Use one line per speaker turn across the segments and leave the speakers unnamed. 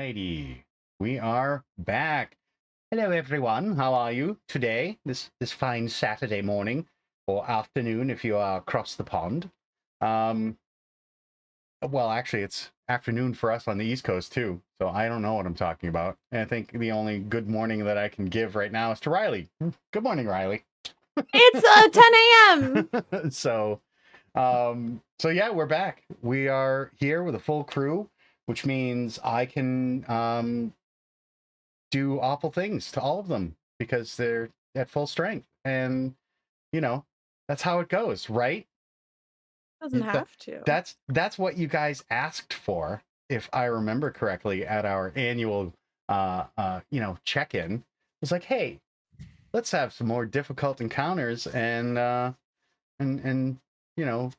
Alrighty, we are back. Hello, everyone. How are you today? This fine Saturday morning or afternoon, if you are across the pond. Well, actually, it's afternoon for us on the East Coast too. So I don't know what I'm talking about. And I think the only good morning that I can give right now is to Riley. Good morning, Riley.
It's 10 a.m.
So yeah, we're back. We are here with a full crew, which means I can do awful things to all of them because they're at full strength. And you know, that's how it goes, right?
Doesn't have to.
That's what you guys asked for, if I remember correctly, at our annual check-in. It was like, hey, let's have some more difficult encounters and you know,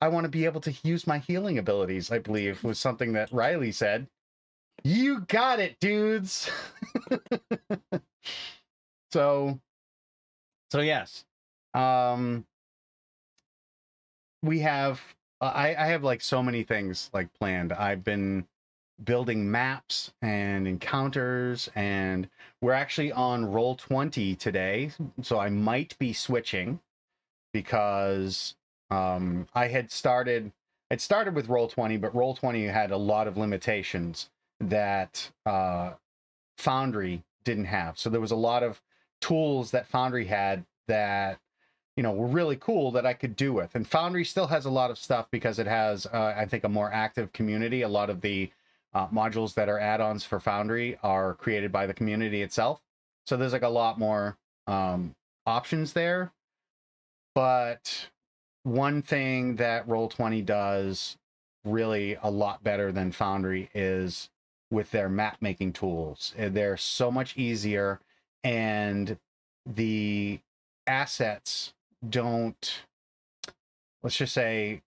I want to be able to use my healing abilities, I believe, was something that Riley said. You got it, dudes. So yes. We have I have like so many things like planned. I've been building maps and encounters, and we're actually on Roll20 today, so I might be switching because I'd started with Roll20, but Roll20 had a lot of limitations that Foundry didn't have. So there was a lot of tools that Foundry had that were really cool that I could do with. And Foundry still has a lot of stuff because it has I think a more active community. A lot of the modules that are add-ons for Foundry are created by the community itself. So there's like a lot more options there. But one thing that Roll20 does really a lot better than Foundry is with their map making tools. They're so much easier, and the assets don't, let's just say,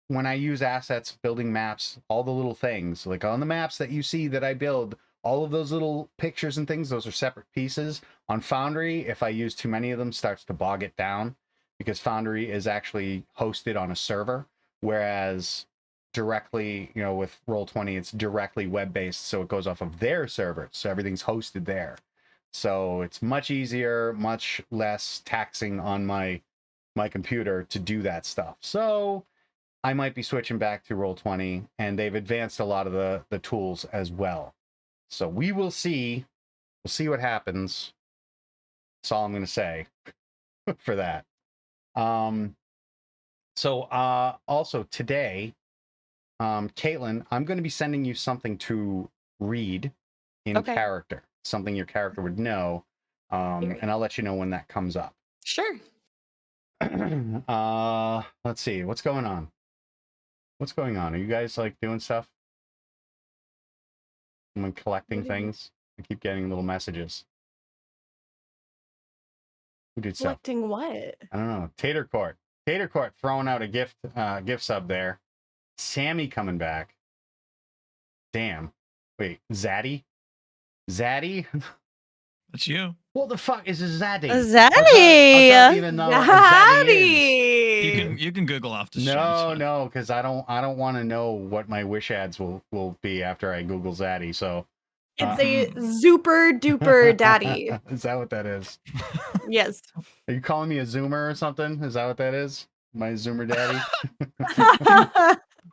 when I use assets building maps, all the little things like on the maps that you see that I build, all of those little pictures and things, those are separate pieces. On Foundry, if I use too many of them, starts to bog it down, because Foundry is actually hosted on a server, whereas directly, with Roll20, it's directly web-based, so it goes off of their server, so everything's hosted there. So it's much easier, much less taxing on my computer to do that stuff. So I might be switching back to Roll20, and they've advanced a lot of the tools as well. So we will see. We'll see what happens. That's all I'm going to say for that. Also today, Caitlin, I'm going to be sending you something to read in character, something your character would know, and I'll let you know when that comes up.
Sure.
Let's see, what's going on? Are you guys like doing stuff? I'm collecting things. I keep getting little messages. Who did stuff?
Collecting what?
I don't know. Tater Court throwing out a gift sub there. Sammy coming back. Damn. Wait, Zaddy?
That's you.
What the fuck is a Zaddy?
Zaddy!
I don't even know what a Zaddy is.
You can Google after stream.
No, because I don't want to know what my wish ads will be after I Google Zaddy. So
it's a super duper daddy.
Is that what that is?
Yes.
Are you calling me a Zoomer or something? Is that what that is? My Zoomer daddy?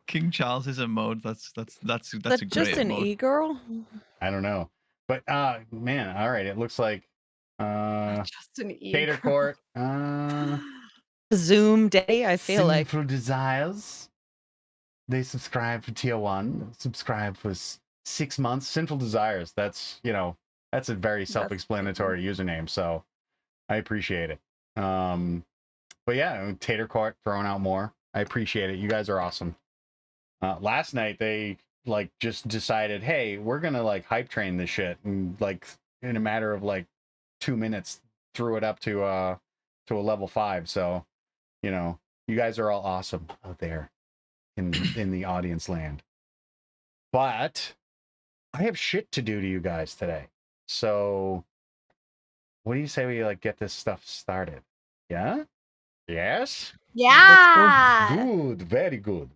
King Charles is a mode. That's a great
just an
mode.
e-girl?
I don't know. But man, all right. It looks like
just an
Tater Court.
Zoom Day, I feel like.
Sinful Desires. They subscribe for tier 1. Subscribe for 6 months. Sinful Desires. That's that's a very self-explanatory username. So I appreciate it. But yeah, Tater Court throwing out more. I appreciate it. You guys are awesome. Last night they just decided, hey, we're gonna hype train this shit, and in a matter of 2 minutes threw it up to a level 5. So you guys are all awesome out there in the audience land. But I have shit to do to you guys today. So what do you say we get this stuff started? Yeah? Yes?
Yeah.
Good. Very good.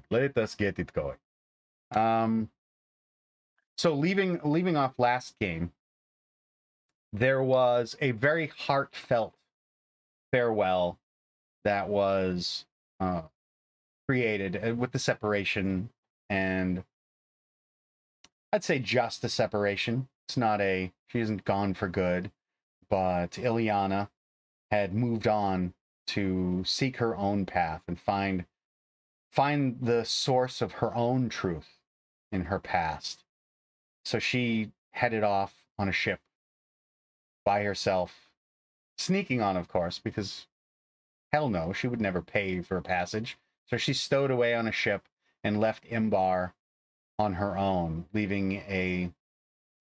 Let us get it going. So leaving off last game, there was a very heartfelt farewell that was created with the separation, and I'd say just a separation. It's not she isn't gone for good, but Ileana had moved on to seek her own path and find the source of her own truth in her past. So she headed off on a ship by herself, sneaking on, of course, because hell no, she would never pay for a passage. So she stowed away on a ship and left Imbar on her own, leaving a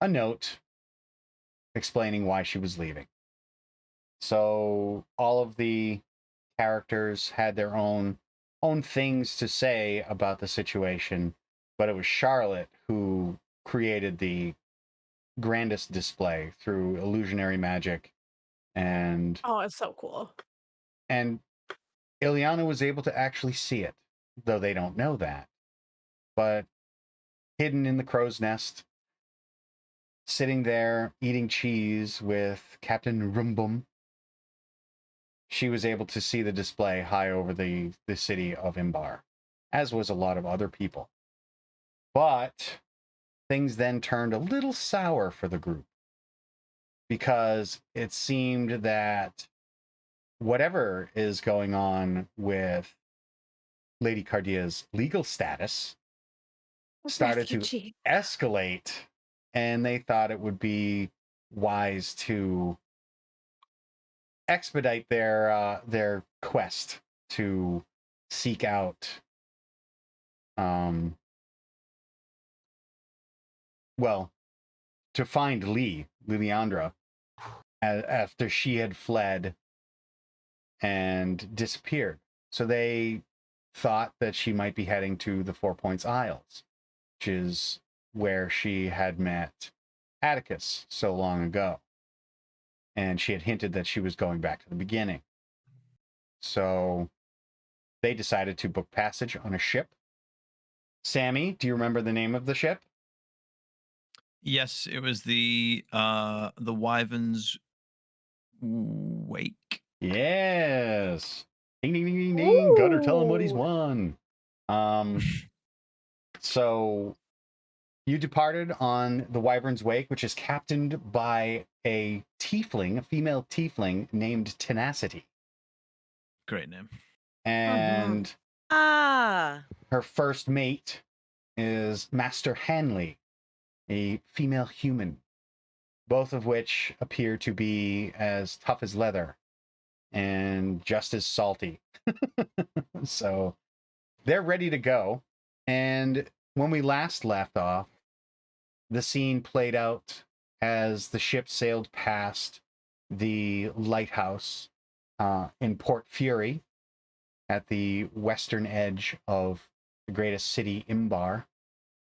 note explaining why she was leaving. So all of the characters had their own things to say about the situation, but it was Charlotte who created the grandest display through illusionary magic, and
Oh, it's so cool.
and Ileana was able to actually see it, though they don't know that. But hidden in the crow's nest, sitting there eating cheese with Captain Rumbum, she was able to see the display high over the city of Imbar, as was a lot of other people. But things then turned a little sour for the group, because it seemed that whatever is going on with Lady Cardia's legal status started to escalate, and they thought it would be wise to expedite their quest to seek out to find Liliandra, after she had fled and disappeared. So they thought that she might be heading to the 4 Points Isles, which is where she had met Atticus so long ago. And she had hinted that she was going back to the beginning. So they decided to book passage on a ship. Sammy, do you remember the name of the ship?
Yes, it was the Wyvern's Wake.
Yes. Ding, ding, ding, ding, ding. Gunner, tell him what he's won. So you departed on the Wyvern's Wake, which is captained by a tiefling, a female tiefling named Tenacity.
Great name.
And her first mate is Master Hanley, a female human, both of which appear to be as tough as leather and just as salty. So they're ready to go. And when we last left off, the scene played out as the ship sailed past the lighthouse in Port Fury at the western edge of the greatest city, Imbar.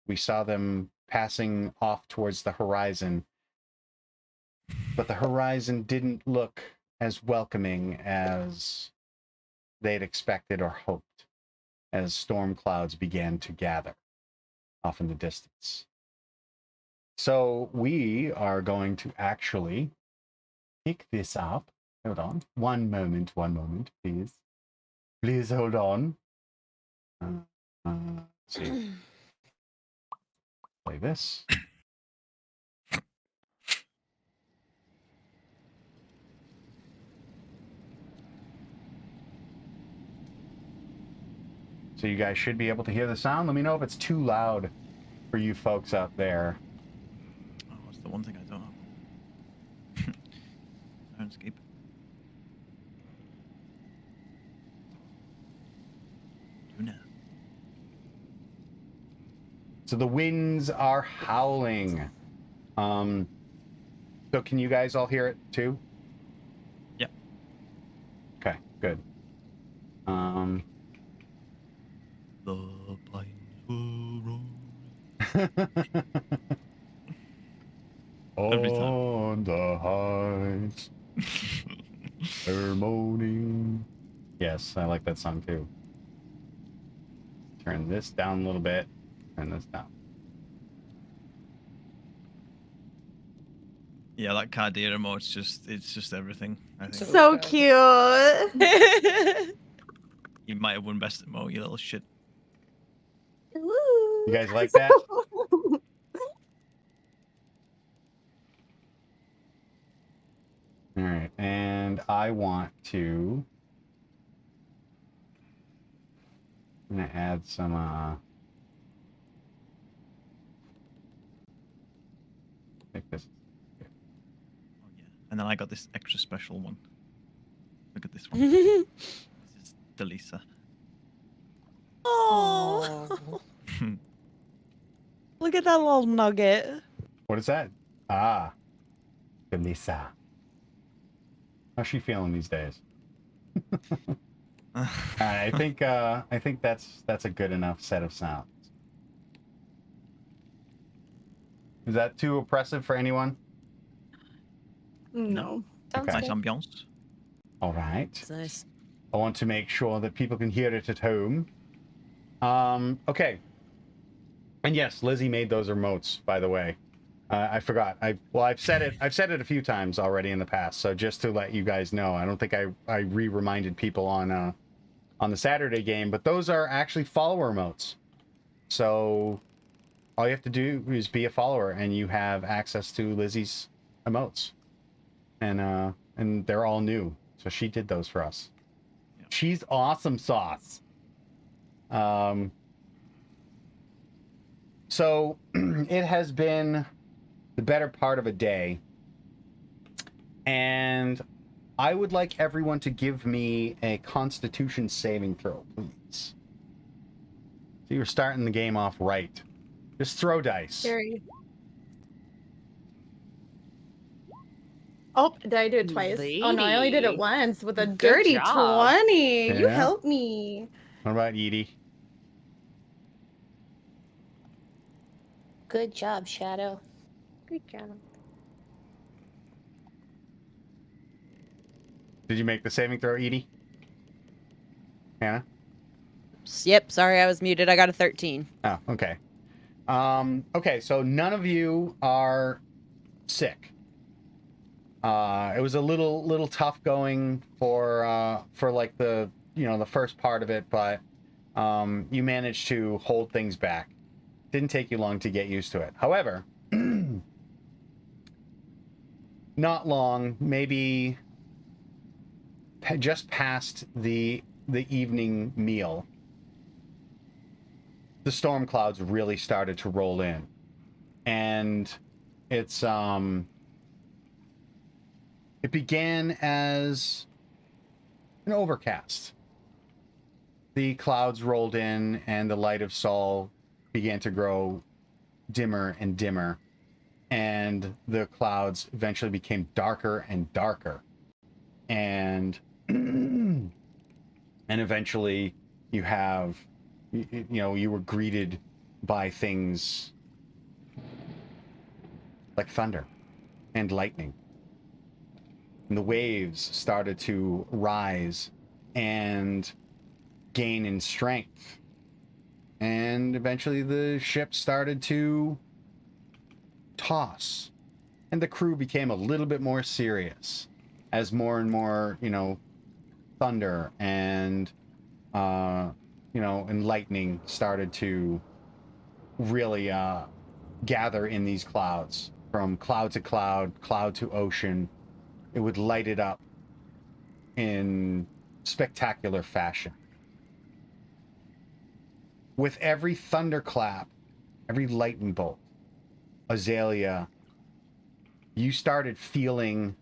We saw them passing off towards the horizon, but the horizon didn't look as welcoming as they'd expected or hoped, as storm clouds began to gather off in the distance. So we are going to actually pick this up. Hold on. One moment, please. Please hold on. Let's see. Play this. So you guys should be able to hear the sound. Let me know if it's too loud for you folks out there.
Oh, that's the one thing I don't have. Soundscape. Tuna.
So the winds are howling. So can you guys all hear it too?
Yep.
Okay, good.
The plains will roar. Every time.
On the heights, they're moaning. Yes, I like that song too. Turn this down a little bit. Turn this down.
Yeah, that Cardia emote's it's just everything. I think
So
good.
cute.
you might have won best emote, you little shit.
You guys like that? All right, and I want to. I'm gonna add some. I think this.
Oh yeah, and then I got this extra special one. Look at this one. This is Delisa.
Oh,
Oh,
look at that little nugget.
What is that? Ah, Delisa. How's she feeling these days? I think that's a good enough set of sounds. Is that too oppressive for anyone?
No.
Sounds
Okay.
nice
good.
ambiance.
All right.
It's nice.
I want to make sure that people can hear it at home. Okay. And yes, Lizzie made those remotes, by the way. I forgot. I've said it a few times already in the past. So just to let you guys know, I don't think I reminded people on the Saturday game, but those are actually follower remotes. So all you have to do is be a follower, and you have access to Lizzie's emotes, and they're all new. So she did those for us.
Yeah.
She's awesome sauce. So it has been the better part of a day, and I would like everyone to give me a Constitution saving throw, please. So you're starting the game off right. Just throw dice.
Scary. Oh, did I do it twice? Oh no, I only did it
Lady.
once with a
Good
dirty
job.
20. You
Yeah.
helped me.
What about Edie?
Good job, Shadow.
Good job.
Did you make the saving throw, Edie? Hannah?
Yep, sorry I was muted. I got a 13.
Oh, okay. Okay, so none of you are sick. It was a little tough going for like the first part of it, but you managed to hold things back. Didn't take you long to get used to it. However, not long, maybe just past the evening meal, the storm clouds really started to roll in, and it began as an overcast. The clouds rolled in, and the light of Sol began to grow dimmer and dimmer, and the clouds eventually became darker and darker, and and eventually you were greeted by things like thunder and lightning, and the waves started to rise and gain in strength, and eventually the ship started to toss, and the crew became a little bit more serious as more and more thunder and and lightning started to really gather in these clouds. From cloud to cloud, cloud to ocean, it would light it up in spectacular fashion. With every thunderclap, every lightning bolt, Azalea, you started feeling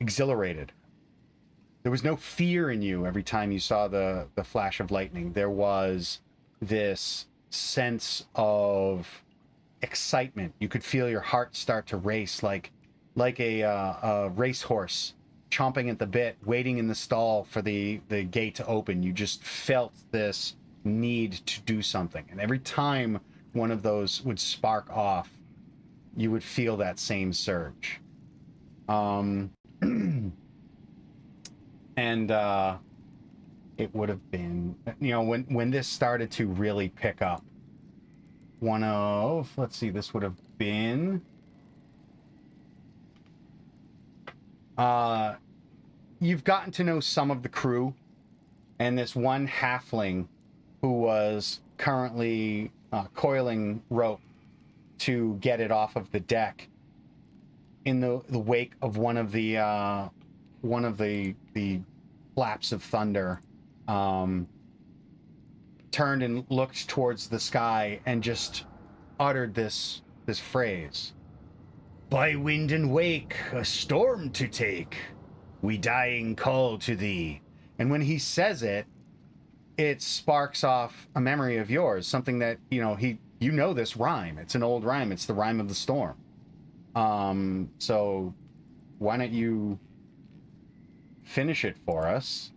exhilarated. There was no fear in you every time you saw the flash of lightning. There was this sense of excitement. You could feel your heart start to race like a racehorse chomping at the bit, waiting in the stall for the gate to open. You just felt this need to do something. And every time one of those would spark off, you would feel that same surge. And it would have been, when this started to really pick up, let's see, this would have been You've gotten to know some of the crew, and this one halfling who was currently coiling rope to get it off of the deck in the wake of one of the flaps of thunder, turned and looked towards the sky and just uttered this phrase: "By wind and wake, a storm to take, we dying call to thee." And when he says it, it sparks off a memory of yours, something that, you know this rhyme. It's an old rhyme. It's the rhyme of the storm. So why don't you finish it for us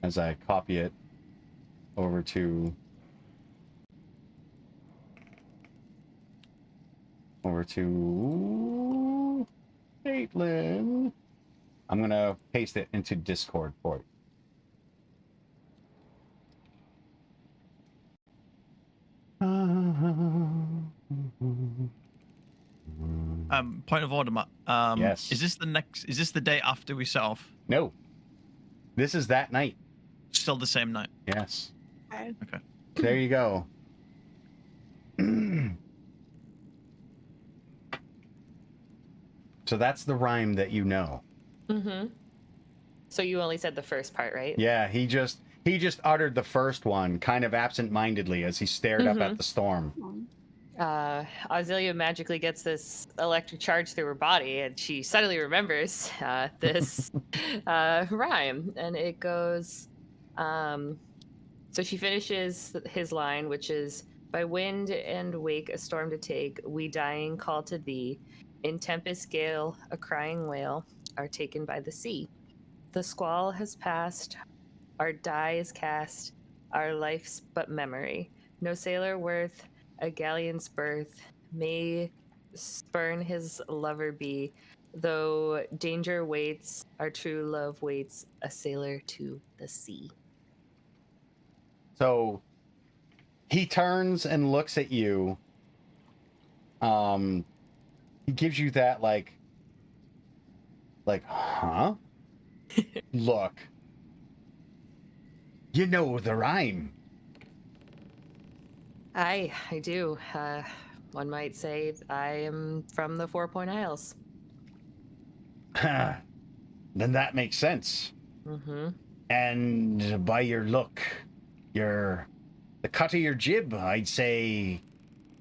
as I copy it over to Caitlin. I'm gonna paste it into Discord for you.
Point of order, Matt.
Yes.
Is this the day after we set off?
No. This is that night.
Still the same night.
Yes.
Okay.
Okay.
There you go. So that's the rhyme that you know.
Mm-hmm. So you only said the first part, right?
Yeah, he just uttered the first one kind of absent-mindedly as he stared up at the storm.
Azalea magically gets this electric charge through her body, and she suddenly remembers this rhyme, and it goes. So she finishes his line, which is, "By wind and wake, a storm to take, we dying call to thee. In tempest gale, a crying whale, are taken by the sea. The squall has passed, our die is cast, our life's but memory. No sailor worth a galleon's birth may spurn his lover be, though danger waits, our true love waits, a sailor to the sea."
So he turns and looks at you. He gives you that like, huh? Look. You know the rhyme.
I do. One might say I am from the 4 Point Isles.
Then that makes sense.
Mm-hmm.
And by your look, the cut of your jib, I'd say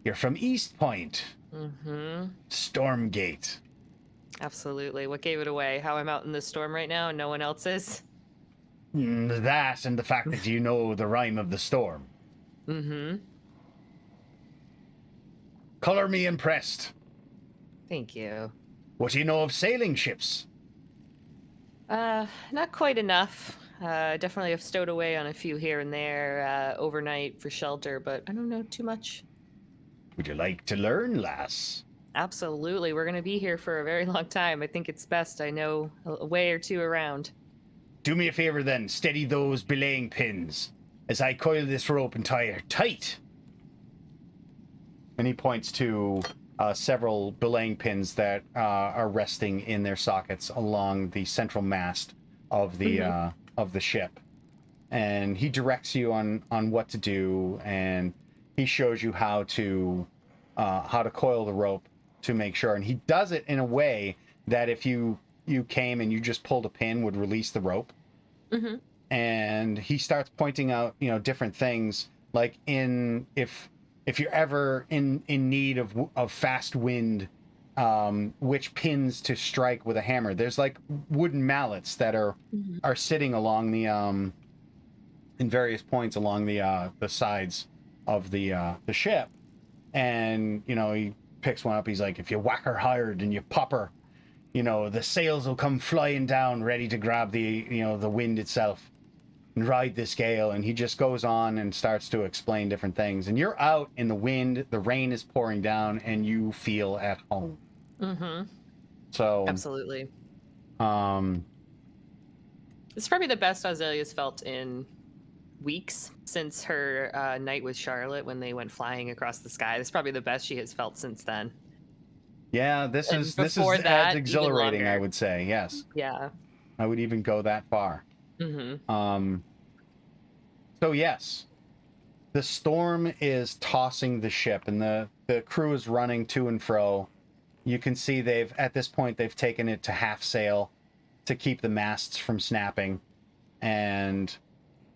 you're from East Point.
Mm-hmm.
Stormgate.
Absolutely. What gave it away? How I'm out in the storm right now and no one else is?
That and the fact that you know the rhyme of the storm.
Mm-hmm.
Color me impressed.
Thank you.
What do you know of sailing ships?
Not quite enough. Definitely have stowed away on a few here and there overnight for shelter, but I don't know too much.
Would you like to learn, lass?
Absolutely. We're going to be here for a very long time. I think it's best I know a way or two around.
Do me a favor then, steady those belaying pins as I coil this rope and tie her tight. And he points to several belaying pins that are resting in their sockets along the central mast of the ship. And he directs you on what to do, and he shows you how to coil the rope to make sure. And he does it in a way that if you came and you just pulled a pin, would release the rope.
Mm-hmm.
And he starts pointing out, different things, like if you're ever in need of fast wind, which pins to strike with a hammer. There's like wooden mallets that are sitting along the in various points along the sides of the ship. And he picks one up. He's like, if you whack her hard and you pop her, the sails will come flying down, ready to grab the wind itself and ride this gale. And he just goes on and starts to explain different things. And you're out in the wind, the rain is pouring down, and you feel at home.
Mm-hmm.
So
absolutely. It's probably the best Azalea's felt in weeks since her night with Charlotte when they went flying across the sky. It's probably the best she has felt since then.
Yeah, this
And
is
before
as
that, even
exhilarating, I
longer.
would say. Yes,
Yeah.
I would even go that far.
Mm-hmm.
So yes, the storm is tossing the ship, and the crew is running to and fro. You can see at this point they've taken it to half sail to keep the masts from snapping, and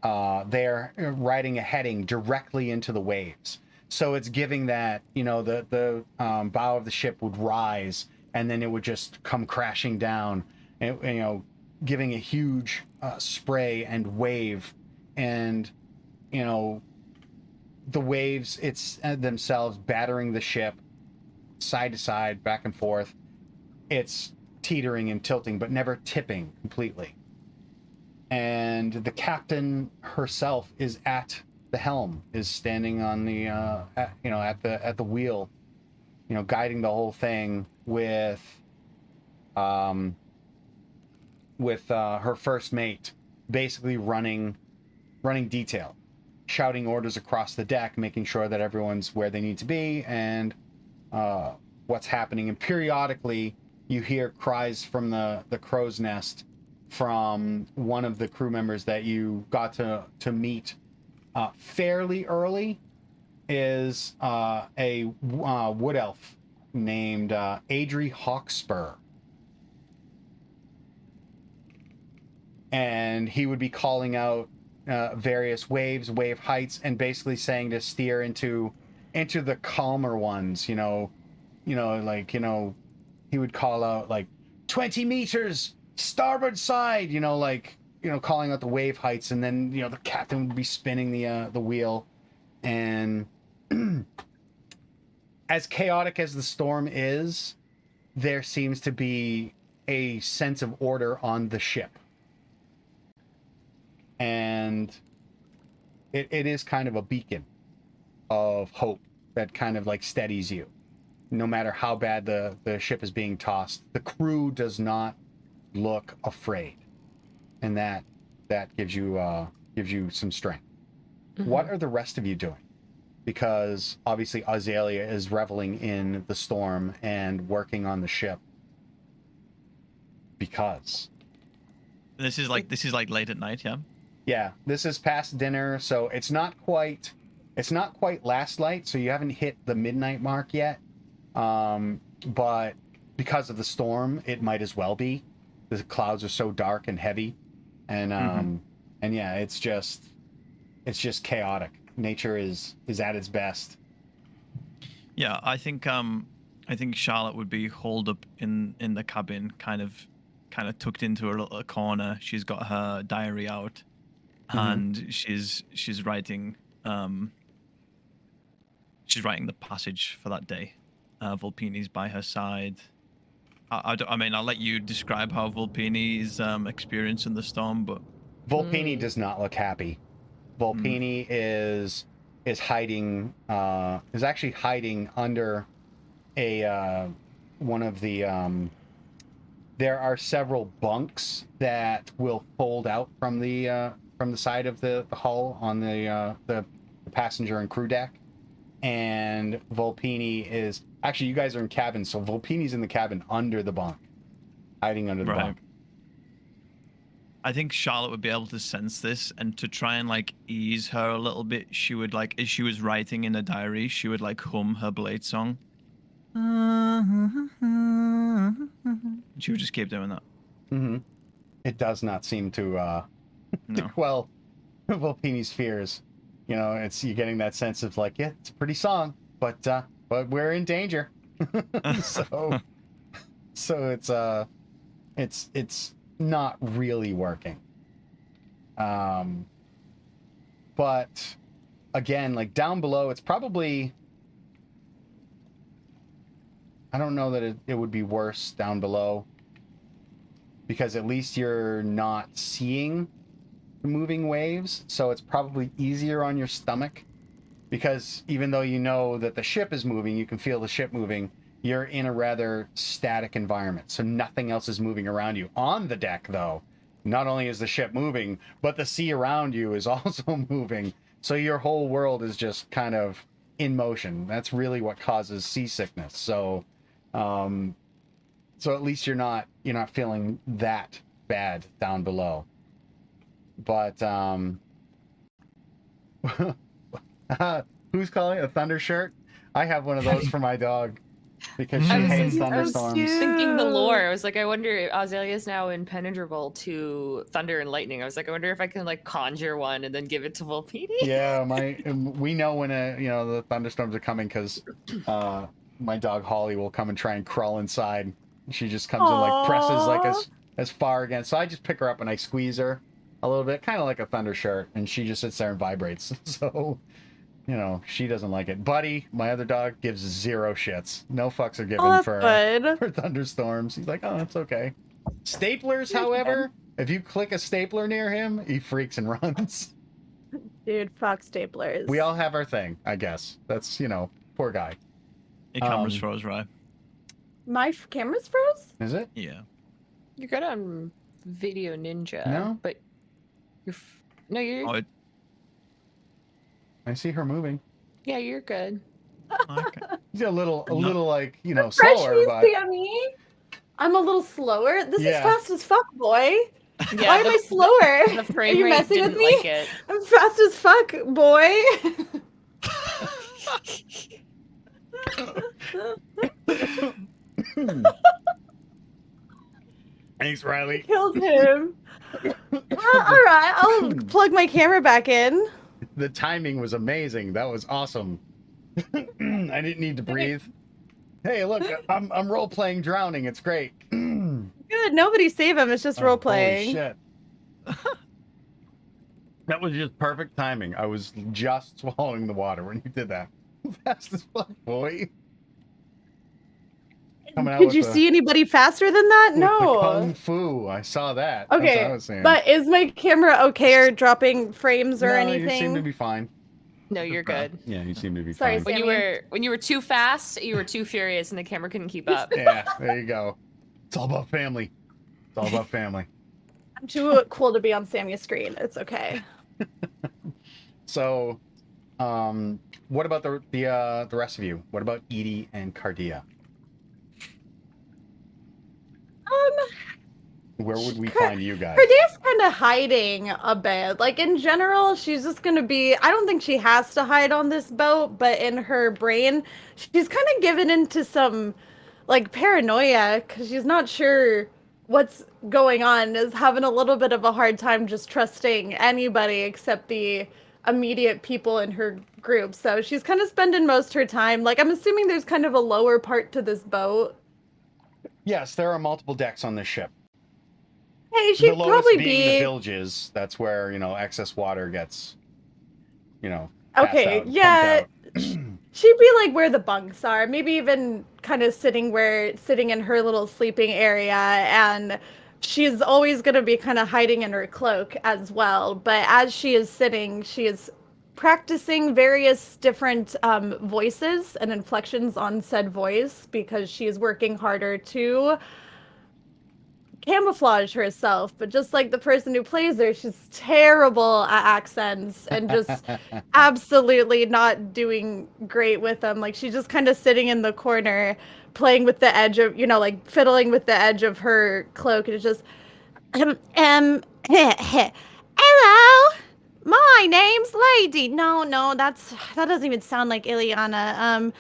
they're riding a heading directly into the waves. So it's giving that, the bow of the ship would rise and then it would just come crashing down, and giving a huge spray and wave, and the waves themselves battering the ship side to side, back and forth. It's teetering and tilting, but never tipping completely. And the captain herself is at the helm, is standing on the at the wheel, guiding the whole thing with her first mate, basically running detail, shouting orders across the deck, making sure that everyone's where they need to be and what's happening. And periodically you hear cries from the crow's nest from one of the crew members that you got to meet fairly early, is a wood elf named Adri Hawkspur. And he would be calling out various waves, wave heights, and basically saying to steer into the calmer ones. He would call out like 20 meters starboard side, calling out the wave heights, and then the captain would be spinning the wheel. And as chaotic as the storm is, there seems to be a sense of order on the ship, and it is kind of a beacon of hope that kind of like steadies you no matter how bad the ship is being tossed. The crew does not look afraid, and that gives you some strength. Mm-hmm. What are the rest of you doing? Because obviously Azalea is reveling in the storm and working on the ship. Because
this is like late at night, yeah.
Yeah, this is past dinner, so it's not quite last light, so you haven't hit the midnight mark yet. But because of the storm, it might as well be. The clouds are so dark and heavy, and and yeah, it's just chaotic. Nature is at its best.
Yeah, I think Charlotte would be holed up in the cabin, kind of tucked into a little corner. She's got her diary out, and she's writing the passage for that day. Volpini's by her side. I mean, I'll let you describe how Volpini's experience in the storm, but
Volpini does not look happy. Volpini is hiding, is actually hiding under a one of the there are several bunks that will fold out from the side of the hull on the passenger and crew deck. And Volpini is actually, you guys are in cabin, so Volpini's in the cabin under the bunk, hiding under the bunk.
I think Charlotte would be able to sense this, and to try and like ease her a little bit, she would like, as she was writing in a diary, she would like hum her Blade song. She would just keep doing that.
Mm-hmm. It does not seem to quell Volpini's fears. You're getting that sense of like, yeah, it's a pretty song, but we're in danger. so it's not really working. But again, like down below, it's probably, I don't know that it would be worse down below, because at least you're not seeing the moving waves, so it's probably easier on your stomach, because even though you know that the ship is moving, you can feel the ship moving, you're in a rather static environment, so nothing else is moving around you. On the deck, though, not only is the ship moving, but the sea around you is also moving, so your whole world is just kind of in motion. That's really what causes seasickness. So So at least you're not feeling that bad down below. But who's calling it a thunder shirt? I have one of those for my dog because she
I was
hates
thinking-
thunderstorms.
Thinking the lore, I was like, I wonder if Azalea's now impenetrable to thunder and lightning. I was like, I wonder if I can like conjure one and then give it to Volpini.
Yeah, we know when the thunderstorms are coming because my dog Holly will come and try and crawl inside. She just comes and like presses like as far against. So I just pick her up and I squeeze her a little bit, kind of like a thunder shirt, and she just sits there and vibrates. So she doesn't like it. Buddy, my other dog, gives zero shits. No fucks are given
that's
for
good.
thunderstorms. He's like, oh, it's okay. Staplers, however, if you click a stapler near him, he freaks and runs.
Dude, fuck staplers.
We all have our thing, I guess. That's, poor guy.
Your camera's froze, right?
My camera's froze?
Is it?
Yeah.
You're good on Video Ninja.
No?
But you're
Oh,
I see her moving.
yeah, you're good.
okay.
He's a little like,
Fresh
slower,
me,
but
Sammy. I'm a little slower. This
Yeah.
is fast as fuck, boy.
Yeah,
Why am I slower?
the frame
Are you
rate
messing with
didn't
me?
like it.
I'm fast as fuck, boy.
Thanks, Riley.
Killed him. Well, all right, I'll plug my camera back in.
The timing was amazing. That was awesome. I didn't need to breathe. Hey, look, I'm role playing drowning. It's great.
Good. Nobody save him. It's just role
Holy
playing.
shit. That was just perfect timing. I was just swallowing the water when you did that. Fast as fuck, boy. Coming out
Did
with
you
the-
see anybody faster than that?
with the Kung
No.
Fu. I saw that. That's what I
Okay,
was saying.
but is my camera okay or dropping frames or
No,
anything?
you seem to be fine.
No, you're good.
Yeah, you seem to be
Sorry,
fine.
When you were too fast, you were too furious, and the camera couldn't keep up.
Yeah, there you go. It's all about family. It's all about family.
I'm too cool to be on Sammy's screen. It's okay.
So, what about the rest of you? What about Edie and Cardia? Where would we find you guys?
Cardia's kind of hiding a bit. Like in general, she's just gonna be. I don't think she has to hide on this boat, but in her brain, she's kind of given into some like paranoia because she's not sure what's going on. Is having a little bit of a hard time just trusting anybody except the immediate people in her group. So she's kind of spending most of her time. Like I'm assuming there's kind of a lower part to this boat.
Yes, there are multiple decks on this ship.
Hey,
The
she'd
lowest
probably
being the
be.
bilges. That's where excess water gets, passed
Okay,
out, pumped
yeah.
out.
She'd be like where the bunks are, maybe even kind of sitting in her little sleeping area, and she's always going to be kind of hiding in her cloak as well. But as she is sitting, she is practicing various different voices and inflections on said voice because she is working harder to camouflage herself. But just like the person who plays her, she's terrible at accents and just absolutely not doing great with them. Like she's just kind of sitting in the corner playing with the edge of, like fiddling with the edge of her cloak, and it's just hello, my name's Lady. No, that doesn't even sound like Ileana.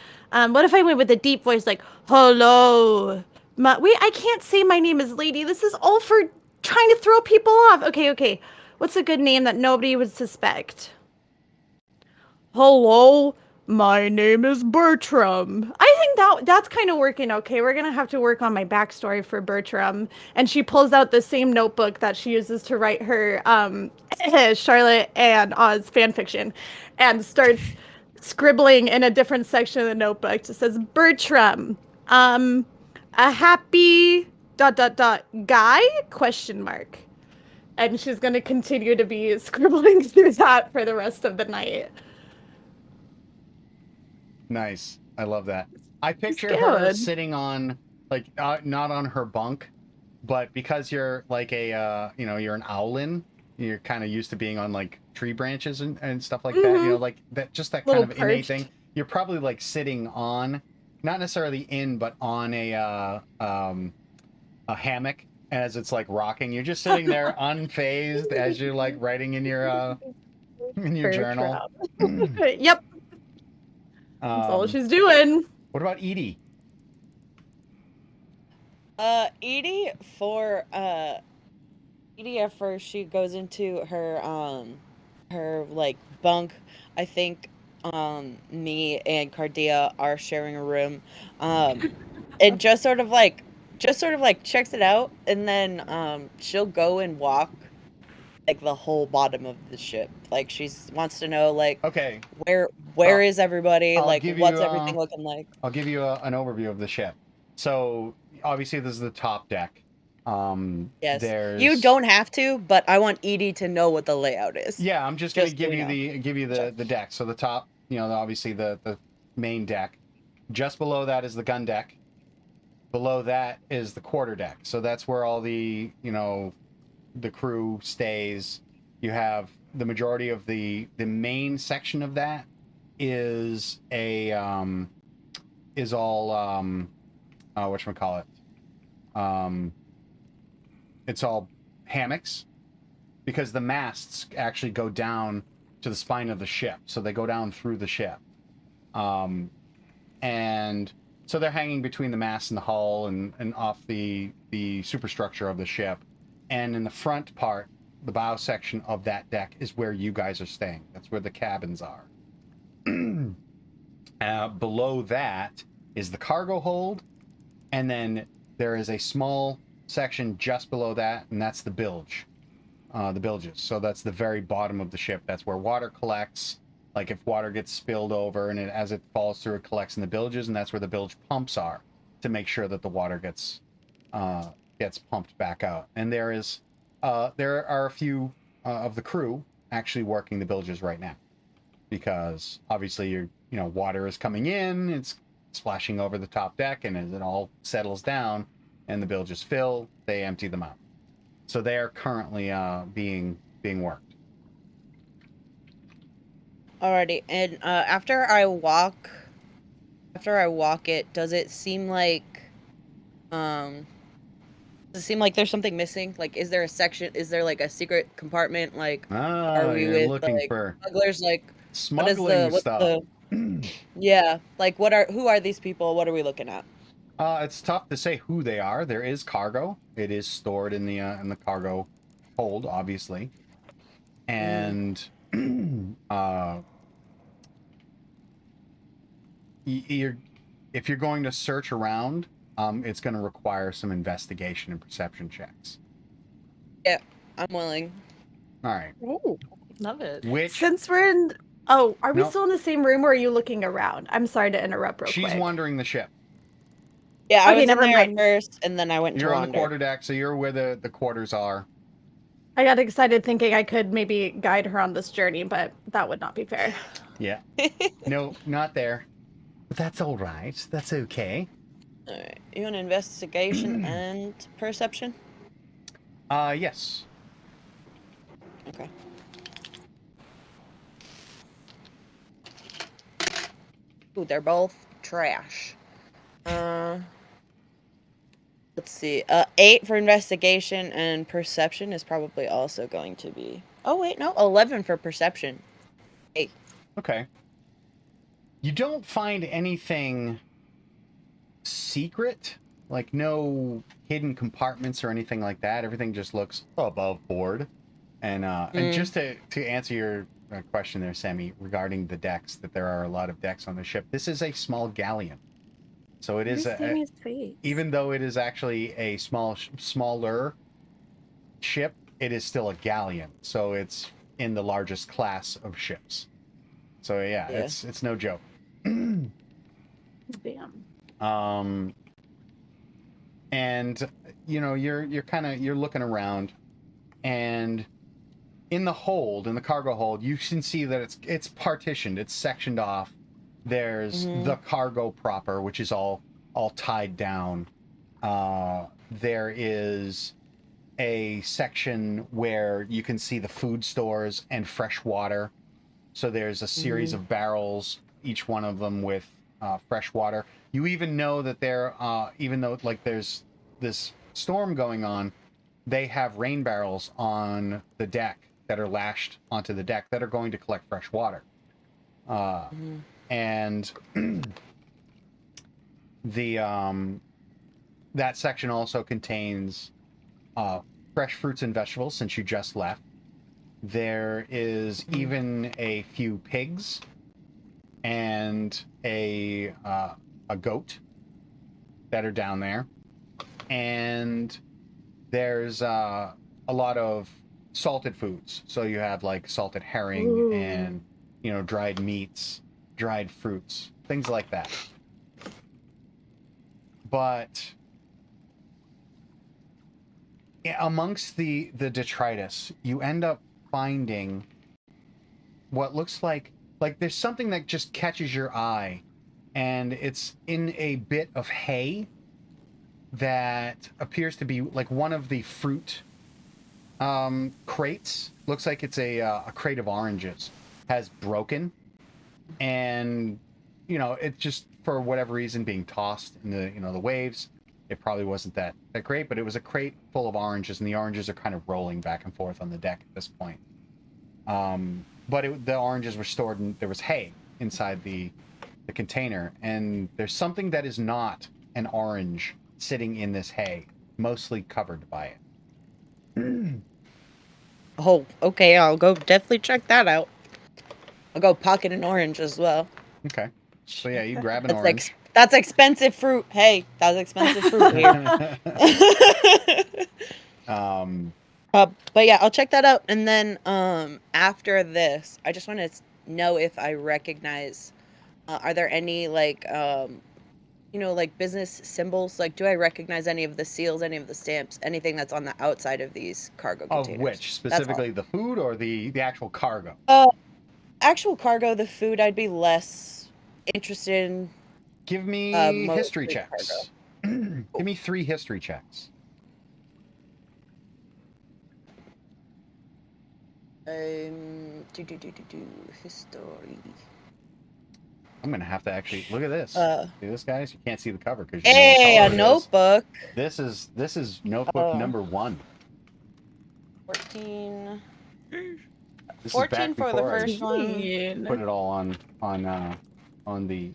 What if I went with a deep voice like hello? I can't say my name is Lady. This is all for trying to throw people off. Okay. What's a good name that nobody would suspect? Hello, my name is Bertram. I think that's kind of working okay. We're going to have to work on my backstory for Bertram. And she pulls out the same notebook that she uses to write her Charlotte and Oz fanfiction and starts scribbling in a different section of the notebook. It says, Bertram, a happy ... guy ? And she's going to continue to be scribbling through that for the rest of the night.
Nice. I love that. I picture
It's
her
good.
sitting on, like, not on her bunk, but because you're like you're an owlin, you're kind of used to being on like tree branches and stuff like that.
Mhm.
Like that, just that
Little
kind of innate
perched.
thing. You're probably like sitting on not necessarily in, but on a hammock as it's like rocking. You're just sitting there unfazed as you're like writing in your
Bear
journal.
Yep, that's all she's doing.
What about Edie?
Edie at first she goes into her like bunk. I think me and Cardia are sharing a room. And just sort of like checks it out, and then she'll go and walk like the whole bottom of the ship. Like she wants to know like
Okay,
where is everybody?
I'll
like
give
what's
you,
everything looking like?
I'll give you an overview of the ship. So obviously this is the top deck.
Yes.
There's...
You don't have to, but I want Edie to know what the layout is.
Yeah, I'm just gonna
Just
give
so
you
you know.
the deck. So the top, obviously the main deck. Just below that is the gun deck. Below that is the quarter deck. So that's where all the the crew stays. You have the majority of the main section of that is all whatchamacallit? It's all hammocks, because the masts actually go down to the spine of the ship, so they go down through the ship, and so they're hanging between the mast and the hull and off the superstructure of the ship. And in the front part, the bow section of that deck is where you guys are staying. That's where the cabins are. Below that is the cargo hold, and then there is a small section just below that, and that's the bilge. The bilges. So that's the very bottom of the ship. That's where water collects. Like if water gets spilled over, and as it falls through, it collects in the bilges, and that's where the bilge pumps are to make sure that the water gets pumped back out. And there are a few of the crew actually working the bilges right now, because obviously water is coming in, it's splashing over the top deck, and as it all settles down and the bilges fill, they empty them out. So they are currently being worked.
Alrighty, and after I walk it, does it seem like there's something missing? Like, is there a section? Is there like a secret compartment? Like, are we
you're
with
looking
like
for
smugglers? Like,
smuggling stuff.
Yeah, like who are these people? What are we looking at?
It's tough to say who they are. There is cargo. It is stored in the cargo hold, obviously, and if you're going to search around, it's going to require some investigation and perception checks.
Yeah, I'm willing.
All right.
Ooh.
Love it.
Since we're in... Oh, are we
Nope.
still in the same room, or are you looking around? I'm sorry to interrupt real quick.
She's wandering the ship.
Yeah, I
Okay,
was in
never
there at
mind.
first, and then I went
You're
to
on the
wander.
quarter deck, so you're where the quarters are.
I got excited thinking I could maybe guide her on this journey, but that would not be fair.
Yeah. No, not there. But that's all right. That's okay.
Alright, you want investigation and perception?
Yes.
Okay. Ooh, they're both trash. Let's see. 8 for investigation, and perception is probably also going to be... Oh, wait, no. 11 for perception. 8.
Okay. You don't find anything secret, like no hidden compartments or anything like that. Everything just looks above board. And just to answer your question there, Sammy, regarding the decks, that there are a lot of decks on the ship. This is a small galleon. So it is even though it is actually a smaller ship, it is still a galleon. So it's in the largest class of ships. So yeah. It's no joke.
Damn.
And you're looking around, and in the cargo hold, you can see that it's partitioned, it's sectioned off. There's the cargo proper, which is all tied down. There is a section where you can see the food stores and fresh water. So there's a series of barrels, each one of them with fresh water. You even know that even though like there's this storm going on, they have rain barrels on the deck that are lashed onto the deck that are going to collect fresh water. And the that section also contains fresh fruits and vegetables since you just left. There is even a few pigs and a goat that are down there, and there's a lot of salted foods. So you have like salted herring and dried meats, dried fruits, things like that. But amongst the detritus, you end up finding what looks like there's something that just catches your eye, and it's in a bit of hay that appears to be like one of the fruit crates. Looks like it's a crate of oranges has broken, and it's just for whatever reason being tossed in the waves. It probably wasn't that great, but it was a crate full of oranges, and the oranges are kind of rolling back and forth on the deck at this point. But the oranges were stored, and there was hay inside the container, and there's something that is not an orange sitting in this hay, mostly covered by it.
Oh, okay. I'll go definitely check that out. I'll go pocket an orange as well.
Okay. So yeah, you grab an orange.
That's expensive fruit. Hey, that's expensive fruit here. But yeah, I'll check that out. And then after this, I just want to know if I recognize, are there any like business symbols? Like, do I recognize any of the seals, any of the stamps, anything that's on the outside of these cargo containers?
Of which? Specifically the food or the actual cargo?
Actual cargo, the food I'd be less interested in.
Give me history checks. Give me 3 history checks.
History.
I'm gonna have to actually look at this. See this, guys? You can't see the cover because
a notebook.
This is notebook number 1.
14.
This
14 for the first one.
Put it all on the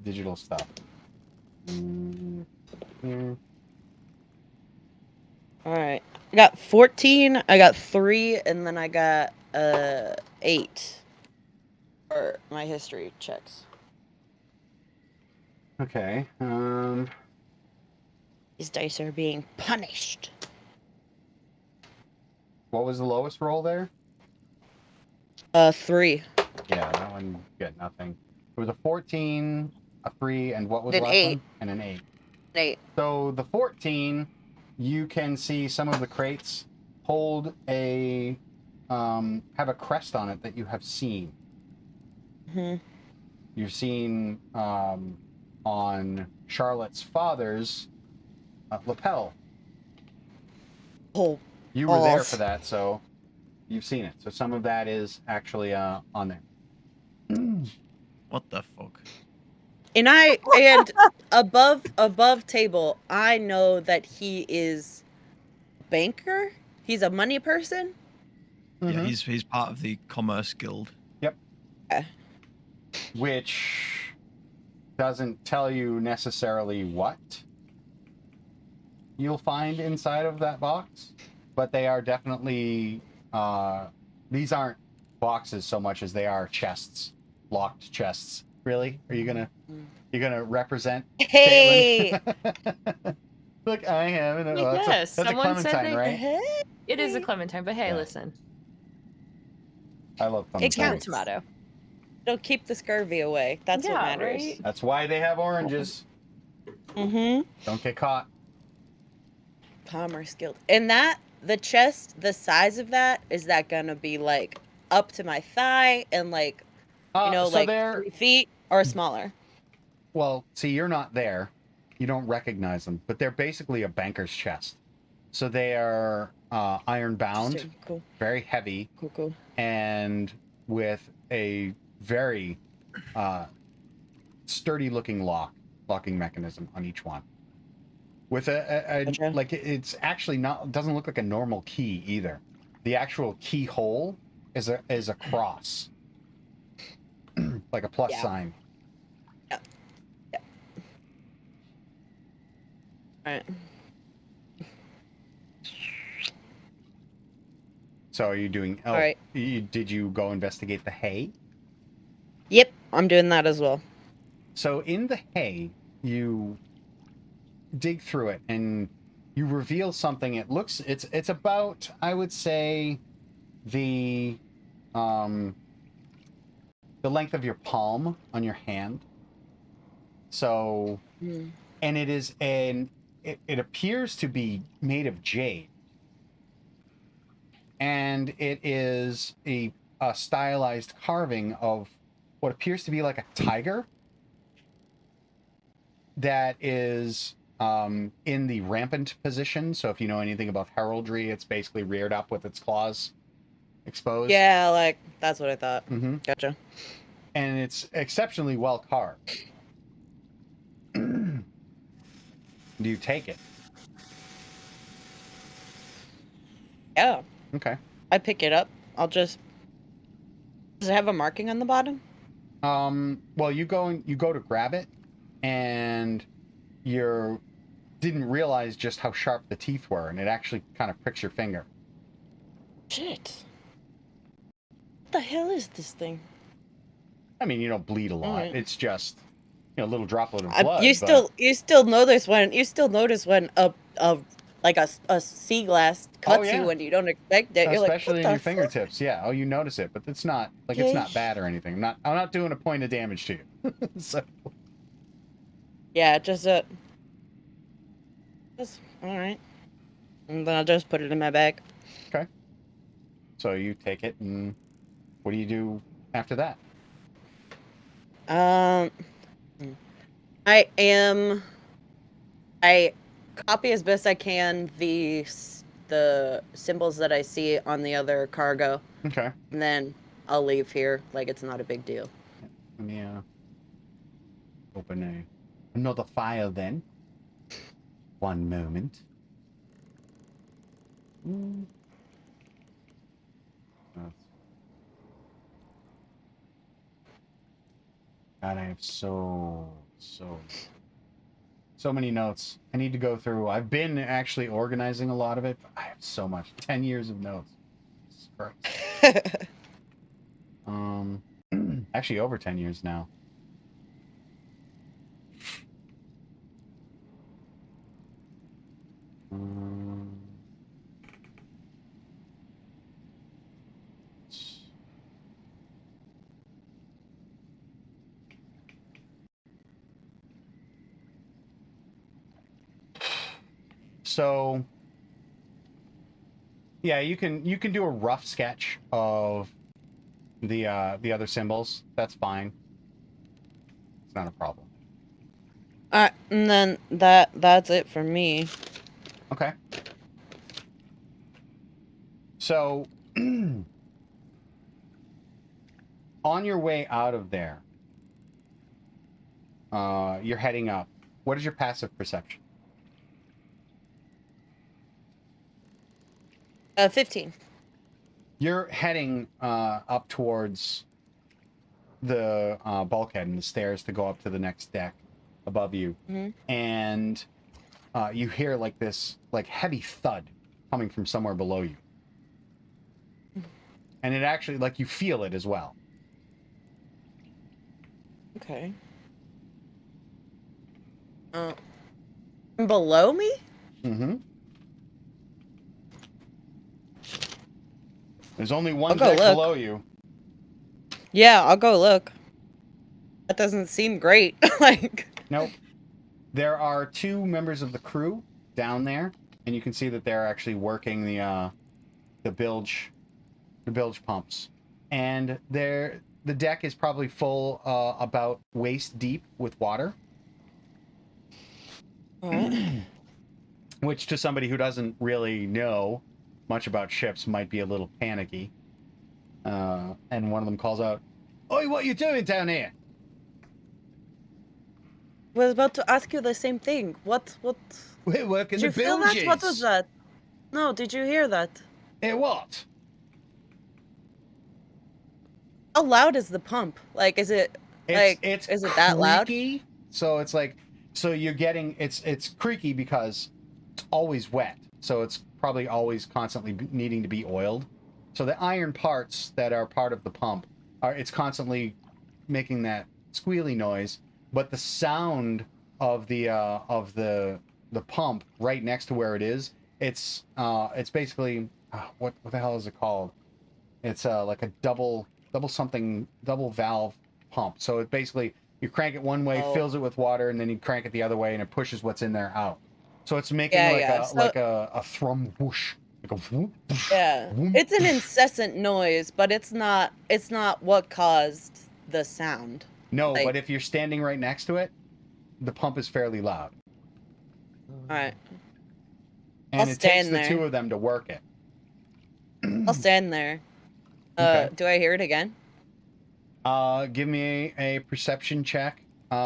digital stuff. Here.
All right. I got 14. I got 3, and then I got 8 for my history checks.
Okay.
These dice are being punished.
What was the lowest roll there?
3.
Yeah, that one you get nothing. It was a 14, a 3, and what was the last
8.
one? And an 8.
8.
So the 14, you can see some of the crates hold have a crest on it that you have seen. You've seen on Charlotte's father's lapel.
Oh,
you were there for that, so you've seen it. So some of that is actually on there.
What the fuck?
And above table, I know that he is a banker. He's a money person.
Yeah, he's part of the commerce guild.
Yep.
Okay.
Which doesn't tell you necessarily what you'll find inside of that box, but they are definitely these aren't boxes so much as they are chests, locked chests. Really? Are you gonna represent?
Hey.
Look, I have it.
Yes,
That's a
someone said
clementine, right?
It is a clementine, but hey,
Yeah.
listen.
I love
It
clementines.
counts.
Tomato.
It'll keep the scurvy away. That's what matters.
Right?
That's why they have oranges. Don't get caught.
Commerce guild. And the chest, the size of that, is that gonna be like up to my thigh and like
So
like
they're
3 feet or smaller?
well. See, you're not there. You don't recognize them, but they're basically a banker's chest. So they are iron bound,
Cool.
very heavy,
Cool.
and with a very sturdy looking locking mechanism on each one. With a
Gotcha.
like it's actually not, doesn't look like a normal key either. The actual keyhole is a cross, like a plus sign.
Yeah. All right.
So are you doing? Oh,
All right.
Did you go investigate the hay?
Yep, I'm doing that as well.
So in the hay, you dig through it and you reveal something. It's about, I would say, the length of your palm on your hand. So, and it appears to be made of jade, and it is a stylized carving of what appears to be like a tiger that is in the rampant position. So if you know anything about heraldry, it's basically reared up with its claws exposed.
Yeah, like that's what I thought.
Mm-hmm.
Gotcha.
And it's exceptionally well carved. Do you take it?
Yeah,
Okay.
I pick it up. Does it have a marking on the bottom?
Well, you go to grab it, and you didn't realize just how sharp the teeth were, and it actually kind of pricks your finger.
Shit. What the hell is this thing?
I mean, you don't bleed a lot.
Alright.
It's just, a little droplet of blood.
You still notice when a sea glass cuts you when you don't expect it. You're
especially
like,
in your fingertips. Yeah. Oh, you notice it, but it's not like it's not bad or anything. I'm not doing a point of damage to you. So.
Yeah, just all right. And then I'll just put it in my bag.
Okay. So you take it, and what do you do after that?
I copy as best I can the symbols that I see on the other cargo.
Okay.
And then I'll leave here like it's not a big deal.
Let me open another file then. One moment. God, I have so many notes. I need to go through. I've been actually organizing a lot of it, but I have so much. 10 years of notes. Jesus Christ. Actually over 10 years now. So yeah, you can do a rough sketch of the other symbols. That's fine. It's not a problem.
And then that's it for me.
Okay. So on your way out of there, you're heading up. What is your passive perception?
15.
You're heading up towards the bulkhead and the stairs to go up to the next deck above you.
Mm-hmm.
And you hear like this heavy thud coming from somewhere below you. And it actually, you feel it as well.
Okay. Below me?
Mm-hmm. There's only one deck below you.
Yeah, I'll go look. That doesn't seem great.
Nope. There are 2 members of the crew down there, and you can see that they're actually working the bilge pumps. And the deck is probably full about waist deep with water.
All right.
Which to somebody who doesn't really know much about ships might be a little panicky. And one of them calls out, "Oi, what are you doing down here?"
was about to ask you the same thing. What?
We work in
Did
the
you feel
bilges.
that? What was that? No, did you hear that?
What?
How loud is the pump? Like, is it
It's
is it that loud?
creaky. So it's like, so you're getting, it's creaky because it's always wet. So it's probably always constantly needing to be oiled. So the iron parts that are part of the pump it's constantly making that squealy noise, but the sound of the pump right next to where it is, it's basically what the hell is it called? It's like a double valve pump. So it basically, you crank it one way, fills it with water, and then you crank it the other way, and it pushes what's in there out. So it's making like a thrum whoosh, like a whoop.
Yeah,
whoop.
it's an incessant noise, but it's not what caused the sound.
No,
like-
but if you're standing right next to it, the pump is fairly loud,
All right,
and
I'll
it takes
stand
the
there.
two of them to work it.
I'll stand there.
Okay.
Do I hear it again?
Give me a perception check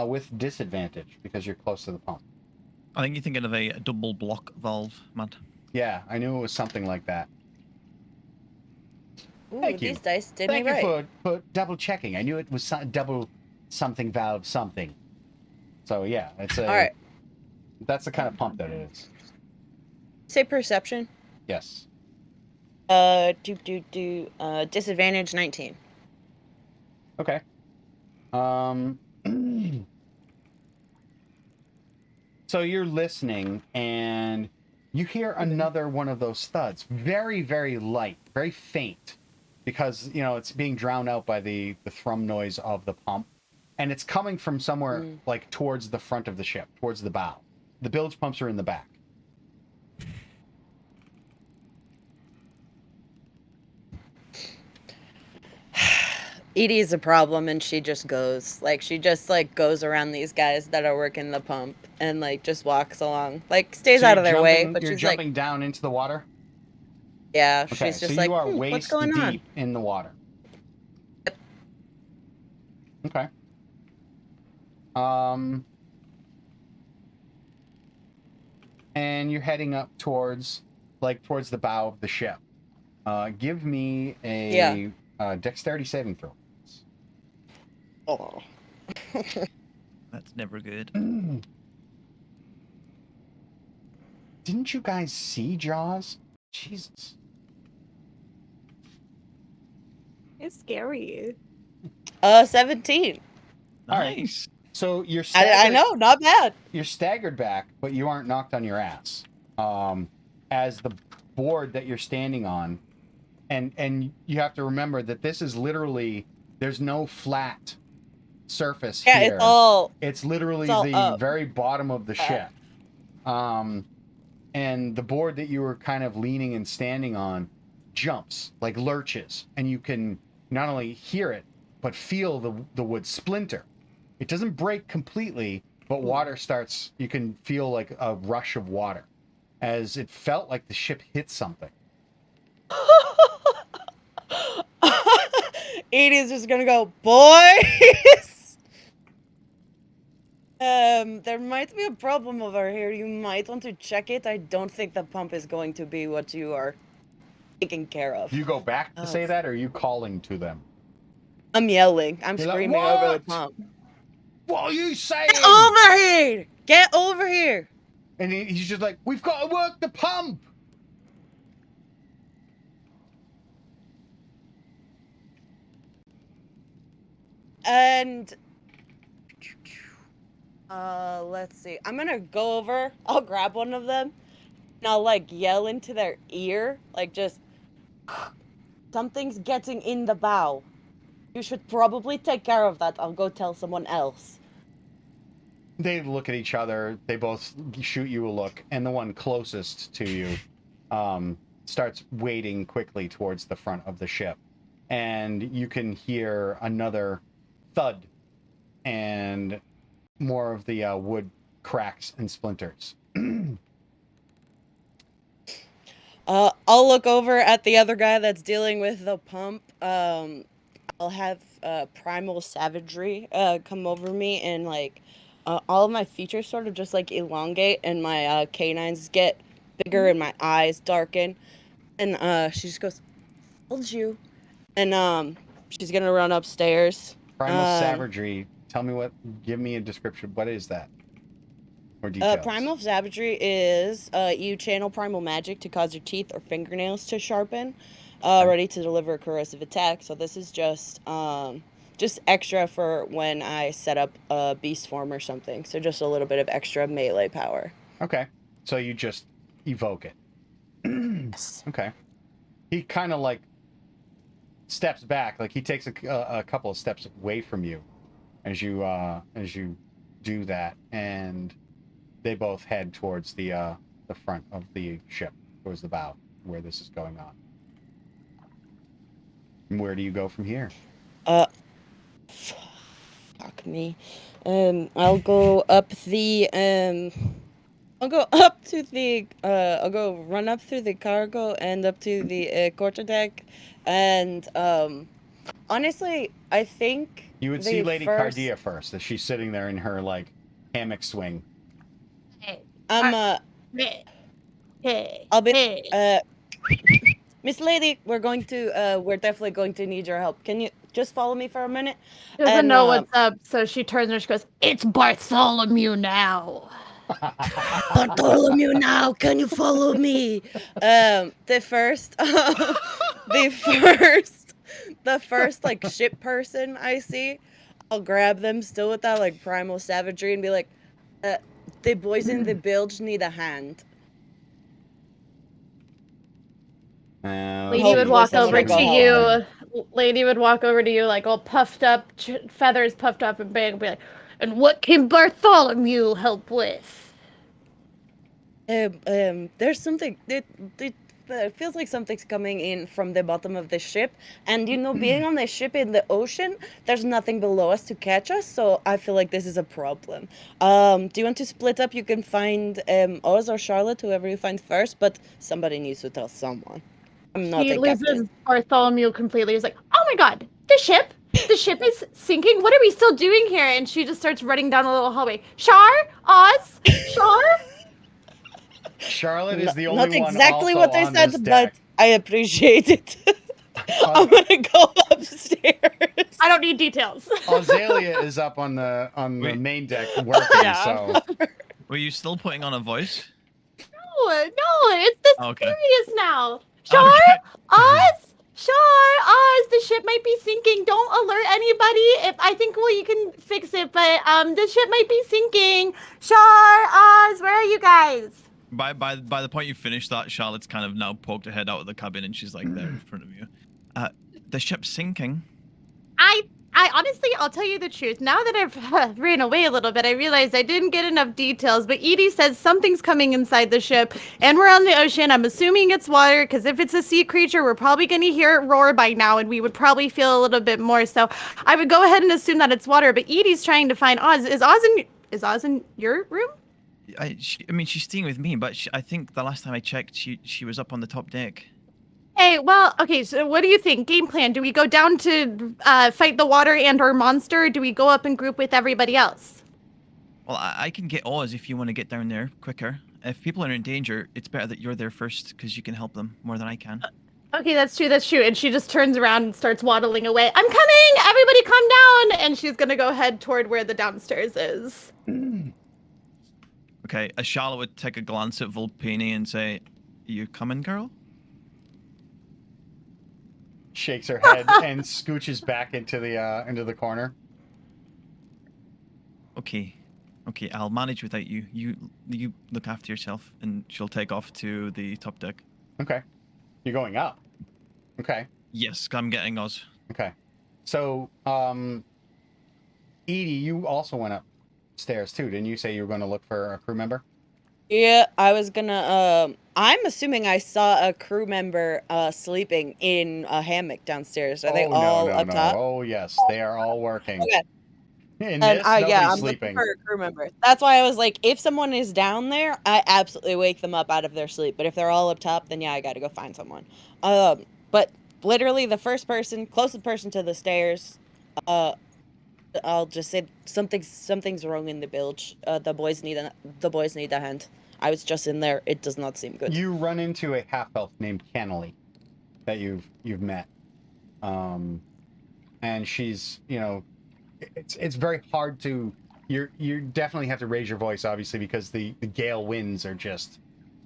with disadvantage because you're close to the pump.
I think you're thinking of a double block valve, Matt.
Yeah, I knew it was something like that.
Ooh,
Thank you.
these dice did
Thank
me
you
right.
for double checking. I knew it was double something valve something. So yeah, it's a.
All right.
That's the kind of pump that it is.
Say perception.
Yes.
Disadvantage 19.
Okay. So you're listening and you hear another one of those thuds. Very, very light, very faint, because it's being drowned out by the thrum noise of the pump, and it's coming from somewhere like towards the front of the ship, towards the bow. The bilge pumps are in the back.
Edie's a problem, and she just goes. She just goes around these guys that are working the pump and just walks along. Stays out of their way, but
you're
she's
jumping down into the water.
Yeah,
Okay,
she's just
so you are
what's
waist
going on?
deep in the water.
Yep.
Okay. And you're heading up towards the bow of the ship. Give me a dexterity saving throw.
Oh.
That's never good.
Didn't you guys see Jaws? Jesus.
It's scary.
17.
All right.
Nice.
So you're
I know, not bad.
You're staggered back, but you aren't knocked on your ass. As the board that you're standing on, and you have to remember that this is literally, there's no flat surface here. It's literally the
up.
very bottom of the ship. And the board that you were kind of leaning and standing on jumps, lurches, and you can not only hear it, but feel the wood splinter. It doesn't break completely, but water starts, you can feel a rush of water, as it felt like the ship hit something.
Edie's just gonna go, boys! There might be a problem over here. You might want to check it. I don't think the pump is going to be what you are taking care of.
Do you go back to say that, or are you calling to them?
I'm yelling. I'm
You're like,
screaming over the
"What?
pump.
What are you saying?
Get over here! Get over here!
And he's just like, we've got to work the pump!
And let's see. I'm gonna go over. I'll grab one of them, and I'll yell into their ear, just something's getting in the bow. You should probably take care of that. I'll go tell someone else.
They look at each other. They both shoot you a look, and the one closest to you starts wading quickly towards the front of the ship, and you can hear another thud and more of the wood cracks and splinters.
I'll look over at the other guy that's dealing with the pump. I'll have primal savagery come over me and all of my features sort of just like elongate, and my canines get bigger, and my eyes darken. And she just goes, "Told you." And she's gonna run upstairs.
Primal savagery. Tell me what. Give me a description. What is that? Or details.
Primal savagery is you channel primal magic to cause your teeth or fingernails to sharpen, ready to deliver a corrosive attack. So this is just extra for when I set up a beast form or something. So just a little bit of extra melee power.
Okay. So you just evoke it.
Yes.
Okay. He kind of like steps back, like he takes a couple of steps away from you as you do that, and they both head towards the front of the ship, towards the bow, where this is going on. And where do you go from here?
Fuck me. I'll go up the I'll go up to the I'll go run up through the cargo and up to the quarterdeck, and honestly, I think
You would see Lady Cardia first, as she's sitting there in her like hammock swing.
I'll be Miss Lady, we're definitely going to need your help. Can you just follow me for a minute?
She doesn't know what's up, so she turns and she goes, "It's Bartholomew now."
Bartholomew now, can you follow me? The first like ship person I see, I'll grab them still with that like primal savagery and be like, the boys in the bilge need a hand.
Lady would walk over to you. Lady would walk over to you like all puffed up, feathers puffed up, and be like, "And what can Bartholomew help with?"
There's something. It feels like something's coming in from the bottom of the ship, and being on the ship in the ocean, there's nothing below us to catch us, so I feel like this is a problem. Do you want to split up? You can find Oz or Charlotte, whoever you find first, but somebody needs to tell someone. I'm not
He
a
loses
captain.
Bartholomew completely. He's like, "Oh my god, the ship is sinking. What are we still doing here?" And she just starts running down the little hallway. Char, Oz, Char.
Charlotte is the only one.
Not exactly
also
what they
on
said,
this
but
deck.
I appreciate it. I'm gonna go upstairs.
I don't need details.
Azalea is up on the main deck working.
Yeah.
So
Were you still putting on a voice?
No, it's this
Okay.
serious now. Char,
Okay.
Oz, Oz, the ship might be sinking. Don't alert anybody. I think you can fix it, but the ship might be sinking. Char, Oz, where are you guys?
By the point you finished that, Charlotte's kind of now poked her head out of the cabin and she's like there in front of you. The ship's sinking.
I honestly, I'll tell you the truth. Now that I've ran away a little bit, I realized I didn't get enough details. But Edie says something's coming inside the ship, and we're on the ocean. I'm assuming it's water, because if it's a sea creature, we're probably going to hear it roar by now, and we would probably feel a little bit more. So I would go ahead and assume that it's water. But Edie's trying to find Oz. Is Oz in your room?
I mean, she's staying with me, but I think the last time I checked, she was up on the top deck.
Hey, well, okay, so what do you think? Game plan, do we go down to fight the water and/or monster, or do we go up and group with everybody else?
Well, I can get Oz if you want to get down there quicker. If people are in danger, it's better that you're there first, because you can help them more than I can.
Okay, that's true. And she just turns around and starts waddling away. "I'm coming! Everybody come down!" And she's going to go head toward where the downstairs is.
Okay, Charlotte would take a glance at Volpini and say, "You coming, girl?"
shakes her head and scooches back into the corner.
Okay, I'll manage without you. You look after yourself, and she'll take off to the top deck.
Okay, you're going up. Okay.
Yes, I'm getting Oz.
Okay, so Edie, you also went upstairs too, didn't you? Say you were going to look for a crew member.
Yeah, I was gonna. I'm assuming I saw a crew member sleeping in a hammock downstairs. Are they all up top?
Oh yes, they are all working.
Okay.
And
And
nobody's
I'm
sleeping.
looking for a crew member. That's why I was like, if someone is down there, I absolutely wake them up out of their sleep. But if they're all up top, then yeah, I gotta go find someone. But literally the first person, closest person to the stairs, I'll just say something's wrong in the bilge. The boys need a hand. I was just in there. It does not seem good.
You run into a half elf named Cannily that you've met, and she's, you know, it's very hard to. You definitely have to raise your voice, obviously, because the gale winds are just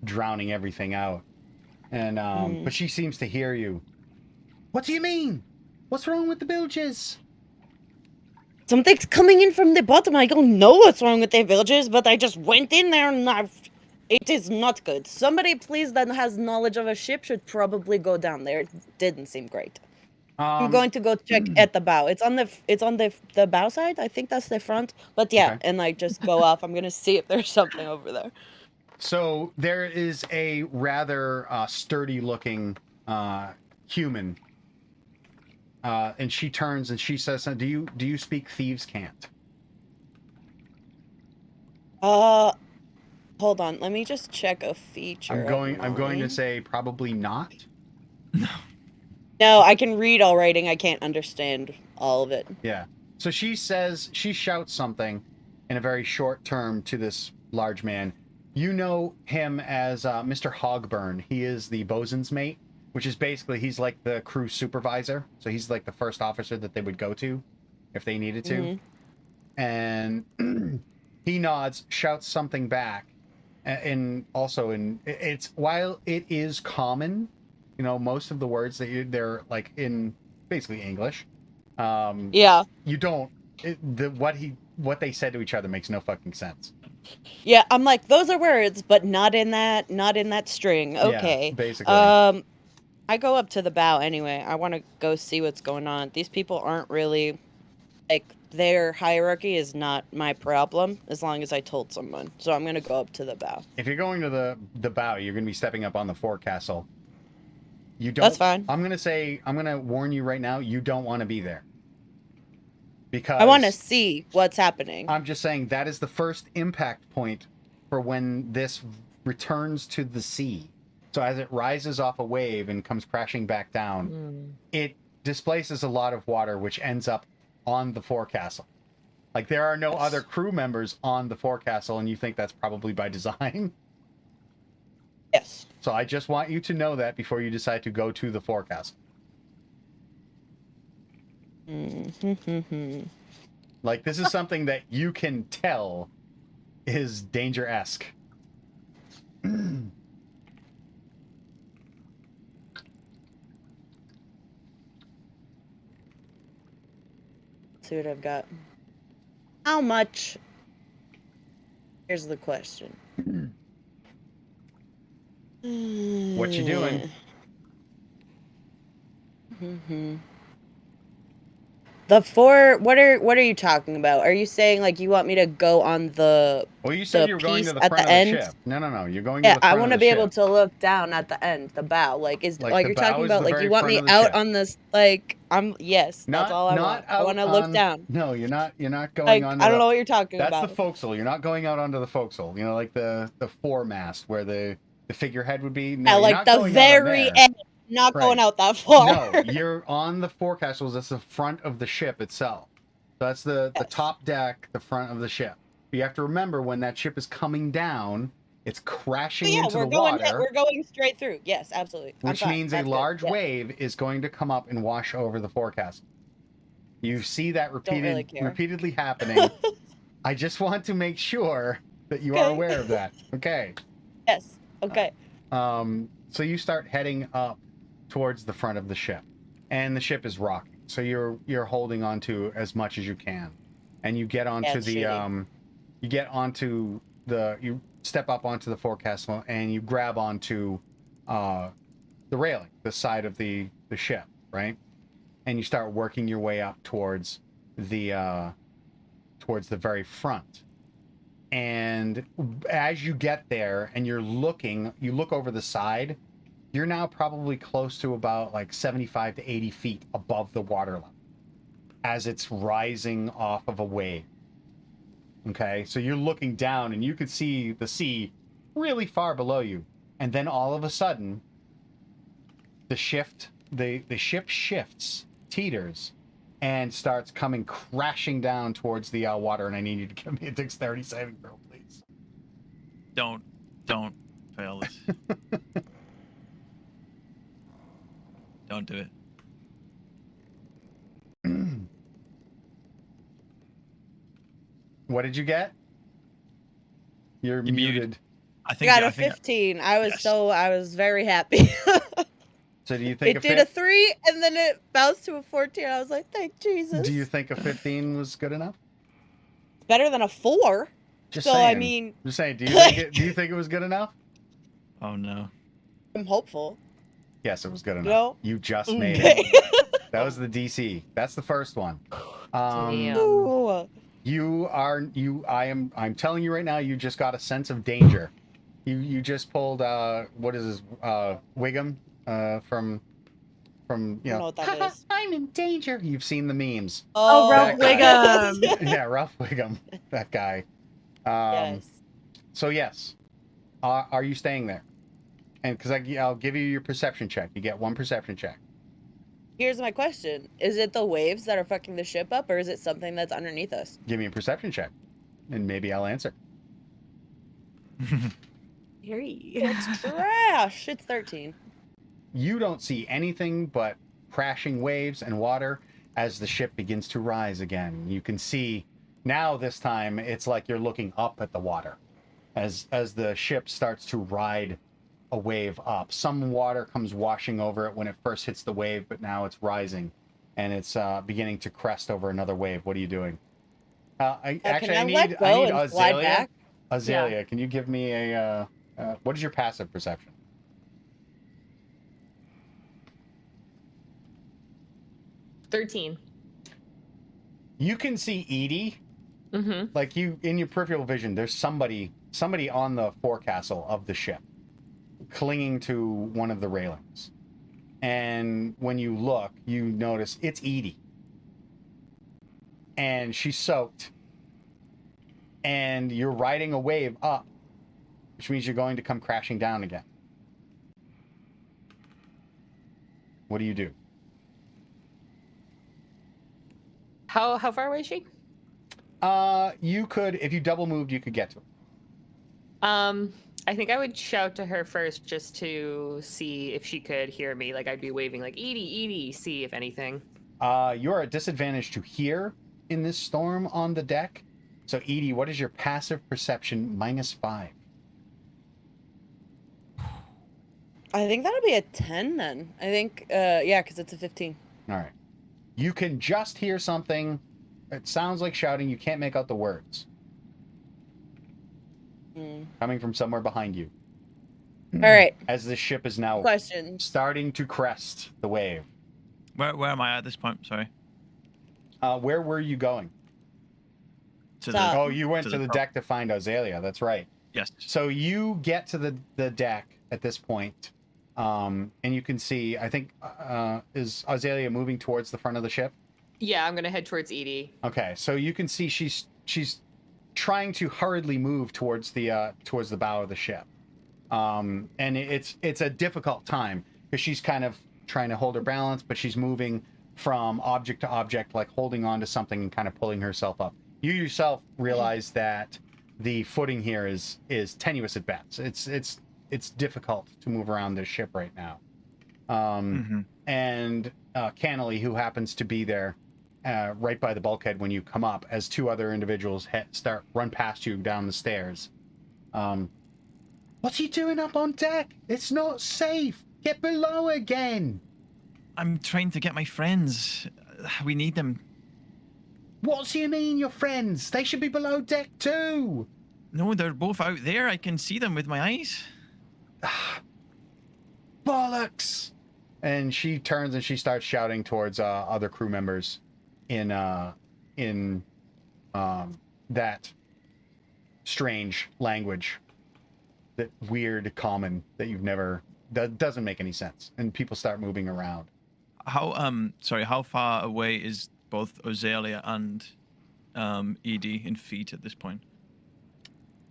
drowning everything out. And but she seems to hear you. What do you mean? What's wrong with the bilges?
Something's coming in from the bottom. I don't know what's wrong with the villages, but I just went in there and it is not good. Somebody, please, that has knowledge of a ship should probably go down there. It didn't seem great. I'm going to go check at the bow. It's on the bow side. I think that's the front. But yeah,
Okay.
and I just go off. I'm gonna see if there's something over there.
So there is a rather sturdy-looking human, and she turns and she says, "Do you speak thieves' cant?"
Hold on. Let me just check a feature.
I'm going to say probably not.
No, I can read all writing. I can't understand all of it.
Yeah. So she shouts something in a very short term to this large man. You know him as Mr. Hogburn. He is the bosun's mate, which is basically, he's like the crew supervisor. So he's like the first officer that they would go to if they needed to. And he nods, shouts something back. And also it's, while it is common, you know, most of the words that they're like in basically English.
Yeah.
You don't, what they said to each other makes no fucking sense.
Yeah, I'm like, those are words, but not in that string. Okay.
Yeah, basically.
I go up to the bow anyway. I want to go see what's going on. These people aren't really, like, their hierarchy is not my problem, as long as I told someone. So I'm going to go up to the bow.
If you're going to the bow, you're going to be stepping up on the forecastle. You don't.
That's fine.
I'm going to warn you right now, you don't want to be there. Because
I want to see what's happening.
I'm just saying that is the first impact point for when this returns to the sea. So as it rises off a wave and comes crashing back down, it displaces a lot of water, which ends up on the forecastle. Like, there are no other crew members on the forecastle, and you think that's probably by design.
Yes.
So I just want you to know that before you decide to go to the forecastle. Like, this is something that you can tell is danger-esque.
See what I've got. How much? Here's the question.
What you doing?
The four. What are you talking about? Are you saying like you want me to go on the?
Well, you said you were going to the front of the ship. No. You're going to the front of the ship.
Yeah, I want to be able to look down at the end, the bow. Like, you're talking about like you want me out on this? Like, yes, that's all I want. I want to look down.
No, you're not going
like,
on.
I don't know what you're talking
about.
about.
That's the forecastle. You're not going out onto the forecastle. You know, like the foremast where the figurehead would be. No,
yeah, like the very end. Not going out that far.
No, you're on the forecastle. That's the front of the ship itself. That's the top deck, the front of the ship. You have to remember, when that ship is coming down, it's crashing into the water.
We're going straight through. Yes, absolutely.
Which means a large wave is going to come up and wash over the forecastle. You see that repeatedly happening. I just want to make sure that you are aware of that. Okay.
Yes. Okay.
So you start heading up towards the front of the ship, and the ship is rocking. So you're holding on to as much as you can, and you get onto you step up onto the forecastle, and you grab onto the railing, the side of the ship, right? And you start working your way up towards the very front. And as you get there and you look over the side, you're now probably close to about like 75 to 80 feet above the water level as it's rising off of a wave. Okay, so you're looking down and you can see the sea really far below you. And then all of a sudden, the ship shifts, teeters, and starts coming crashing down towards the water. And I need you to give me a dexterity saving throw, please.
Don't fail this. Don't do it.
What did you get? You're muted.
I
I
think
got
I
a
think
15. I was
Yes.
I was very happy.
So do you think
It did a 3 and then it bounced to a 14. I was like, thank Jesus.
Do you think a 15 was good enough?
Better than a 4.
Just
So,
saying.
I mean,
Just saying. Do you think it was good enough?
Oh no.
I'm hopeful.
Yes, it was good enough.
No.
You just made
Okay.
it. That was the DC. That's the first one.
Damn.
Ooh.
I'm telling you right now, you just got a sense of danger. You just pulled what is this Wiggum from
I don't know what that is.
I'm in danger. You've seen the memes.
Oh,
Ralph
Ralph Wiggum.
Yeah, Ralph Wiggum, that guy.
Yes.
So yes, are you staying there? And because I'll give you your perception check. You get one perception check.
Here's my question. Is it the waves that are fucking the ship up, or is it something that's underneath us?
Give me a perception check, and maybe I'll answer.
It's trash. It's 13.
You don't see anything but crashing waves and water as the ship begins to rise again. You can see now this time it's like you're looking up at the water as the ship starts to ride a wave up. Some water comes washing over it when it first hits the wave, but now it's rising and it's beginning to crest over another wave. What are you doing? I
let go
need
and slide
Azalea.
back?
Azalea, can you give me a what is your passive perception?
13.
You can see Edie,
Mm-hmm.
like you in your peripheral vision. There's somebody on the forecastle of the ship, clinging to one of the railings. And when you look, you notice it's Edie, and she's soaked. And you're riding a wave up, which means you're going to come crashing down again. What do you do?
How far away is she?
You could, if you double moved, you could get to her.
I think I would shout to her first just to see if she could hear me. Like I'd be waving like Edie, see if anything.
You're at disadvantage to hear in this storm on the deck. So Edie, what is your passive perception -5?
I think that'll be a 10 then. I think, yeah, because it's a 15.
All right. You can just hear something. It sounds like shouting. You can't make out the words. Coming from somewhere behind you.
All right.
As the ship is now
Questions.
starting to crest the wave.
Where am I at this point? Sorry.
Where were you going?
To
Stop.
Oh, you went
to
to
the
the
top.
deck to find Azalea. That's right.
Yes.
So you get to the deck at this point, and you can see, I think, is Azalea moving towards the front of the ship?
Yeah, I'm gonna head towards Edie.
Okay, so you can see she's trying to hurriedly move towards the bow of the ship, and it's a difficult time because she's kind of trying to hold her balance, but she's moving from object to object, like holding on to something and kind of pulling herself up. You yourself realize that the footing here is tenuous at best. It's difficult to move around this ship right now. And Cannily, who happens to be there right by the bulkhead when you come up, as two other individuals run past you down the stairs. What's he doing up on deck? It's not safe. Get below again.
I'm trying to get my friends. We need them.
What do you mean, your friends? They should be below deck too.
No, they're both out there. I can see them with my eyes.
Bollocks! And she turns and she starts shouting towards other crew members in that strange language, that weird common that doesn't make any sense. And people start moving around.
How far away is both Azalea and Edie in feet at this point?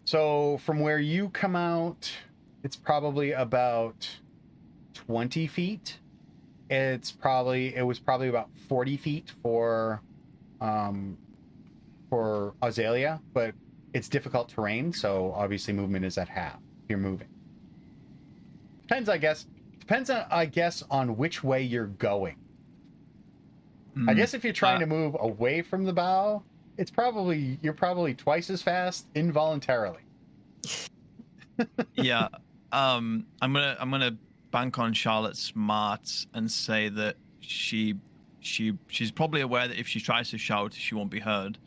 So from where you come out, it's probably about 20 feet. it was probably about 40 feet for Azalea, but it's difficult terrain, so obviously movement is at half if you're moving. Depends, I guess, on which way you're going. I guess if you're trying to move away from the bow, you're probably twice as fast involuntarily.
Yeah. I'm gonna bank on Charlotte's smarts and say that she's probably aware that if she tries to shout, she won't be heard,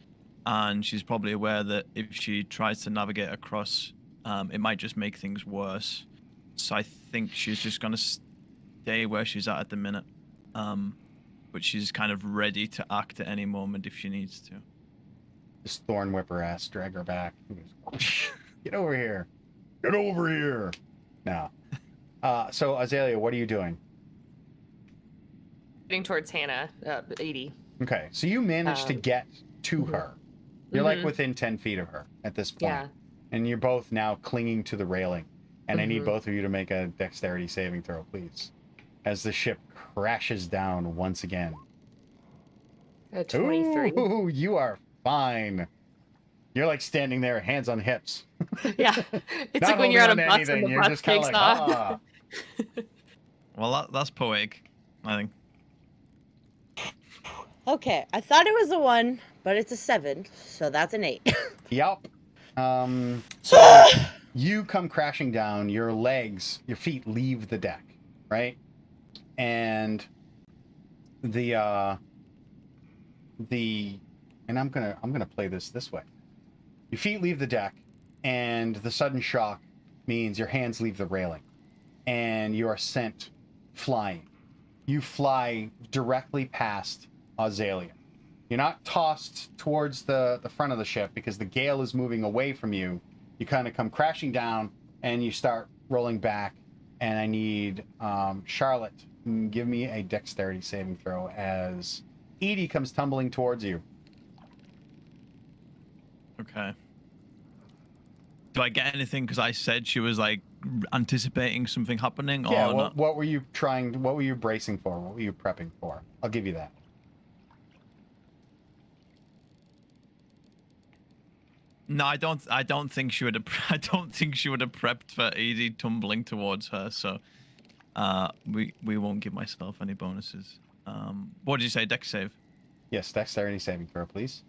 and she's probably aware that if she tries to navigate across, it might just make things worse. So I think she's just gonna stay where she's at the minute, but she's kind of ready to act at any moment if she needs to.
Just thorn whip her ass, drag her back. Get over here. Get over here. Now, so Azalea, what are you doing?
Getting towards Hannah, 80.
Okay, so you managed to get to her. You're like within 10 feet of her at this point.
Yeah.
And you're both now clinging to the railing. And I need both of you to make a dexterity saving throw, please. As the ship crashes down once again.
23.
Ooh, you are fine. You're like standing there, hands on hips.
Yeah. It's
Not
like when you're on a
holding
bus
anything,
and the
you're
bus
just kinda
takes
like,
off.
ah.
Well, that's poetic, I think.
Okay, I thought it was a 1, but it's a 7, so that's an 8.
Yep. So you come crashing down, your feet leave the deck, right? And and I'm gonna play this way. Your feet leave the deck, and the sudden shock means your hands leave the railing, and you are sent flying. You fly directly past Azalea. You're not tossed towards the front of the ship because the gale is moving away from you. You kind of come crashing down, and you start rolling back. And I need Charlotte, give me a dexterity saving throw as Edie comes tumbling towards you.
Okay. Do I get anything because I said she was like anticipating something happening? Or
Yeah.
not?
What were you bracing for? What were you prepping for? I'll give you that.
No, I don't think she would have. I don't think she would have prepped for Edie tumbling towards her. So, we won't give myself any bonuses. What did you say? Dex save.
Yes, dexterity saving throw, please.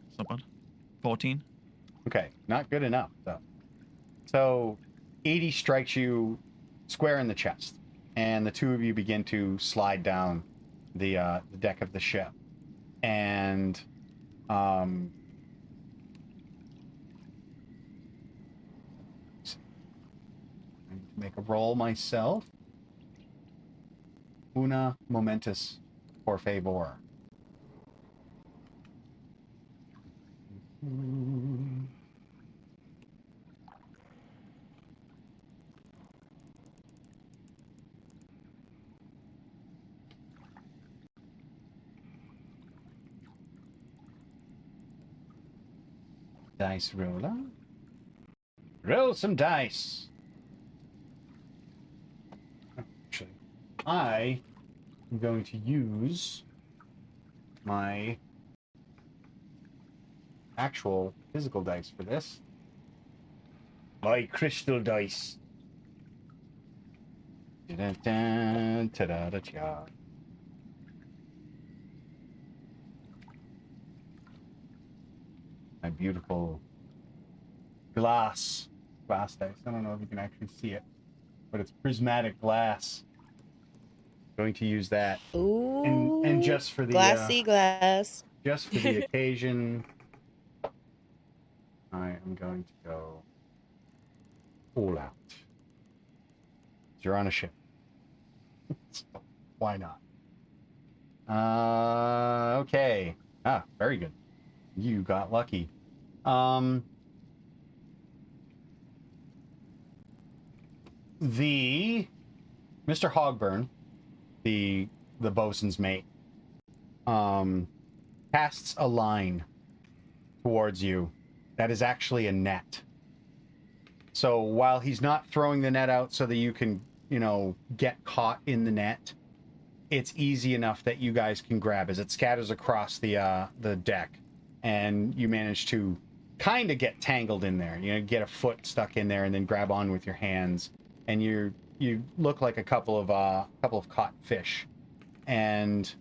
It's not bad. 14.
Okay, not good enough though. So, Edie strikes you square in the chest, and the two of you begin to slide down the deck of the ship, and make a roll myself. Una momentus, por favor. Dice roller. Roll some dice. Actually, I am going to use my actual physical dice for this. My crystal dice. Da-da-da, ta-da-da-cha. My beautiful glass dice. I don't know if you can actually see it, but it's prismatic glass. Going to use that.
Ooh.
And just for the
glassy glass.
just for the occasion, I am going to go all out. You're on a ship. So, why not? Okay. Very good. You got lucky. The Mr. Hogburn, the bosun's mate, casts a line towards you that is actually a net. So while he's not throwing the net out so that you can get caught in the net, it's easy enough that you guys can grab as it scatters across the deck, and you manage to kind of get tangled in there. Get a foot stuck in there and then grab on with your hands, and you look like a couple of caught fish, and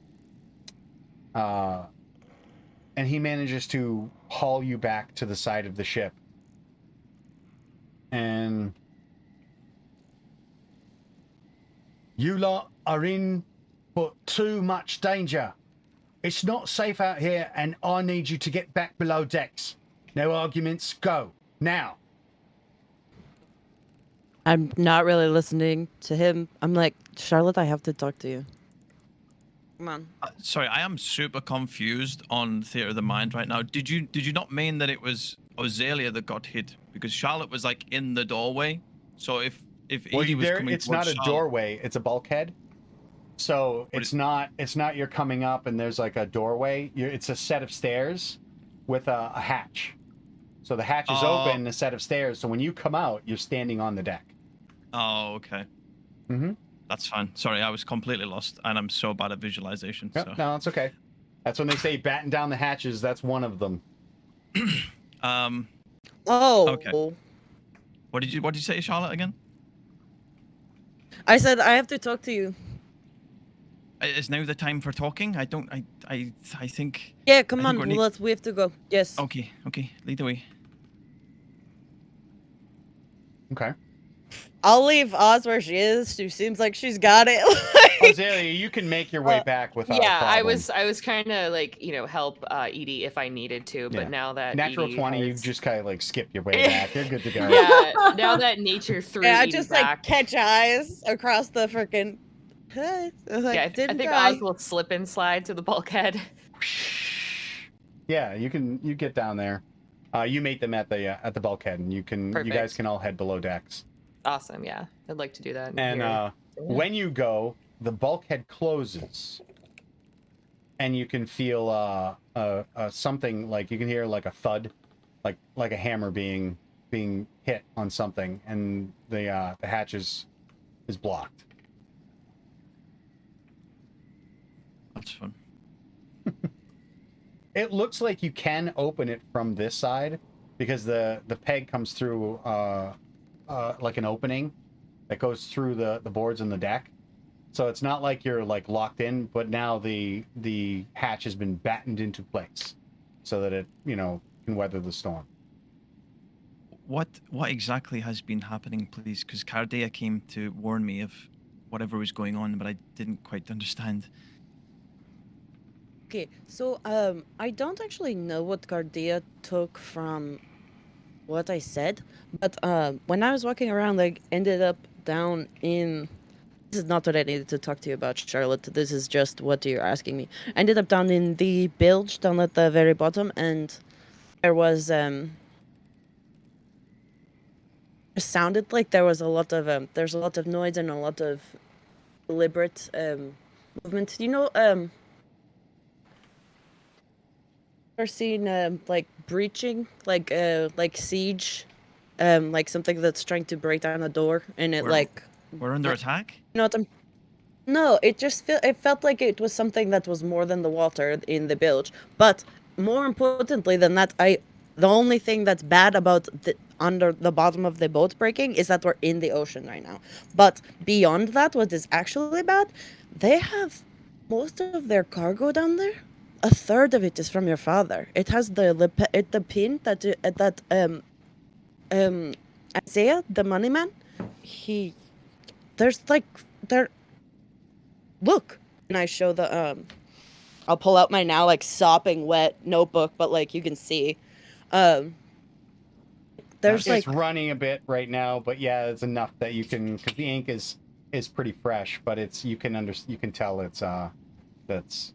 he manages to haul you back to the side of the ship. And you lot are in for too much danger. It's not safe out here, and I need you to get back below decks. No arguments, go. Now.
I'm not really listening to him. I'm like, Charlotte, I have to talk to you. Come on.
Sorry, I am super confused on Theater of the Mind right now. Did you not mean that it was Azalea that got hit? Because Charlotte was like in the doorway. So if Edie was coming
it's not a
Charlotte,
doorway, it's a bulkhead. So it's not you're coming up and there's like a doorway. It's a set of stairs with a hatch. So the hatch is open, a set of stairs. So when you come out, you're standing on the deck.
Oh, okay.
Mm-hmm.
That's fine. Sorry, I was completely lost, and I'm so bad at visualization.
Yep,
So.
no, it's okay. That's when they say batten down the hatches. That's one of them.
Oh.
Okay. What did you say, Charlotte, again?
I said I have to talk to you.
Is now the time for talking? I think.
Yeah, come
I
on.
think
We have to go. Yes.
Okay. Lead the way.
Okay.
I'll leave Oz where she is. She seems like she's got it.
Azalea, you can make your way back without a
Yeah,
problem.
I was kind of like, help Edie if I needed to, but
Yeah.
now that
Natural
Edie
20, you
has-
just kind of like skip your way back. You're good to go.
Yeah, now that nature threw
Yeah, I
Edie
just
back.
like catch eyes across the freaking.
Yeah, I think
try.
Oz will slip and slide to the bulkhead.
Yeah, you get down there. You meet them at the bulkhead, and you guys
Perfect.
can all head below decks.
Awesome, yeah. I'd like to do that.
And when you go, the bulkhead closes, and you can feel something like you can hear like a thud, like a hammer being hit on something, and the hatch is blocked.
That's fun.
It looks like you can open it from this side because the peg comes through like an opening that goes through the boards in the deck. So it's not like you're like locked in, but now the hatch has been battened into place so that it, can weather the storm.
What exactly has been happening, please? Because Cardea came to warn me of whatever was going on, but I didn't quite understand.
Okay, so I don't actually know what Cardea took from what I said, but when I was walking around, I ended up down in. This is not what I needed to talk to you about, Charlotte. This is just what you're asking me. I ended up down in the bilge, down at the very bottom, and there was it sounded like there was a lot of there's a lot of noise and a lot of deliberate movement. Ever seen like breaching, like siege, like something that's trying to break down a door, and it
We're under attack?
you know what I'm. No, it just it felt like it was something that was more than the water in the bilge. But more importantly than that, the only thing that's bad about under the bottom of the boat breaking is that we're in the ocean right now. But beyond that, what is actually bad, they have most of their cargo down there. A third of it is from your father. It has the pin that Isaiah, the money man, look, and I show I'll pull out my now like sopping wet notebook, but like you can see, there's
it's running a bit right now, but yeah, it's enough that you can, because the ink is pretty fresh, but you can tell it's that's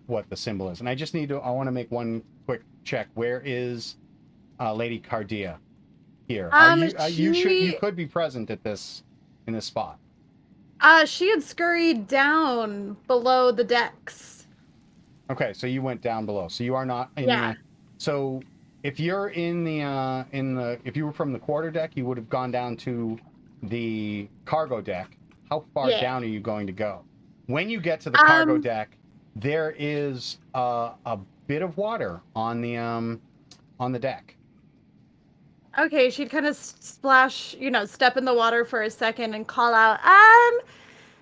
what the symbol is. And I just I want to make one quick check. Where is Lady Cardea here? You could be present in this spot.
She had scurried down below the decks.
Okay, so you went down below. So you are not in
Yeah.
So if you're if you were from the quarter deck, you would have gone down to the cargo deck, How far
Yeah.
down are you going to go? When you get to the cargo
Um,
deck, there is a bit of water on the deck.
Okay, she'd kind of splash, step in the water for a second and call out,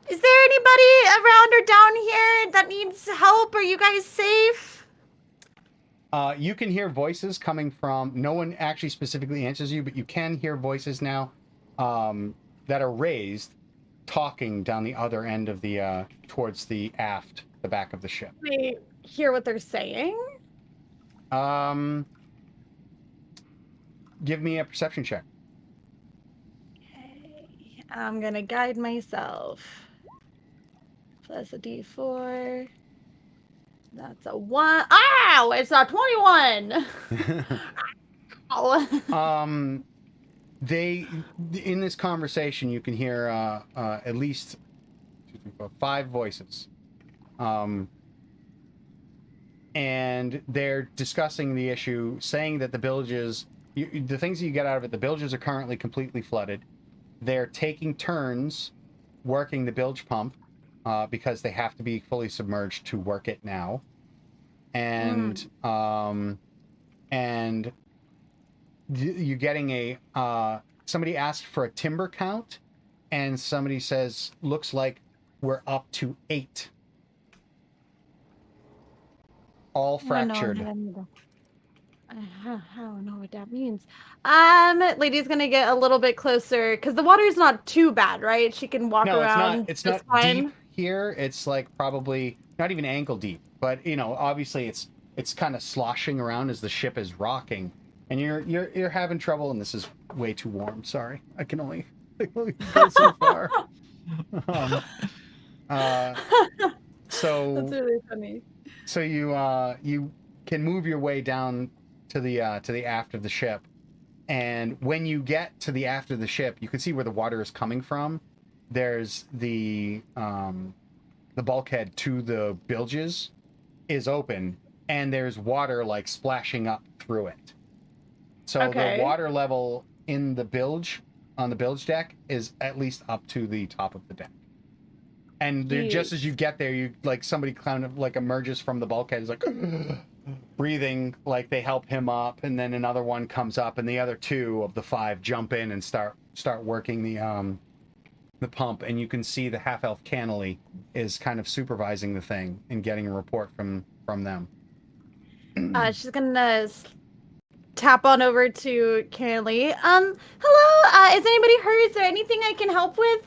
is there anybody around or down here that needs help? Are you guys safe?
You can hear voices coming from, no one actually specifically answers you, but you can hear voices now that are raised, talking down the other end of the, towards the aft, the back of the ship.
Can I hear what they're saying?
Give me a perception check.
Okay, I'm gonna guide myself. Plus a d4. That's a 1. Ow! It's a 21! Ow.
In this conversation, you can hear at least 2, 3, 4, 5 voices. And they're discussing the issue, saying that the bilges, the things that you get out of it, the bilges are currently completely flooded. They're taking turns working the bilge pump because they have to be fully submerged to work it now. And you're getting a somebody asked for a timber count, and somebody says looks like we're up to 8. All fractured.
I don't know what that means. Lady's gonna get a little bit closer because the water's not too bad, right? She can walk around.
It's not
fine.
deep here. It's like probably not even ankle deep, but obviously it's kind of sloshing around as the ship is rocking, and you're having trouble. And this is way too warm. Sorry, I can only go so far. So
That's really funny.
So you can move your way down to the aft of the ship, and when you get to the aft of the ship, you can see where the water is coming from. There's the bulkhead to the bilges is open, and there's water like splashing up through it. So the water level in the bilge on the bilge deck is at least up to the top of the deck. And just as you get there, you like somebody kind of like emerges from the bulkhead, is like breathing, like they help him up, and then another one comes up, and the other 2 of the 5 jump in and start working the pump, and you can see the half-elf Cannily is kind of supervising the thing and getting a report from them.
She's gonna tap on over to Cannily. Hello. Is anybody hurt? Is there anything I can help with?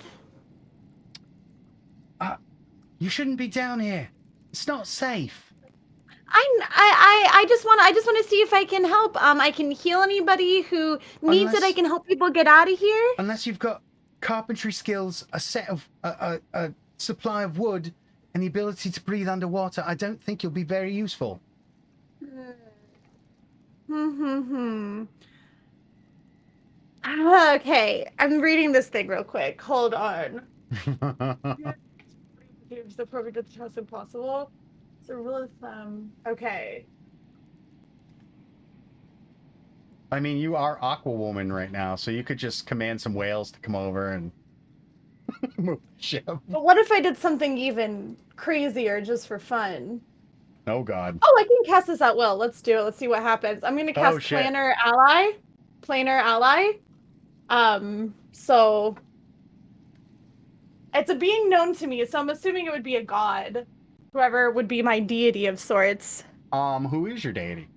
You shouldn't be down here. It's not safe.
I just want to see if I can help. I can heal anybody who needs it. I can help people get out of here.
Unless you've got carpentry skills, a set of a supply of wood, and the ability to breathe underwater, I don't think you'll be very useful.
Okay, I'm reading this thing real quick. Hold on. It's the perfect at the trust impossible. So rule of thumb. Okay.
I mean, you are Aquawoman right now, so you could just command some whales to come over and move the ship.
But what if I did something even crazier just for fun?
Oh God.
Oh, I can cast this at will. Let's do it. Let's see what happens. I'm gonna cast Planar Ally. Planar Ally. So it's a being known to me, so I'm assuming it would be a god. Whoever would be my deity of sorts.
Who is your deity?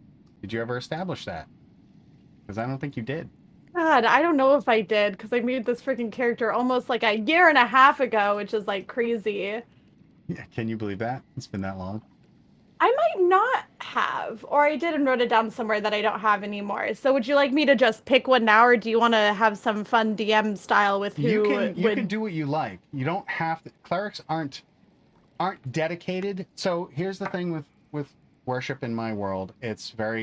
Did you ever establish that? Because I don't think you did.
God, I don't know if I did, because I made this freaking character almost like a year and a half ago, which is like crazy.
Yeah, can you believe that? It's been that long.
I might not have, or I did and wrote it down somewhere that I don't have anymore. So would you like me to just pick one now, or do you want to have some fun DM style with who
you can do what you like. You don't have to. Clerics aren't dedicated. So here's the thing with worship in my world. It's very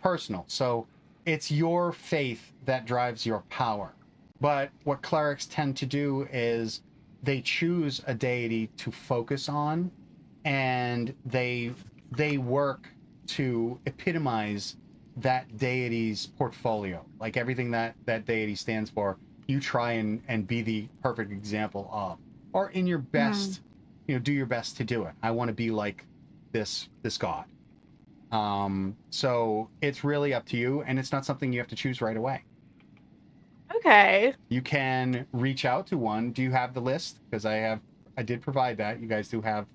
personal. So it's your faith that drives your power. But what clerics tend to do is they choose a deity to focus on, and they work to epitomize that deity's portfolio. Like everything that deity stands for, you try and be the perfect example of. or in your best, do your best to do it. I want to be like this god. So it's really up to you, and it's not something you have to choose right away.
Okay.
You can reach out to one. Do you have the list? Because I did provide that. You guys do have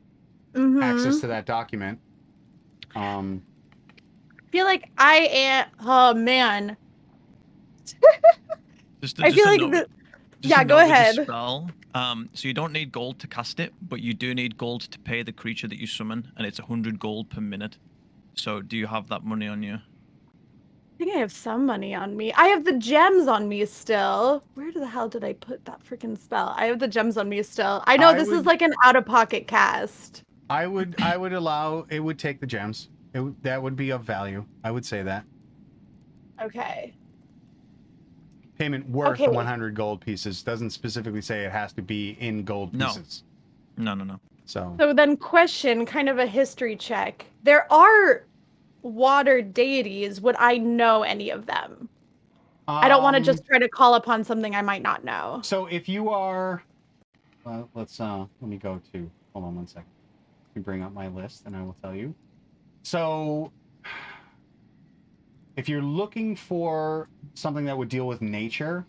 access to that document.
I feel like I am. Oh man. I feel like yeah, go ahead.
Spell. So you don't need gold to cast it, but you do need gold to pay the creature that you summon, and it's 100 gold per minute. So do you have that money on you?
I think I have some money on me. I have the gems on me still. Where the hell did I put that freaking spell? I have the gems on me still. I know this is like an out-of-pocket cast.
I would allow, it would take the gems. That would be of value. I would say that.
Okay.
Payment worth 100 gold pieces. Doesn't specifically say it has to be in gold pieces.
No.
So
then question, kind of a history check. There are water deities. Would I know any of them? I don't want to just try to call upon something I might not know.
So if you are, let me go to, hold on one second. Let me bring up my list and I will tell you. So if you're looking for something that would deal with nature,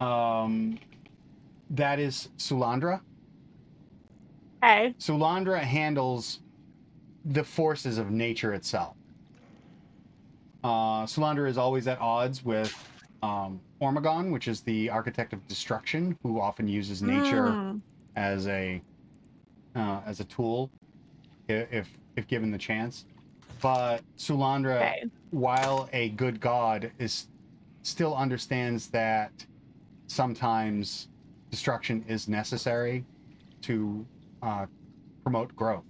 that is Sulandra.
Okay.
Sulandra handles the forces of nature itself. Sulandra is always at odds with Ormagon, which is the architect of destruction, who often uses nature as a tool if given the chance. But Sulandra, while a good god, still understands that sometimes destruction is necessary to promote growth.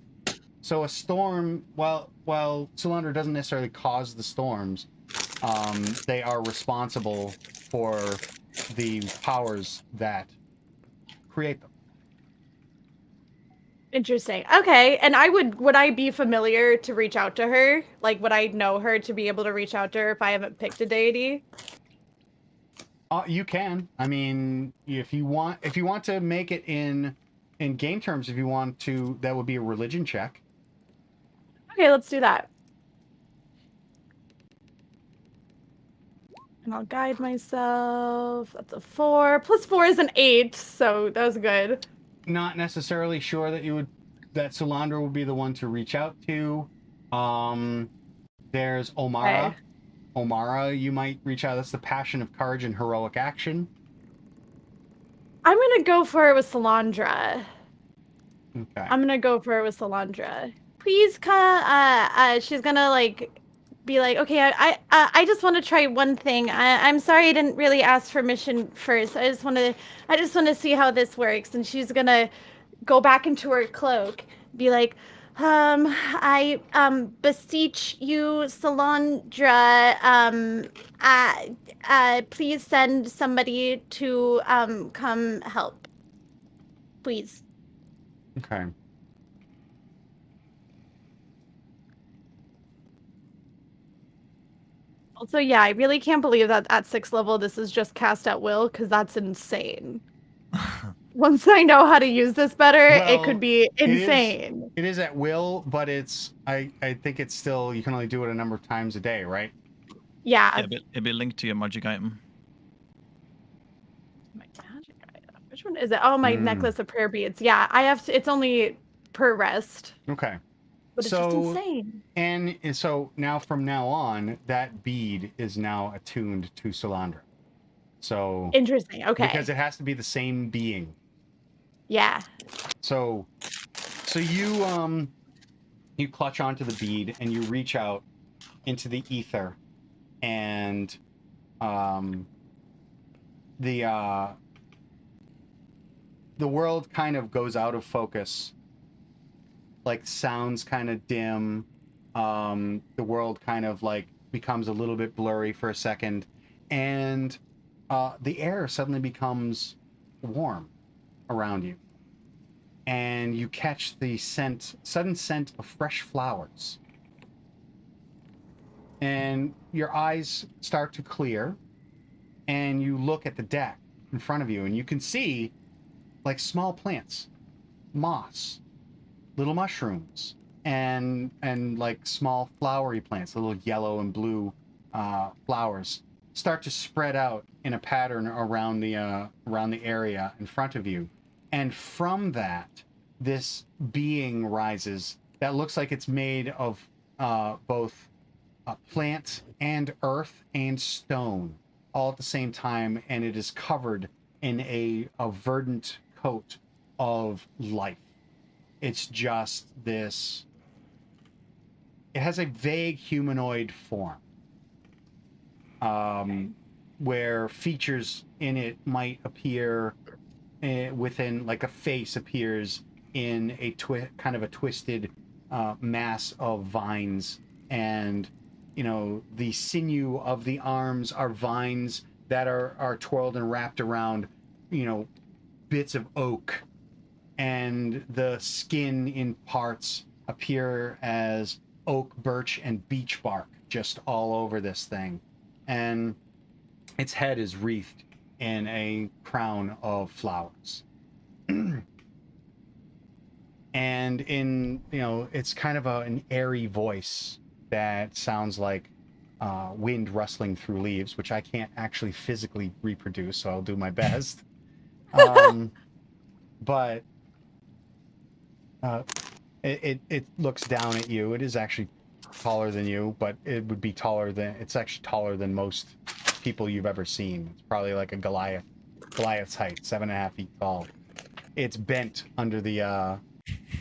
So a storm, while Sulandra doesn't necessarily cause the storms, they are responsible for the powers that create them.
Interesting. Okay, and would I be familiar to reach out to her? Like, would I know her to be able to reach out to her if I haven't picked a deity?
You can. I mean, if you want to make it in game terms, if you want to, that would be a religion check.
Okay, let's do that. And I'll guide myself. That's a 4. Plus 4 is an 8, so that was good.
Not necessarily sure that Sulandra would be the one to reach out to. There's Omara.
Okay.
Omara, you might reach out. That's the passion of courage and heroic action.
I'm gonna go for it with Sulandra.
Okay.
I'm gonna go for it with Sulandra. Please come. She's gonna be like, okay, I just want to try one thing. I'm sorry I didn't really ask permission first. I just want to see how this works. And she's gonna go back into her cloak, be like, I beseech you, Sulandra, please send somebody to come help. Please.
Okay.
Also, yeah, I really can't believe that at 6th level this is just cast at will, because that's insane. Once I know how to use this better, it could be insane.
It is at will, but I think it's still, you can only do it a number of times a day, right?
Yeah.
It'd be linked to your magic item.
My magic item? Which one is it? Oh, my necklace of prayer beads. Yeah, I have to, it's only per rest.
Okay.
But it's just insane.
And so from now on, that bead is now attuned to Sulandra. So
interesting. Okay.
Because it has to be the same being.
Yeah.
So you clutch onto the bead and you reach out into the ether, and the world kind of goes out of focus. Like sounds kind of dim. The world kind of becomes a little bit blurry for a second, and the air suddenly becomes warm around you, and you catch the sudden scent of fresh flowers, and your eyes start to clear, and you look at the deck in front of you, and you can see like small plants, moss, little mushrooms, and like small flowery plants, little yellow and blue flowers start to spread out in a pattern around the area in front of you. And from that, this being rises that looks like it's made of both plant and earth and stone all at the same time, and it is covered in a verdant coat of life. It's just this, it has a vague humanoid form, where features in it might appear within, like a face appears in a kind of a twisted mass of vines, and you know, the sinew of the arms are vines that are twirled and wrapped around, you know, bits of oak, and the skin in parts appear as oak, birch, and beech bark just all over this thing. And its head is wreathed in a crown of flowers. And in, you know, it's kind of an airy voice that sounds like wind rustling through leaves, which I can't actually physically reproduce, so I'll do my best. But it looks down at you. It is actually taller than you, but it would be taller than, it's actually taller than most people you've ever seen. It's probably like a Goliath's height, 7.5 feet tall. It's bent under the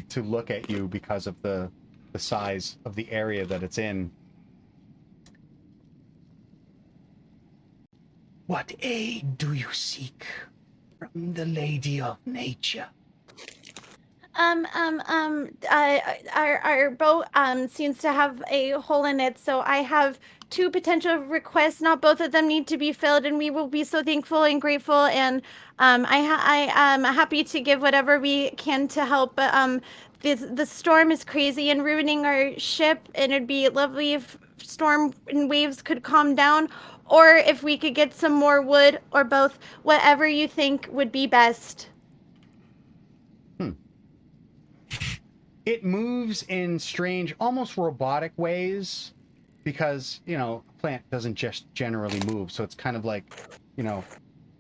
to look at you because of the size of the area that it's in. What aid do you seek from the Lady of Nature?
Our boat seems to have a hole in it, so I have 2 potential requests. Not both of them need to be filled, and we will be so thankful and grateful. And I am happy to give whatever we can to help. But the storm is crazy and ruining our ship, and it'd be lovely if storm and waves could calm down, or if we could get some more wood, or both. Whatever you think would be best.
It moves in strange, almost robotic ways, because, you know, a plant doesn't just generally move. So it's kind of like, you know,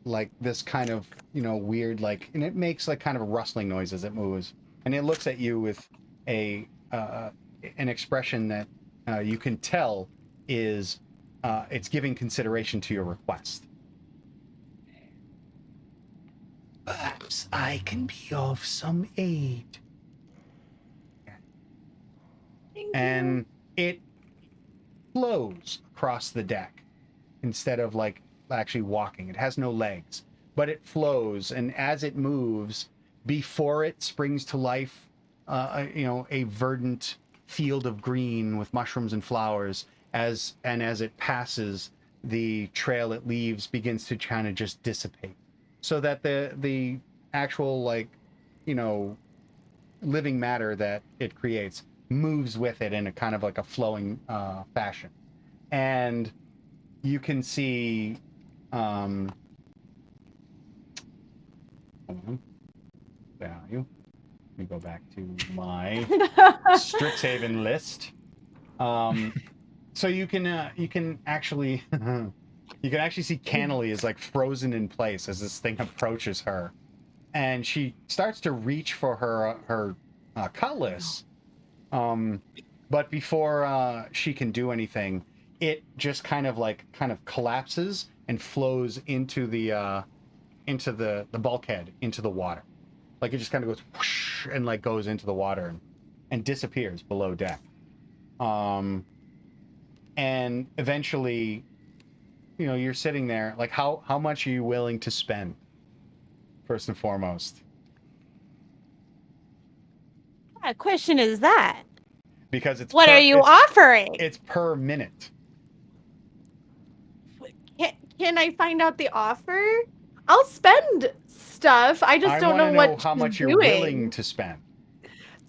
like this kind of, you know, weird, like, and it makes like kind of a rustling noise as it moves. And it looks at you with an expression that you can tell is it's giving consideration to your request. Perhaps I can be of some aid. And it flows across the deck instead of like actually walking. It has no legs, but it flows, and as it moves, before it springs to life, you know, a verdant field of green with mushrooms and flowers. As it passes, the trail it leaves begins to kind of just dissipate, so that the actual, like, you know, living matter that it creates moves with it in a kind of like a flowing fashion. And you can see value. Let me go back to my Strixhaven list. So you can actually you can actually see Cannily is like frozen in place as this thing approaches her, and she starts to reach for her cutlass. But before she can do anything, it just kind of collapses and flows into the bulkhead, into the water. Like it just kind of goes whoosh and like goes into the water and disappears below deck. And eventually, you know, you're sitting there like, how much are you willing to spend? First and foremost.
What question is that?
Because it's
what are you offering?
It's per minute.
Can I find out the offer? I'll spend stuff. I just don't know what
how much you're willing to spend.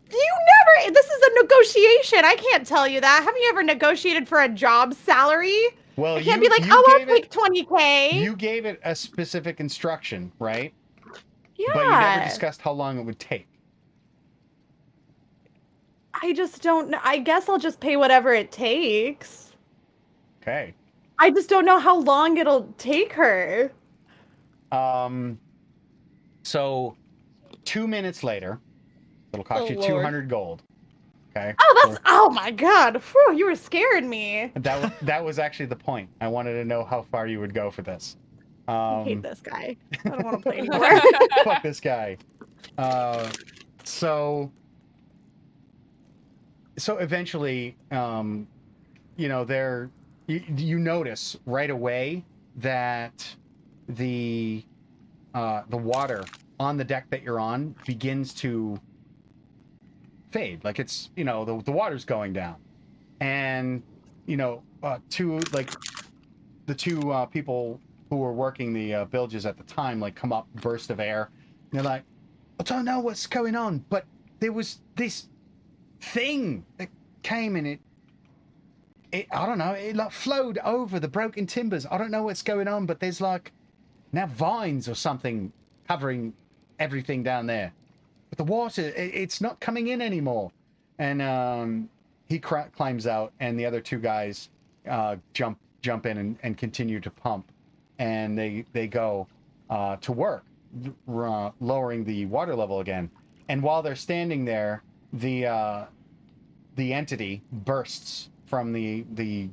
This is a negotiation. I can't tell you that. Haven't you ever negotiated for a job salary?
Well,
I can't be like, oh, I'll take 20K.
You gave it a specific instruction, right? But you never
Yeah.
discussed how long it would take.
I just don't know. I guess I'll just pay whatever it takes.
Okay.
I just don't know how long it'll take her.
So 2 minutes later, it'll cost
Oh,
you
Lord.
200 gold. Okay.
Oh, that's oh my god. Whew, you were scaring me.
That was actually the point. I wanted to know how far you would go for this.
I hate this guy. I don't want to play anymore.
Fuck this guy. So eventually, you know, you notice right away that the water on the deck that you're on begins to fade. Like it's, you know, the water's going down, and you know, the two people who were working the bilges at the time, like, come up, burst of air, and they're like, I don't know what's going on, but there was this thing that came and it I don't know, it like flowed over the broken timbers. I don't know what's going on, but there's like now vines or something covering everything down there. But the water, it's not coming in anymore. And he climbs out, and the other two guys jump in and continue to pump, and they go to work, lowering the water level again. And while they're standing there, the entity bursts from the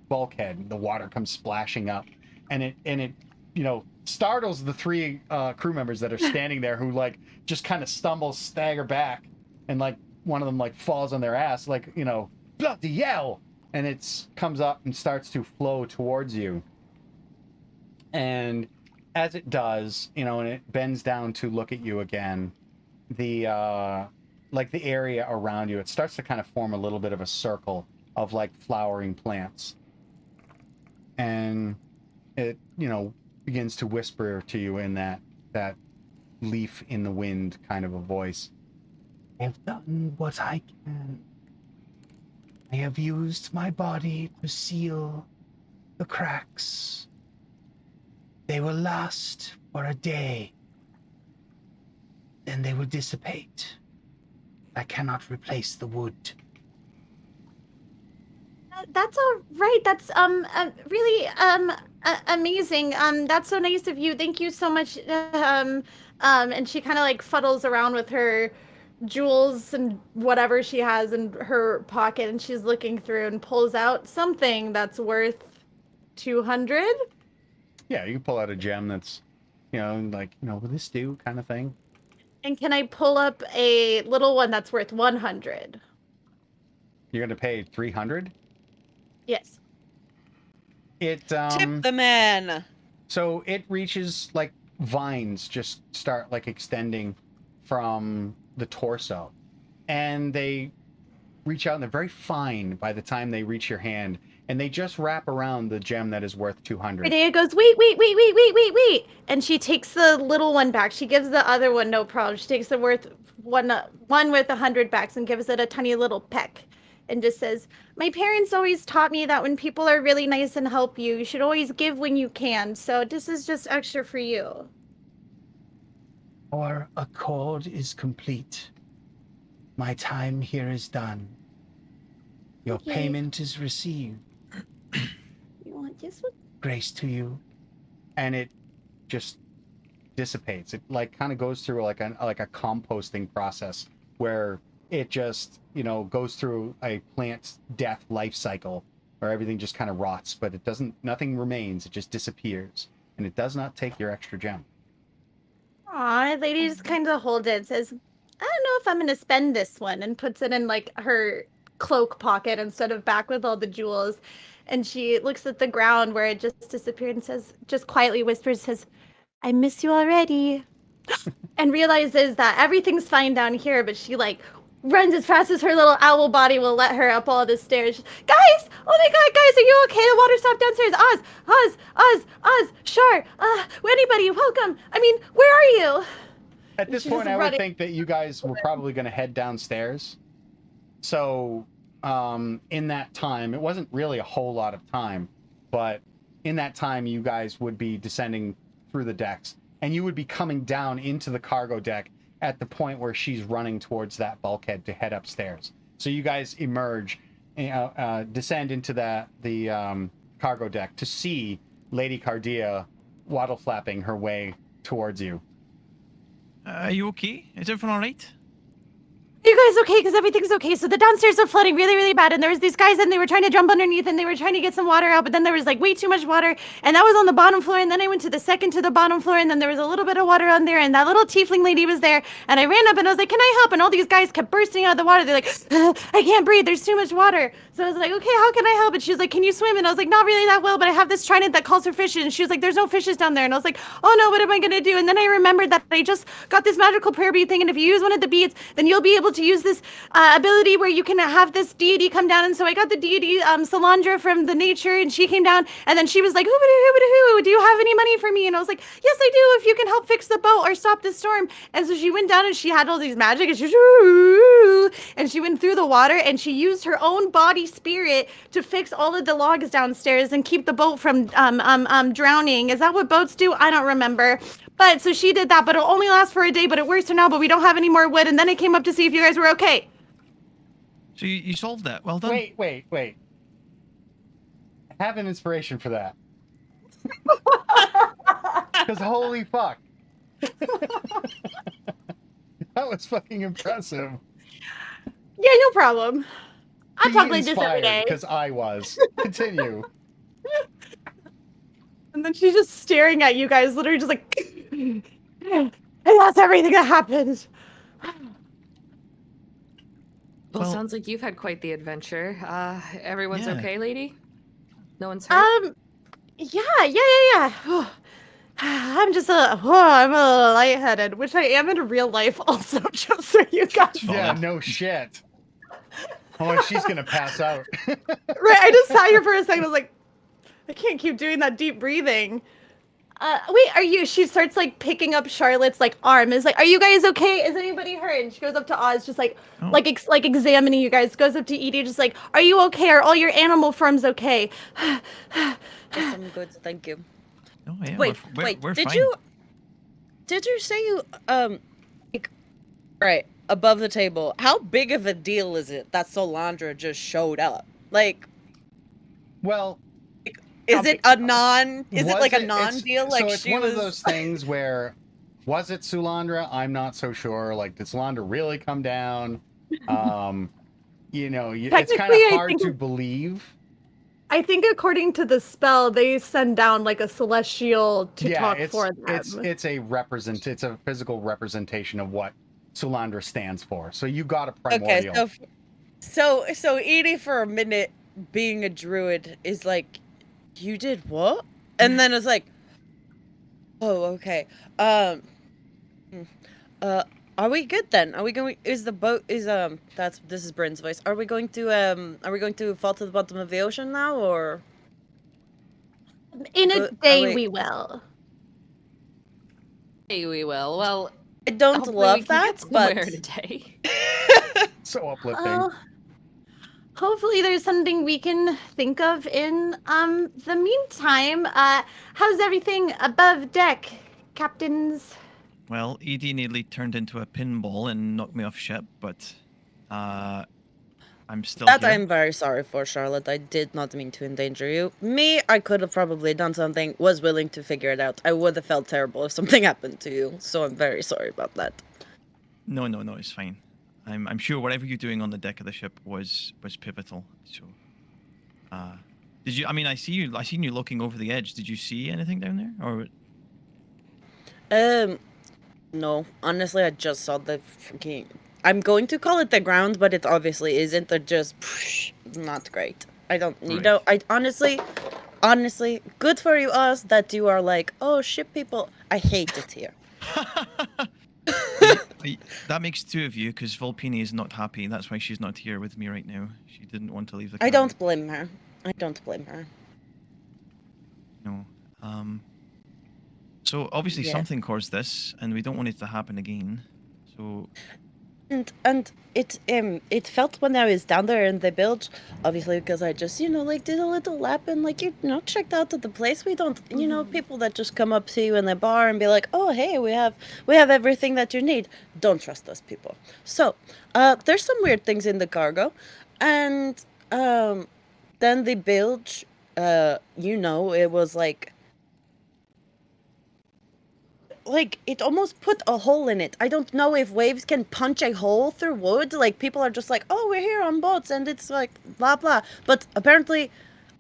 bulkhead. The water comes splashing up, and it you know, startles the three crew members that are standing there, who like just kind of stumble, stagger back, and like one of them like falls on their ass, like, you know, bloody hell, and it comes up and starts to flow towards you. And as it does, you know, and it bends down to look at you again, the like the area around you, it starts to kind of form a little bit of a circle of like flowering plants, and it, you know, begins to whisper to you in that leaf in the wind kind of a voice. I have done what I can. I have used my body to seal the cracks. They will last for a day. Then they will dissipate. I cannot replace the wood.
That's all right. That's really amazing. That's so nice of you. Thank you so much. And she kind of like fuddles around with her jewels and whatever she has in her pocket, and she's looking through and pulls out something that's worth 200.
Yeah, you can pull out a gem that's, you know, like, you know, will this do kind of thing.
And can I pull up a little one that's worth 100?
You're gonna pay 300.
Yes.
It
Tip the man.
So it reaches, like, vines just start like extending from the torso, and they reach out, and they're very fine by the time they reach your hand, and they just wrap around the gem that is worth 200.
Ardea goes, wait, and she takes the little one back. She gives the other one no problem. She takes the one with 100 backs and gives it a tiny little peck, and just says, my parents always taught me that when people are really nice and help you, you should always give when you can. So this is just extra for you.
Our accord is complete. My time here is done. Your
Okay.
payment is received.
You want this one?
Grace to you. And it just dissipates. It like kind of goes through like a composting process where it just, you know, goes through a plant's death life cycle where everything just kind of rots, but nothing remains. It just disappears, and it does not take your extra gem.
Aw, lady just kind of holds it and says, I don't know if I'm going to spend this one, and puts it in like her cloak pocket instead of back with all the jewels. And she looks at the ground where it just disappeared and says, just quietly whispers, says, I miss you already. And realizes that everything's fine down here, but she like runs as fast as her little owl body will let her up all the stairs. Guys! Oh my god, guys, are you okay? The water stopped downstairs. Oz, sure. Anybody, welcome. I mean, where are you?
At this
She's
point, I would
running.
think that you guys were probably going to head downstairs. So, in that time, it wasn't really a whole lot of time, but in that time, you guys would be descending through the decks. and you would be coming down into the cargo deck at the point where she's running towards that bulkhead to head upstairs. So you guys emerge, descend into the cargo deck to see Lady Cardia waddle flapping her way towards you.
Are you okay? Is everything all right?
Are you guys okay? Because everything's okay. So the downstairs are flooding really, really bad. And there was these guys and they were trying to jump underneath and they were trying to get some water out. But then there was like way too much water. And that was on the bottom floor. And then I went to the second to the bottom floor. And then there was a little bit of water on there. And that little tiefling lady was there. And I ran up and I was like, can I help? And all these guys kept bursting out of the water. They're like, I can't breathe. There's too much water. So I was like, okay, how can I help? And she was like, can you swim? And I was like, not really that well. But I have this trident that calls for fishes. And she was like, there's no fishes down there. And I was like, oh no, what am I going to do? And then I remembered that I just got this magical prayer bead thing. And if you use one of the beads, then you'll be able to use this ability where you can have this deity come down. And so I got the deity Salandra from the nature, and she came down, and then she was like, hoo, do you have any money for me? And I was like, yes, I do, if you can help fix the boat or stop the storm. And so she went down and she had all these magic, and she went through the water, and she used her own body spirit to fix all of the logs downstairs and keep the boat from drowning. Is that what boats do? I don't remember. But so she did that, but it'll only last for a day, but it works for now, but we don't have any more wood. And then I came up to see if you guys were okay.
So you solved that. Well done.
Wait. I have an inspiration for that. Because holy fuck. That was fucking impressive.
Yeah, no problem. I'll talk like this every day.
Because I was. Continue.
And then she's just staring at you guys, literally just like, and that's everything that happened.
Well, sounds like you've had quite the adventure. Everyone's okay, lady? No one's hurt?
Yeah. I'm just I'm a little lightheaded, which I am in real life also, just so you guys know.
Yeah, no shit. Oh, she's gonna pass out.
Right, I just sat here for a second, I was like, I can't keep doing that deep breathing. Wait, she starts like picking up Charlotte's like arm. Is like, are you guys okay? Is anybody hurt? And she goes up to Oz, just like, like examining you guys. Goes up to Edie, just like, are you okay? Are all your animal forms okay?
Yes, I'm good, thank you.
Oh, yeah,
wait,
we're
did
fine.
you say you like, right above the table? How big of a deal is it that Solandra just showed up? Like,
well.
Is it a non-deal? Like,
so it's one of those things where, was it Sulandra? I'm not so sure. Like, did Sulandra really come down? It's kind of hard to believe.
I think according to the spell, they send down like a celestial to talk for them.
It's a physical representation of what Sulandra stands for. So you got a primordial.
Okay, so Edie for a minute, being a druid, is like, you did what? And then it's like, oh, okay. Are we good then? Are we going? Is the boat this is Bryn's voice. Are we going to fall to the bottom of the ocean now, or?
In a day we will.
Day we will. Well,
I don't love that, but
today.
So uplifting.
Hopefully there's something we can think of in the meantime. How's everything above deck, captains?
Well, Edie nearly turned into a pinball and knocked me off ship, but I'm still here.
I'm very sorry for, Charlotte. I did not mean to endanger you. Me, I could have probably done something, was willing to figure it out. I would have felt terrible if something happened to you, so I'm very sorry about that.
No, it's fine. I'm sure whatever you're doing on the deck of the ship was pivotal. So, did you? I mean, I seen you looking over the edge. Did you see anything down there, or?
No. Honestly, I just saw the freaking. I'm going to call it the ground, but it obviously isn't. They're just not great. I don't need. Right. I honestly, good for you, Oz, that you are like, oh, ship people. I hate it here.
That makes two of you, because Volpini is not happy. That's why she's not here with me right now. She didn't want to leave the.
I don't blame her.
No. So obviously something caused this, and we don't want it to happen again. So
And it felt when I was down there in the bilge, obviously because I just like did a little lap and like checked out of the place. We don't people that just come up to you in the bar and be like, oh hey, we have everything that you need. Don't trust those people. So there's some weird things in the cargo, and then the bilge, it was like it almost put a hole in it. I don't know if waves can punch a hole through wood. Like people are just like, oh, we're here on boats and it's like blah blah. But apparently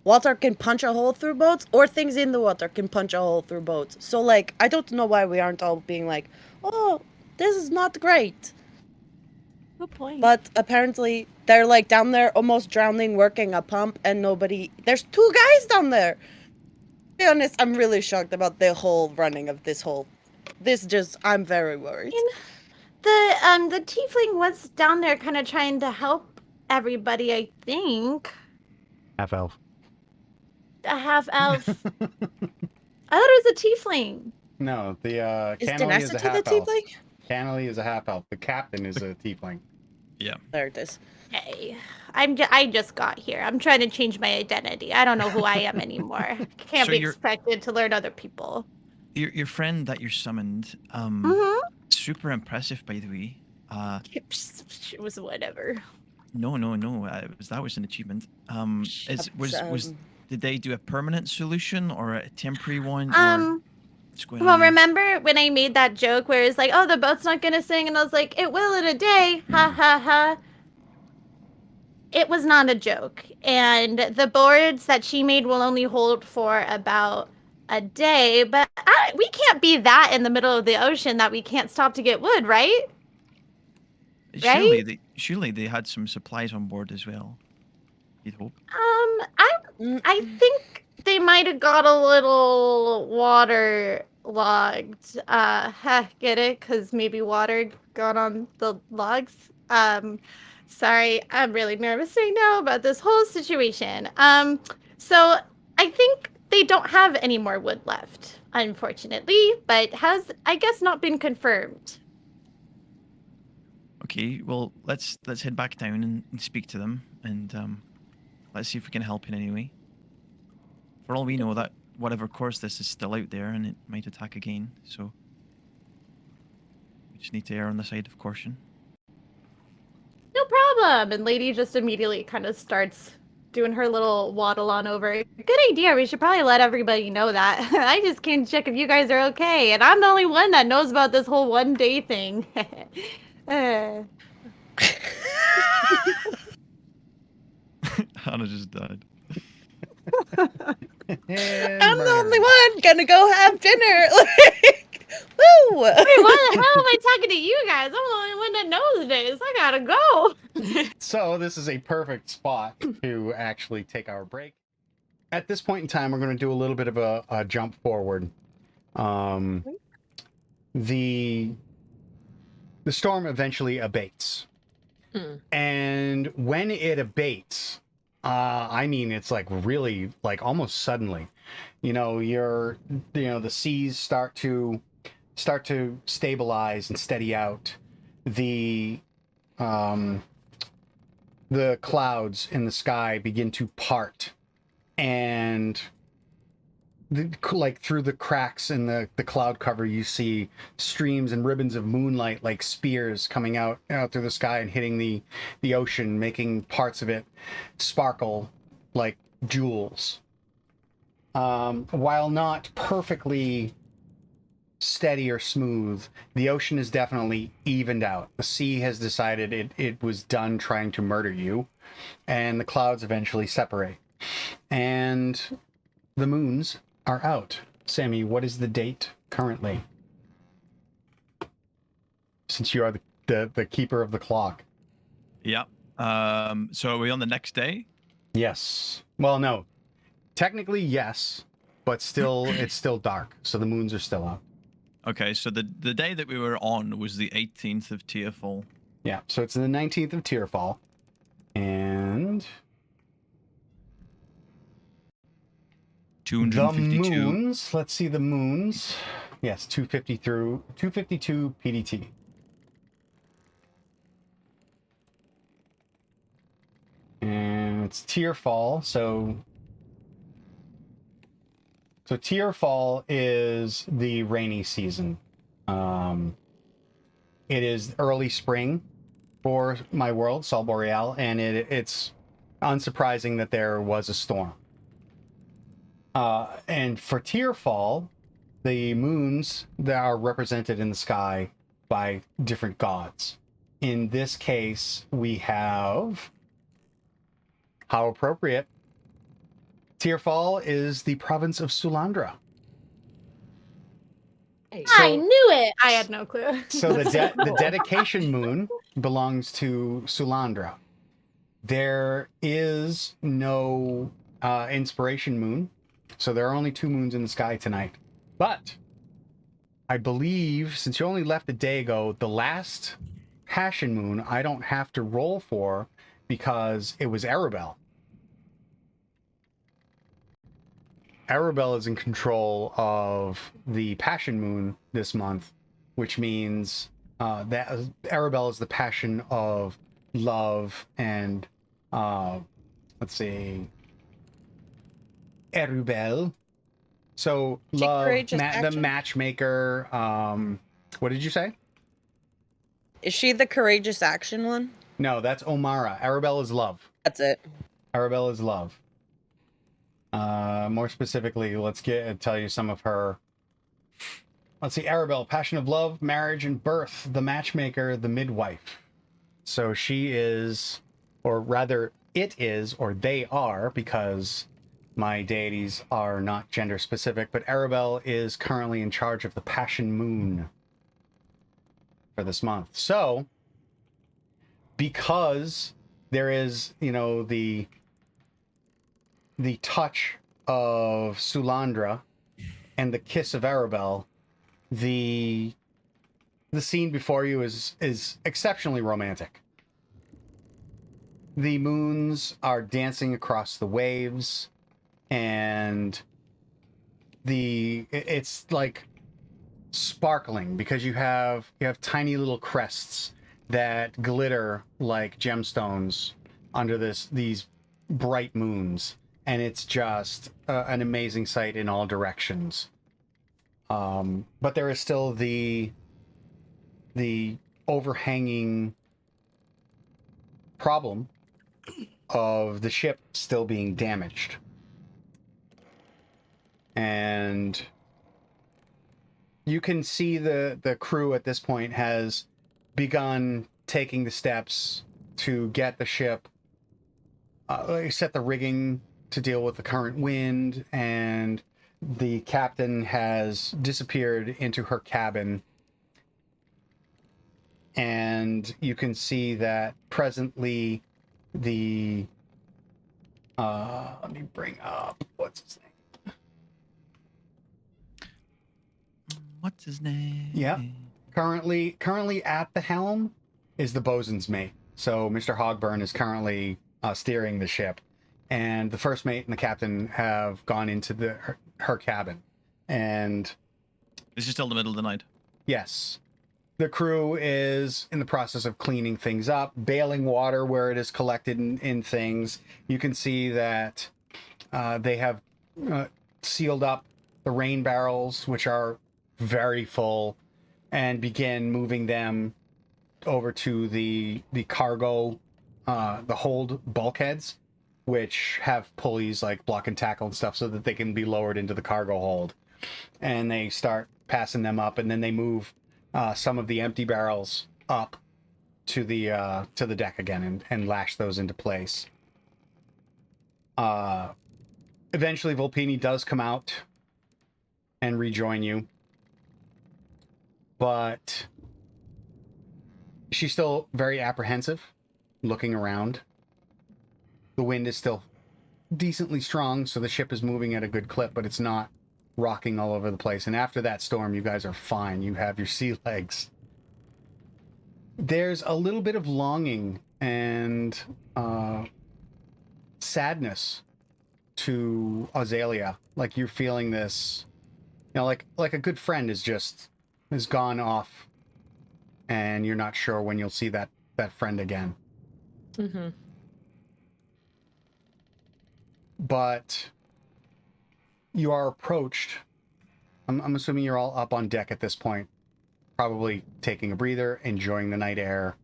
water can punch a hole through boats, or things in the water can punch a hole through boats. So like I don't know why we aren't all being like, oh, this is not great.
Good point.
But apparently they're like down there almost drowning, working a pump, and there's 2 guys down there. To be honest, I'm really shocked about the whole running of this whole. I'm very worried.
The tiefling was down there kind of trying to help everybody, I think.
Half elf.
A half elf. I thought it was a tiefling.
No, the
Is
Cannily is a
Tenacity
half
the
elf.
tiefling?
Cannily is a half elf. The captain is a tiefling.
Yeah.
There it is.
Hey, I just got here. I'm trying to change my identity. I don't know who I am anymore. Can't
So
be
you're-
expected to learn other people.
Your friend that you summoned, super impressive, by the way.
It was whatever.
No. That was an achievement. Did they do a permanent solution or a temporary one? Or what's going
Well,
on there?
remember when I made that joke where it's like, oh, the boat's not gonna sing, and I was like, it will in a day. Ha ha ha. It was not a joke, and the boards that she made will only hold for about a day. But we can't be that in the middle of the ocean that we can't stop to get wood, right?
Surely they had some supplies on board as well. You'd hope.
I think they might have got a little waterlogged. Get it? Because maybe water got on the logs. Sorry, I'm really nervous right now about this whole situation. So I think they don't have any more wood left, unfortunately, but has, I guess, not been confirmed.
Okay, well let's head back down and speak to them, and let's see if we can help in any way. For all we know, that whatever course this is still out there, and it might attack again. So we just need to err on the side of caution.
No problem. And Lady just immediately kind of starts doing her little waddle on over. Good idea. We should probably let everybody know that. I just came to check if you guys are okay, and I'm the only one that knows about this whole 1 day thing.
Hannah just died.
I'm the only one gonna go have dinner. Like, woo!
Wait, why the hell am I talking to you guys? I'm the only one that knows this. I gotta go.
So this is a perfect spot to actually take our break. At this point in time, we're going to do a little bit of a jump forward. The storm eventually abates. And when it abates, I mean, it's like really like almost suddenly, the seas start to stabilize and steady out. The clouds in the sky begin to part, and through the cracks in the cloud cover, you see streams and ribbons of moonlight like spears coming out through the sky and hitting the ocean, making parts of it sparkle like jewels. While not perfectly steady or smooth, the ocean is definitely evened out. The sea has decided it was done trying to murder you, and the clouds eventually separate, and the moons are out. Sammy, what is the date currently? Since you are the keeper of the clock.
Yeah. So are we on the next day?
Yes. Well, no. Technically, yes, but still, it's still dark, so the moons are still out.
Okay, so the day that we were on was the 18th of Tearfall.
Yeah, so it's the 19th of Tearfall. And
252.
The moons, let's see the moons. Yes, 252 PDT. it's Tearfall, so Tearfall is the rainy season. It is early spring for my world, Sol Boreal, and it's unsurprising that there was a storm. And for Tearfall, the moons that are represented in the sky by different gods. In this case, we have, how appropriate, Tearfall is the province of Sulandra.
Hey.
I knew it. I had no clue.
So the
Cool.
dedication moon belongs to Sulandra. There is no inspiration moon, so there are only 2 moons in the sky tonight. But I believe, since you only left a day ago, the last passion moon I don't have to roll for because it was Arabelle. Arabelle is in control of the passion moon this month, which means that Arabelle is the passion of love and let's see, Arabelle. So love, the matchmaker. What did you say?
Is she the courageous action one?
No, that's Omara. Arabelle is love.
That's it.
Arabelle is love. More specifically, let's tell you some of her. Let's see, Arabelle, passion of love, marriage, and birth, the matchmaker, the midwife. So she is, or rather, it is, or they are, because my deities are not gender specific, but Arabelle is currently in charge of the passion moon for this month. So, because there is, the touch of Sulandra and the kiss of Arabelle, the scene before you is exceptionally romantic. The moons are dancing across the waves, and it's like sparkling because you have tiny little crests that glitter like gemstones under these bright moons, and it's just an amazing sight in all directions. But there is still the overhanging problem of the ship still being damaged. And you can see the crew at this point has begun taking the steps to get the ship, set the rigging to deal with the current wind, and the captain has disappeared into her cabin. And you can see that presently let me bring up, what's his name?
What's his name?
Yeah. Currently at the helm is the bosun's mate. So Mr. Hogburn is currently steering the ship, and the first mate and the captain have gone into her cabin. And
This is still the middle of the night.
yes, the crew is in the process of cleaning things up, bailing water where it is collected in things. You can see that they have sealed up the rain barrels, which are very full, and begin moving them over to the cargo, the hold bulkheads, which have pulleys like block and tackle and stuff so that they can be lowered into the cargo hold. And they start passing them up, and then they move some of the empty barrels up to the deck again and lash those into place. Eventually Volpini does come out and rejoin you, but she's still very apprehensive, looking around. The wind is still decently strong, so the ship is moving at a good clip, but it's not rocking all over the place. And after that storm, you guys are fine. You have your sea legs. There's a little bit of longing and sadness to Azalea. Like you're feeling this, like a good friend has gone off, and you're not sure when you'll see that friend again.
Mm-hmm.
but you are approached. I'm assuming you're all up on deck at this point, probably taking a breather, enjoying the night air,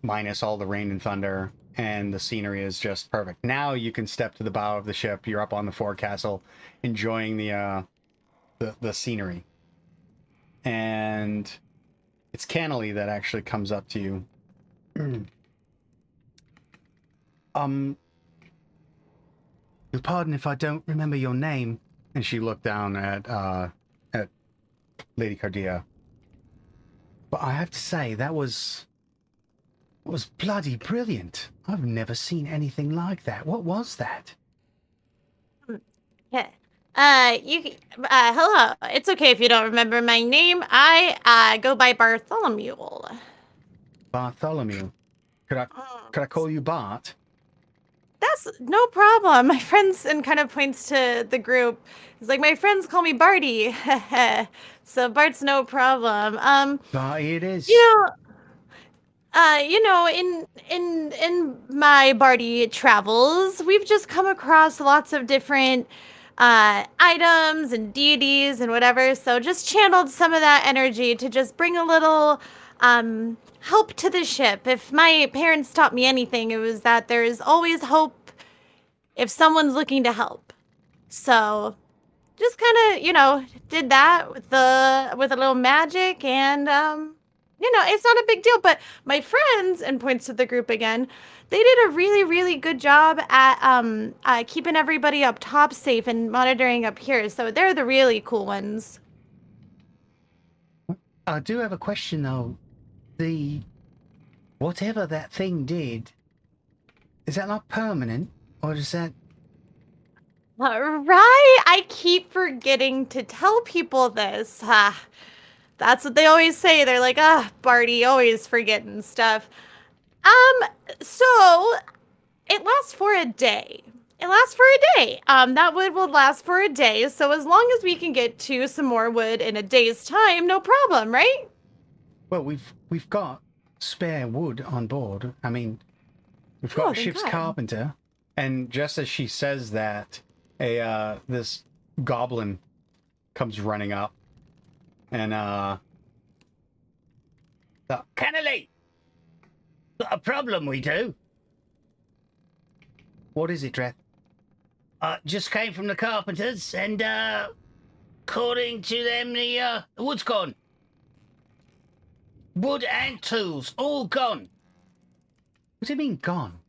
minus all the rain and thunder, and the scenery is just perfect. Now you can step to the bow of the ship. You're up on the forecastle, enjoying the scenery. And it's Cannily that actually comes up to you. You'll pardon if I don't remember your name. And she looked down at Lady Cardia. But I have to say, that was bloody brilliant. I've never seen anything like that. What was that?
Yeah. Hello. It's okay if you don't remember my name. I go by Bartholomew.
Bartholomew. Could I call you Bart?
That's no problem. My friends, and kind of points to the group. He's like, my friends call me Barty. So Bart's no problem.
Barty it is.
In my Barty travels, we've just come across lots of different items and deities and whatever. So just channeled some of that energy to just bring a little help to the ship. If my parents taught me anything, it was that there is always hope if someone's looking to help. So just kind of, did that with a little magic, and it's not a big deal. But my friends, and points to the group again, they did a really, really good job at keeping everybody up top safe and monitoring up here. So they're the really cool ones.
I do have a question though. Whatever that thing did, is that not permanent, or is that?
Right, I keep forgetting to tell people this. That's what they always say. They're like, Barty, always forgetting stuff. So it lasts for a day. That wood will last for a day. So as long as we can get to some more wood in a day's time, no problem, right?
Well, we've got spare wood on board. I mean, we've got a ship's carpenter, and just as she says that, this goblin comes running up, and Cannily, got a problem, we do. What is it, Dreth? Just came from the carpenters, and according to them, the wood's gone. Wood and tools, all gone. What do you mean, gone?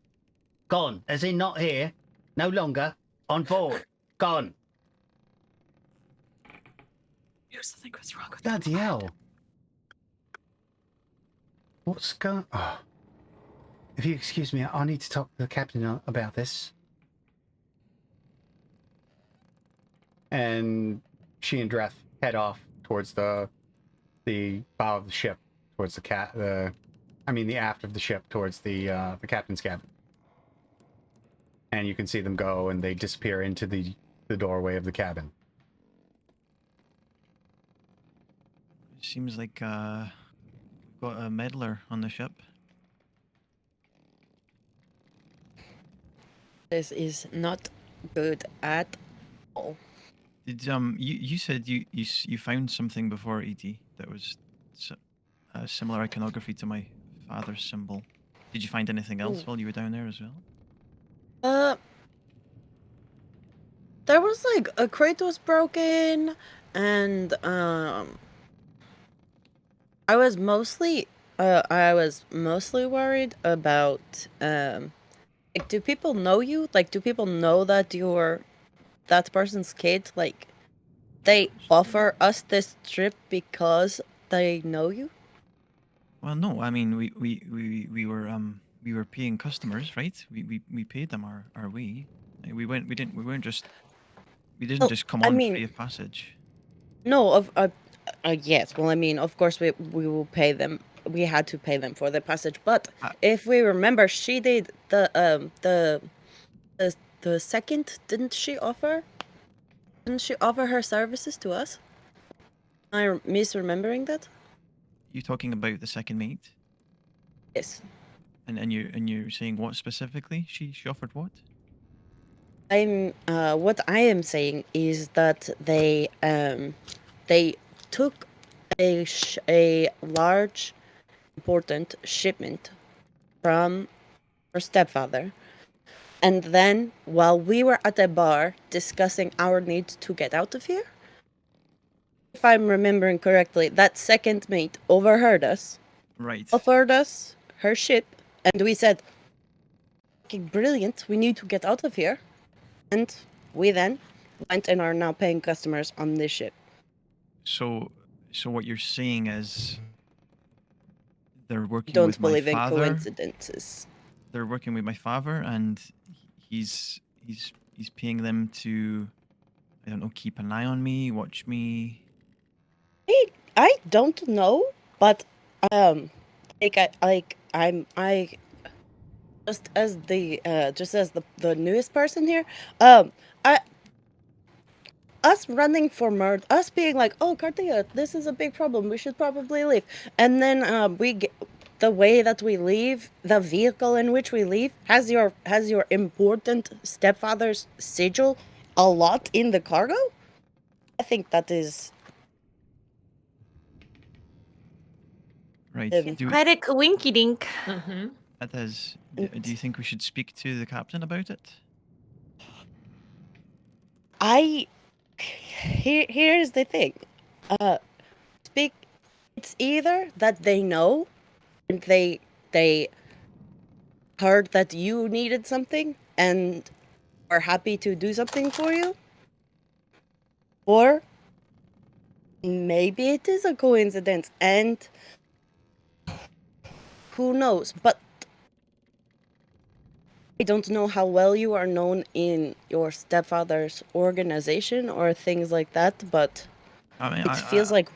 Gone, as in not here, no longer, on board, gone.
Something was wrong with
Bloody hell. What's going... Oh. If you excuse me, I need to talk to the captain about this. And she and Dreth head off towards the bow of the ship, towards the aft of the ship, towards the captain's cabin. And you can see them go, and they disappear into the doorway of the cabin.
Seems like we've got a meddler on the ship.
This is not good at all.
Did you said you found something before, E.T., that was a similar iconography to my father's symbol. Did you find anything else while you were down there as well?
There was like a crate was broken, and I was mostly worried about like, do people know you? Like, do people know that you're that person's kid? Like, they offer us this trip because they know you?
Well, no. I mean, we were paying customers, right? We paid them our way. We didn't just come on free of passage.
No, yes. Well, I mean, of course we will pay them. We had to pay them for the passage, but if we remember, she did the second. Didn't she offer her services to us? I'm misremembering that.
You talking about the second mate?
Yes.
And you're saying what specifically? She offered what?
what I am saying is that they took a large, important shipment from her stepfather, and then while we were at a bar discussing our need to get out of here, if I'm remembering correctly, that second mate overheard us,
Right.
offered us her ship, and we said, "Okay, brilliant, we need to get out of here." And we then went and are now paying customers on this ship.
So what you're saying is they're working
Don't
with my
believe in
father.
coincidences.
They're working with my father, and he's paying them to, I don't know, keep an eye on me, watch me.
I don't know, but I just as the newest person here, I us running for murder, us being like, "Oh, Cartia, this is a big problem. We should probably leave," and then the way that we leave, the vehicle in which we leave, has your important stepfather's sigil a lot in the cargo. I think that is
Right.
Quite a coinky dink.
Mm-hmm.
That is. Do you think we should speak to the captain about it?
Here's the thing. It's either that they know and they heard that you needed something and are happy to do something for you, or maybe it is a coincidence and who knows. But I don't know how well you are known in your stepfather's organization or things like that, but
I mean,
it feels like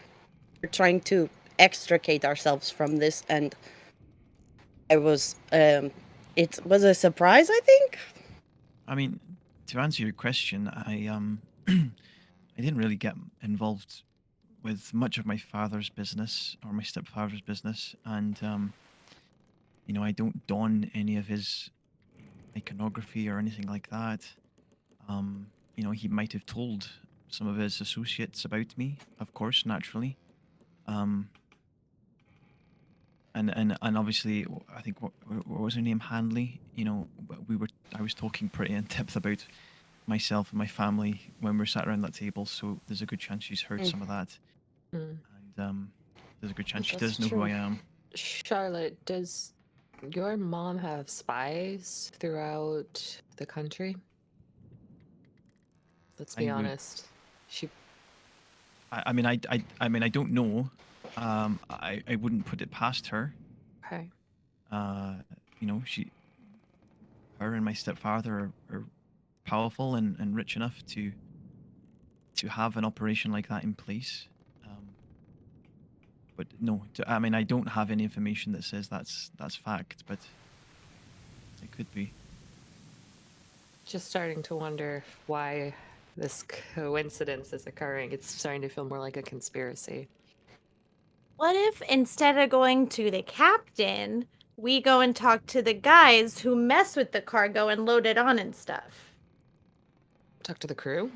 we're trying to extricate ourselves from this, and it was a surprise, I think.
I mean, to answer your question, I I didn't really get involved with much of my father's business or my stepfather's business, and I don't don any of his iconography or anything like that. He might have told some of his associates about me, of course, naturally. And obviously, I think what was her name, Hanley. I was talking pretty in depth about myself and my family when we were sat around that table. So there's a good chance she's heard some of that, and there's a good chance she does know who I am.
Charlotte, does your mom have spies throughout the country? Let's be honest.
I mean, I don't know. I wouldn't put it past her.
Okay.
Her and my stepfather are powerful and rich enough to have an operation like that in place. But no, I don't have any information that says that's fact, but it could be.
Just starting to wonder why this coincidence is occurring. It's starting to feel more like a conspiracy.
What if instead of going to the captain, we go and talk to the guys who mess with the cargo and load it on and stuff?
Talk to the crew?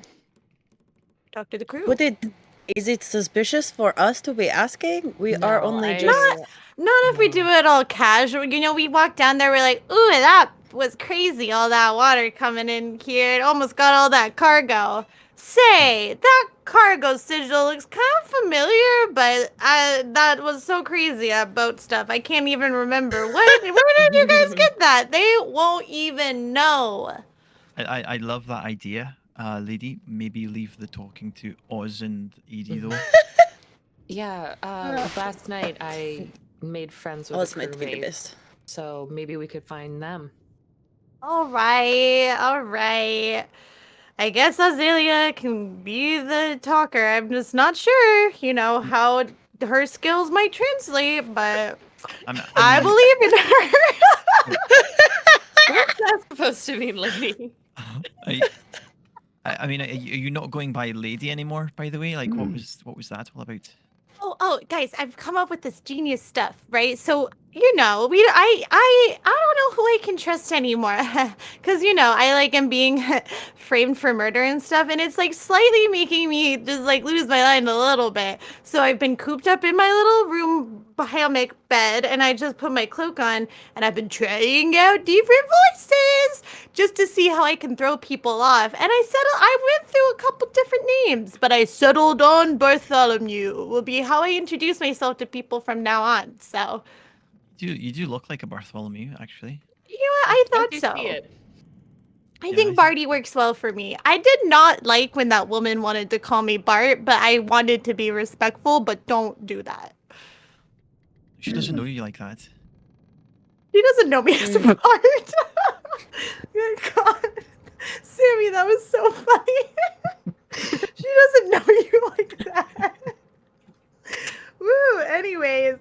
Talk to the crew.
Is it suspicious for us to be asking? We are only
Not if we do it all casual. We walk down there, we're like, ooh, that was crazy, all that water coming in here. It almost got all that cargo. Say, that cargo sigil looks kind of familiar, but that was so crazy, that boat stuff. I can't even remember. Where did you guys get that? They won't even know.
I love that idea, lady. Maybe leave the talking to Oz and Edie, though.
Yeah, last night I made friends with a crewmate, so maybe we could find them.
All right. I guess Azalea can be the talker. I'm just not sure, how her skills might translate, but I believe in her.
What's that supposed to mean, lady?
Are you not going by lady anymore, by the way? Like, what was that all about?
Oh, guys, I've come up with this genius stuff, right? So you know, I don't know who I can trust anymore. Cause I like am being framed for murder and stuff, and it's like slightly making me just like lose my mind a little bit. So I've been cooped up in my little room hammock bed, and I just put my cloak on, and I've been trying out different voices just to see how I can throw people off. And I went through a couple different names, but I settled on Bartholomew. Will be how I introduce myself to people from now on. So.
You do look like a Bartholomew, actually.
You know what? I
How
thought
do you
so.
see it?
I
Yeah,
think
I
Barty works well for me. I did not like when that woman wanted to call me Bart, but I wanted to be respectful, but don't do that.
She doesn't know you like that.
She doesn't know me as a Bart. Good God. Sammy, that was so funny. She doesn't know you like that. Woo, anyways.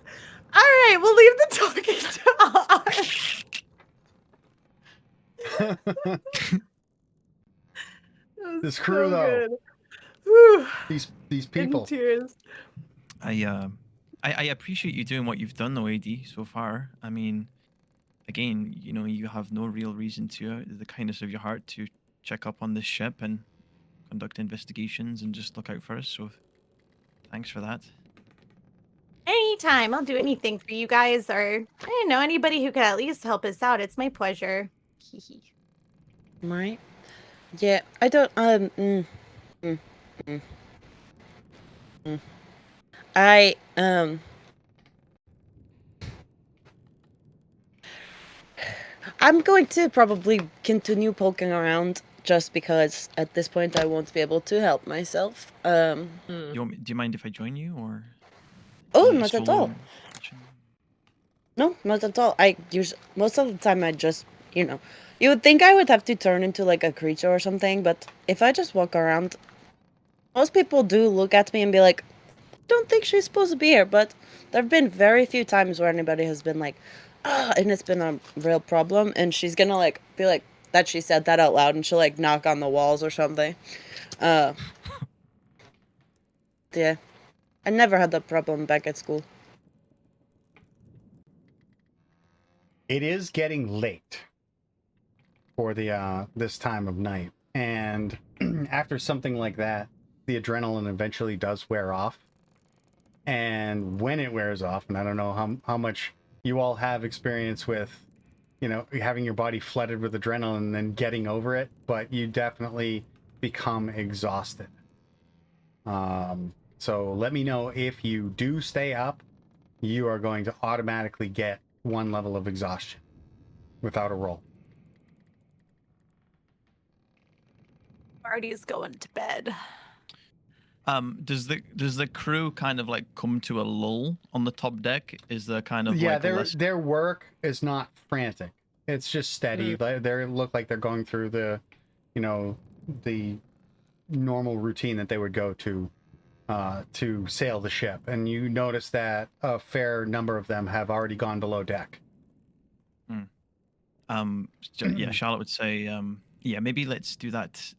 All right, we'll leave the talking to us.
This crew, though.
Good. Whew.
These
In
people.
tears.
I appreciate you doing what you've done, though, AD, so far. I mean, again, you have no real reason to, the kindness of your heart, to check up on this ship and conduct investigations and just look out for us. So, thanks for that.
Anytime. I'll do anything for you guys, or I don't know, anybody who could at least help us out. It's my pleasure.
Right? Yeah, I don't, I, I'm going to probably continue poking around just because at this point I won't be able to help myself.
Do you mind if I join you, or?
Oh,
is it a
not at
solo
all.
mission?
No, not at all. Most of the time I just, you would think I would have to turn into like a creature or something, but if I just walk around, most people do look at me and be like, don't think she's supposed to be here, but there have been very few times where anybody has been like, and it's been a real problem, and she's gonna like be like that she said that out loud, and she'll like knock on the walls or something. Yeah. I never had that problem back at school.
It is getting late for the this time of night, and after something like that, the adrenaline eventually does wear off. And when it wears off, and I don't know how much you all have experience with, having your body flooded with adrenaline and then getting over it, but you definitely become exhausted. So let me know if you do stay up, you are going to automatically get one level of exhaustion without a roll.
Barty's going to bed.
Does the crew kind of like come to a lull on the top deck? Is there kind of like
their work is not frantic. It's just steady. They look like they're going through the normal routine that they would go to sail the ship, and you notice that a fair number of them have already gone below deck.
Yeah, Charlotte would say, yeah, maybe let's do that.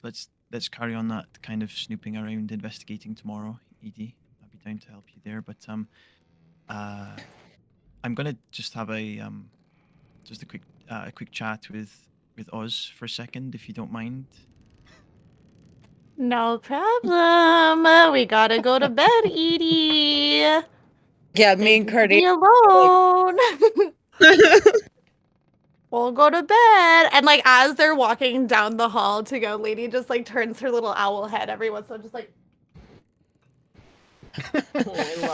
Let's carry on that kind of snooping around, investigating tomorrow. Edie, I'll be down to help you there. But I'm gonna just have a quick chat with Oz for a second, if you don't mind.
No problem. We gotta go to bed, Edie.
Yeah, me and Cardi.
Be alone. We'll go to bed. And like as they're walking down the hall to go, Lady just like turns her little owl head every once in a while, just like.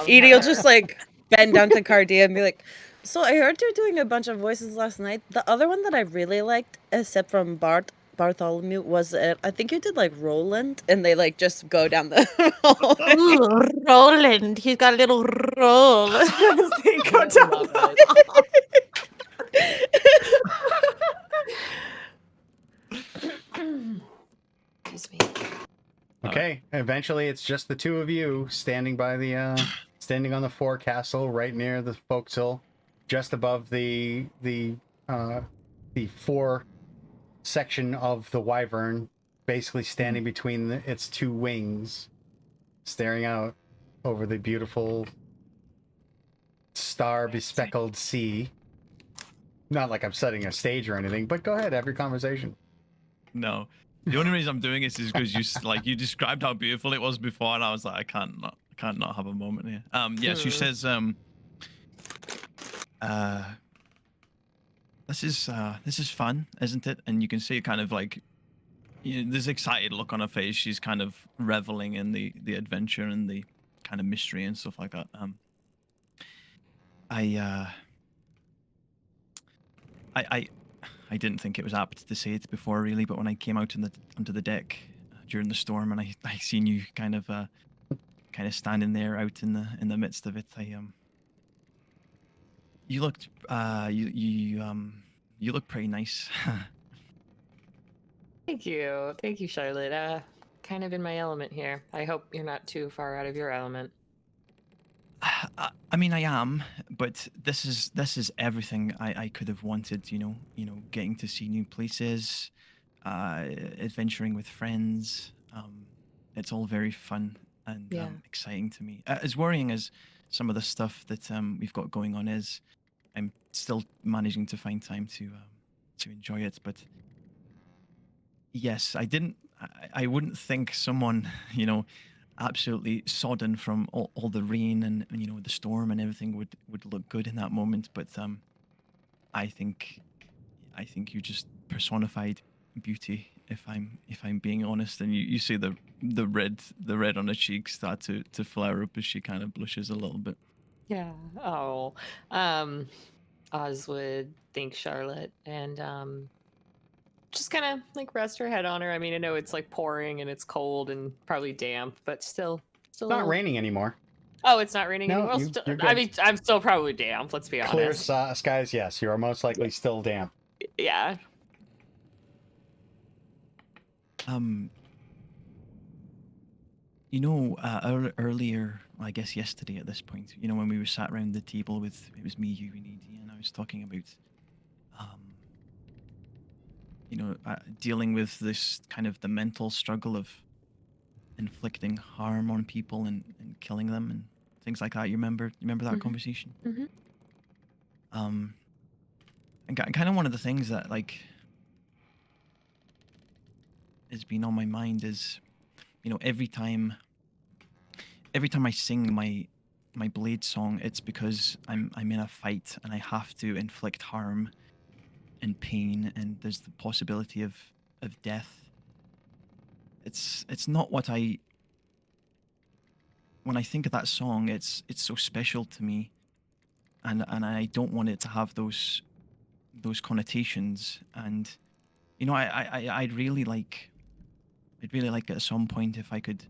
Edie will just like bend down to Cardia and be like, so I heard you're doing a bunch of voices last night. The other one that I really liked, except from Bartholomew, was I think you did like Roland, and they like just go down the hall.
Ooh, Roland. He's got a little roll. They go down the hall.
Excuse me.
Okay, eventually it's just the two of you standing by standing on the forecastle right near the forecastle, just above the fore section of the Wyvern, basically standing between its two wings, staring out over the beautiful star bespeckled sea. Not like I'm setting a stage or anything, but go ahead, have your conversation.
No. The only reason I'm doing this is because you described how beautiful it was before, and I was like, I can't not have a moment here. Yeah, she says, this is fun, isn't it? And you can see kind of like, this excited look on her face. She's kind of reveling in the adventure and the kind of mystery and stuff like that. I didn't think it was apt to say it before, really, but when I came out onto the deck during the storm, and I seen you kind of standing there out in the midst of it, you looked you look pretty nice.
Thank you, Charlotte. Kind of in my element here. I hope you're not too far out of your element.
I mean, I am, but this is everything I could have wanted. Getting to see new places, adventuring with friends. It's all very fun and
Yeah.
exciting to me. As worrying as some of the stuff that we've got going on is, I'm still managing to find time to enjoy it. But yes, I wouldn't think someone, absolutely sodden from all the rain and the storm and everything would look good in that moment. But I think you just personified beauty, if I'm being honest. And you see the red on her cheeks start to flare up as she kind of blushes a little bit.
Yeah. Oh. Oz would thank Charlotte and just kind of like rest her head on her. I mean, I know it's like pouring and it's cold and probably damp, but still.
It's not raining anymore.
Oh, it's not raining
No,
anymore.
you're good.
I mean, I'm still probably damp. Let's be
Clear
honest.
skies, yes. You are most likely still damp.
Yeah.
Earlier, I guess yesterday at this point, when we were sat around the table it was me, you, and Edie, and I was talking about, dealing with this kind of the mental struggle of inflicting harm on people and killing them and things like that. You remember that conversation?
Mhm.
And kind of one of the things that has been on my mind is, every time I sing my Blade song, it's because I'm in a fight and I have to inflict harm and pain, and there's the possibility of death. It's not what when I think of that song, it's so special to me, and I don't want it to have those connotations. And I'd really like at some point if I could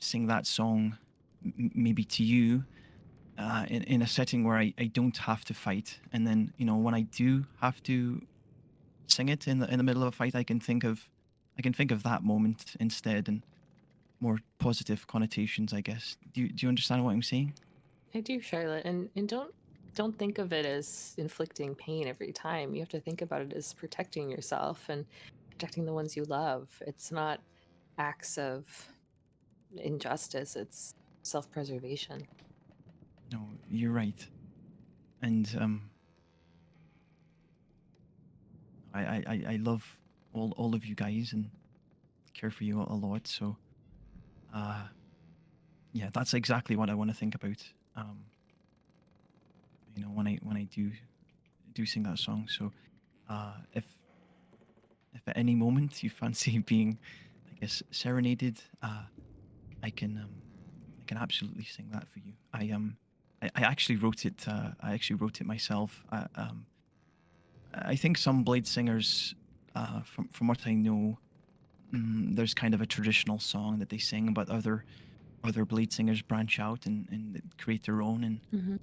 sing that song maybe to you in a setting where I don't have to fight, and then when I do have to sing it in the middle of a fight, I can think of that moment instead, and more positive connotations, I guess. Do you understand what I'm saying?
I do, Charlotte, and don't think of it as inflicting pain every time. You have to think about it as protecting yourself and protecting the ones you love. It's not acts of injustice, it's self-preservation.
No, you're right. And I love all of you guys and care for you a lot. So yeah, that's exactly what I want to think about. When I do sing that song. So if at any moment you fancy being, I guess, serenaded, I can absolutely sing that for you. I actually wrote it. I actually wrote it myself. I think some Blade singers, from what I know, there's kind of a traditional song that they sing, but other Blade singers branch out and create their own. And
Mm-hmm.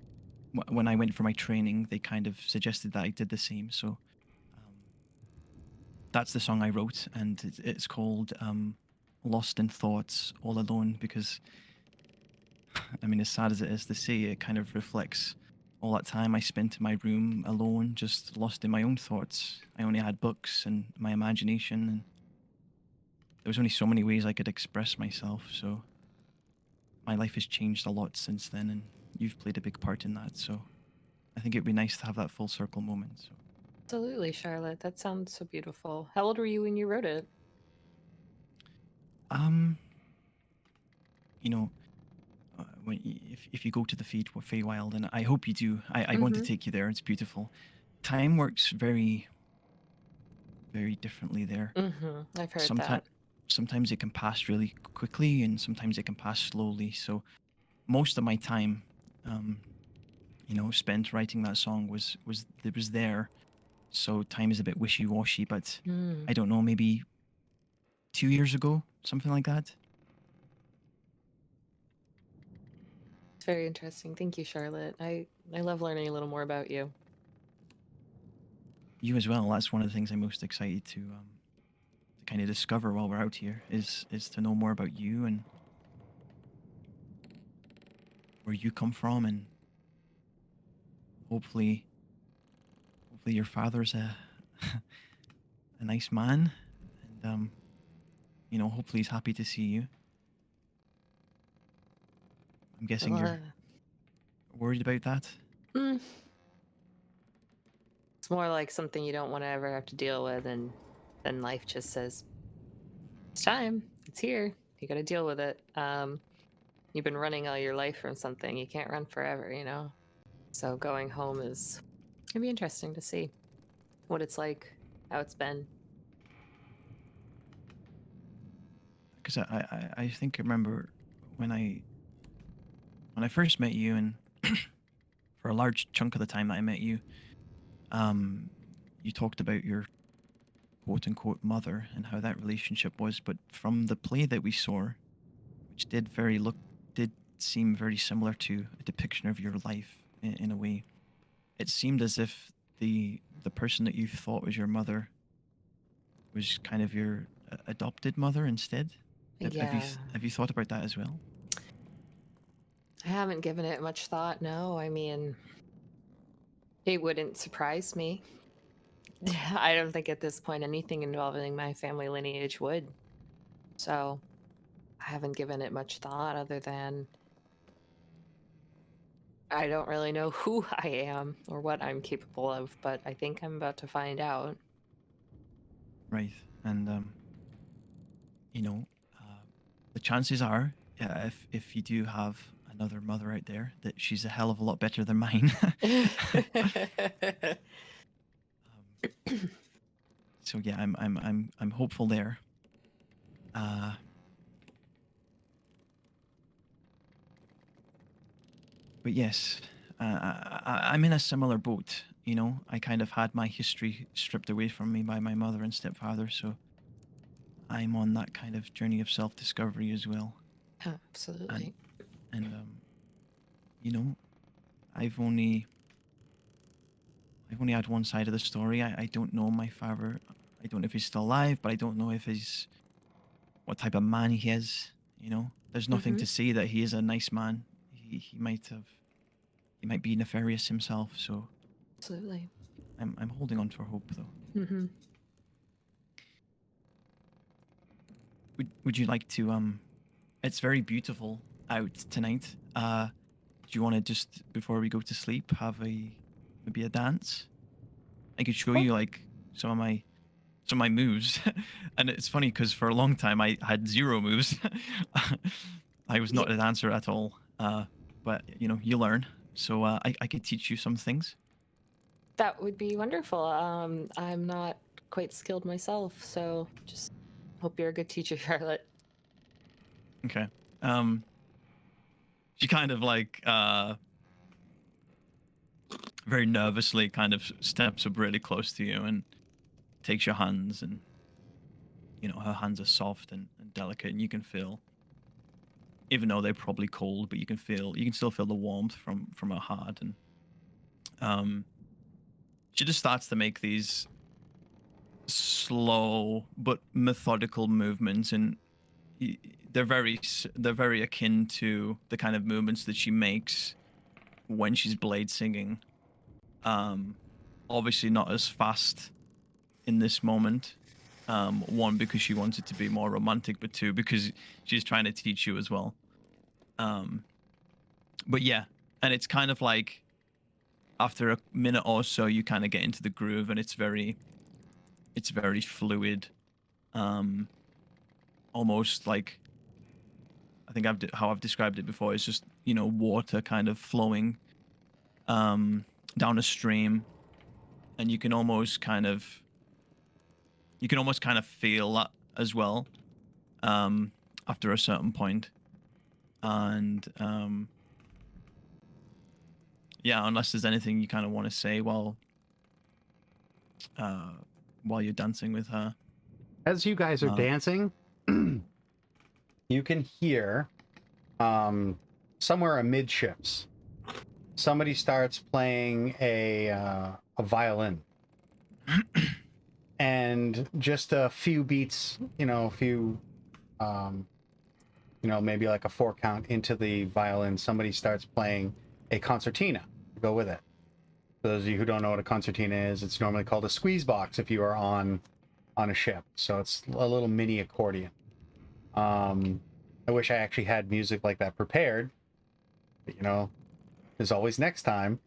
When I went for my training, they kind of suggested that I did the same. So that's the song I wrote, and it's called "Lost in Thoughts, All Alone," because I mean, as sad as it is to say, it kind of reflects all that time I spent in my room alone, just lost in my own thoughts. I only had books and my imagination, and there was only so many ways I could express myself. So my life has changed a lot since then, and you've played a big part in that. So I think it'd be nice to have that full circle moment. So
Absolutely, Charlotte. That sounds so beautiful. How old were you when you wrote it?
you know, if you go to the Feywild, and I hope you do, I want to take you there. It's beautiful. Time works very, very differently there.
I've heard that.
Sometimes it can pass really quickly, and sometimes it can pass slowly. So most of my time, spent writing that song was there. So time is a bit wishy-washy, but I don't know, maybe 2 years ago, something like that.
It's very interesting. Thank you, Charlotte. I love learning a little more about you.
You as well. That's one of the things I'm most excited to kind of discover while we're out here is to know more about you and where you come from, and hopefully your father's a a nice man, and hopefully he's happy to see you. I'm guessing you're worried about that.
It's more like something you don't want to ever have to deal with, and then life just says, it's time, it's here, you got to deal with it. You've been running all your life from something. You can't run forever, so going home is gonna be interesting to see what it's like, how it's been.
Because I think I remember when I first met you, and for a large chunk of the time that I met you, you talked about your quote-unquote mother and how that relationship was. But from the play that we saw, which did seem very similar to a depiction of your life in a way, it seemed as if the person that you thought was your mother was kind of your adopted mother instead.
Yeah.
Have you thought about that as well?
I haven't given it much thought, no. I mean, it wouldn't surprise me. I don't think at this point anything involving my family lineage would. So I haven't given it much thought, other than I don't really know who I am or what I'm capable of, but I think I'm about to find out.
Right. And the chances are, if you do have another mother out there, that she's a hell of a lot better than mine. So yeah, I'm hopeful there. But yes, I'm in a similar boat. I kind of had my history stripped away from me by my mother and stepfather, so I'm on that kind of journey of self-discovery as well.
Absolutely.
And I've only had one side of the story. I don't know my father. I don't know if he's still alive, but I don't know if what type of man he is. There's nothing to say that he is a nice man. He might be nefarious himself. So
Absolutely.
I'm holding on for hope, though. Would you like to It's very beautiful out tonight. Do you want to just, before we go to sleep, have maybe a dance? I could show you like some of my moves. And it's funny because for a long time I had 0 moves. I was not a dancer at all. But you learn. So I could teach you some things.
That would be wonderful. I'm not quite skilled myself, so just hope you're a good teacher, Charlotte.
Okay. She kind of like very nervously kind of steps up really close to you and takes your hands, and her hands are soft and delicate, and you can feel, even though they're probably cold, but you can still feel the warmth from her heart. And she just starts to make these slow but methodical movements, and they're very akin to the kind of movements that she makes when she's blade singing. Obviously not as fast in this moment. One, because she wants it to be more romantic, but 2, because she's trying to teach you as well. But yeah, and it's kind of like after a minute or so, you kind of get into the groove, and it's very fluid, almost like, I think how I've described it before is just, you know, water kind of flowing down a stream, and you can almost kind of feel that as well after a certain point. And yeah, unless there's anything you kind of want to say while you're dancing with her.
As you guys are dancing, you can hear somewhere amidships, somebody starts playing a violin. And just a few beats, you know, maybe like a 4 count into the violin, somebody starts playing a concertina to go with it. For those of you who don't know what a concertina is, it's normally called a squeeze box if you are on a ship. So it's a little mini accordion. I wish I actually had music like that prepared, but you know, there's always next time.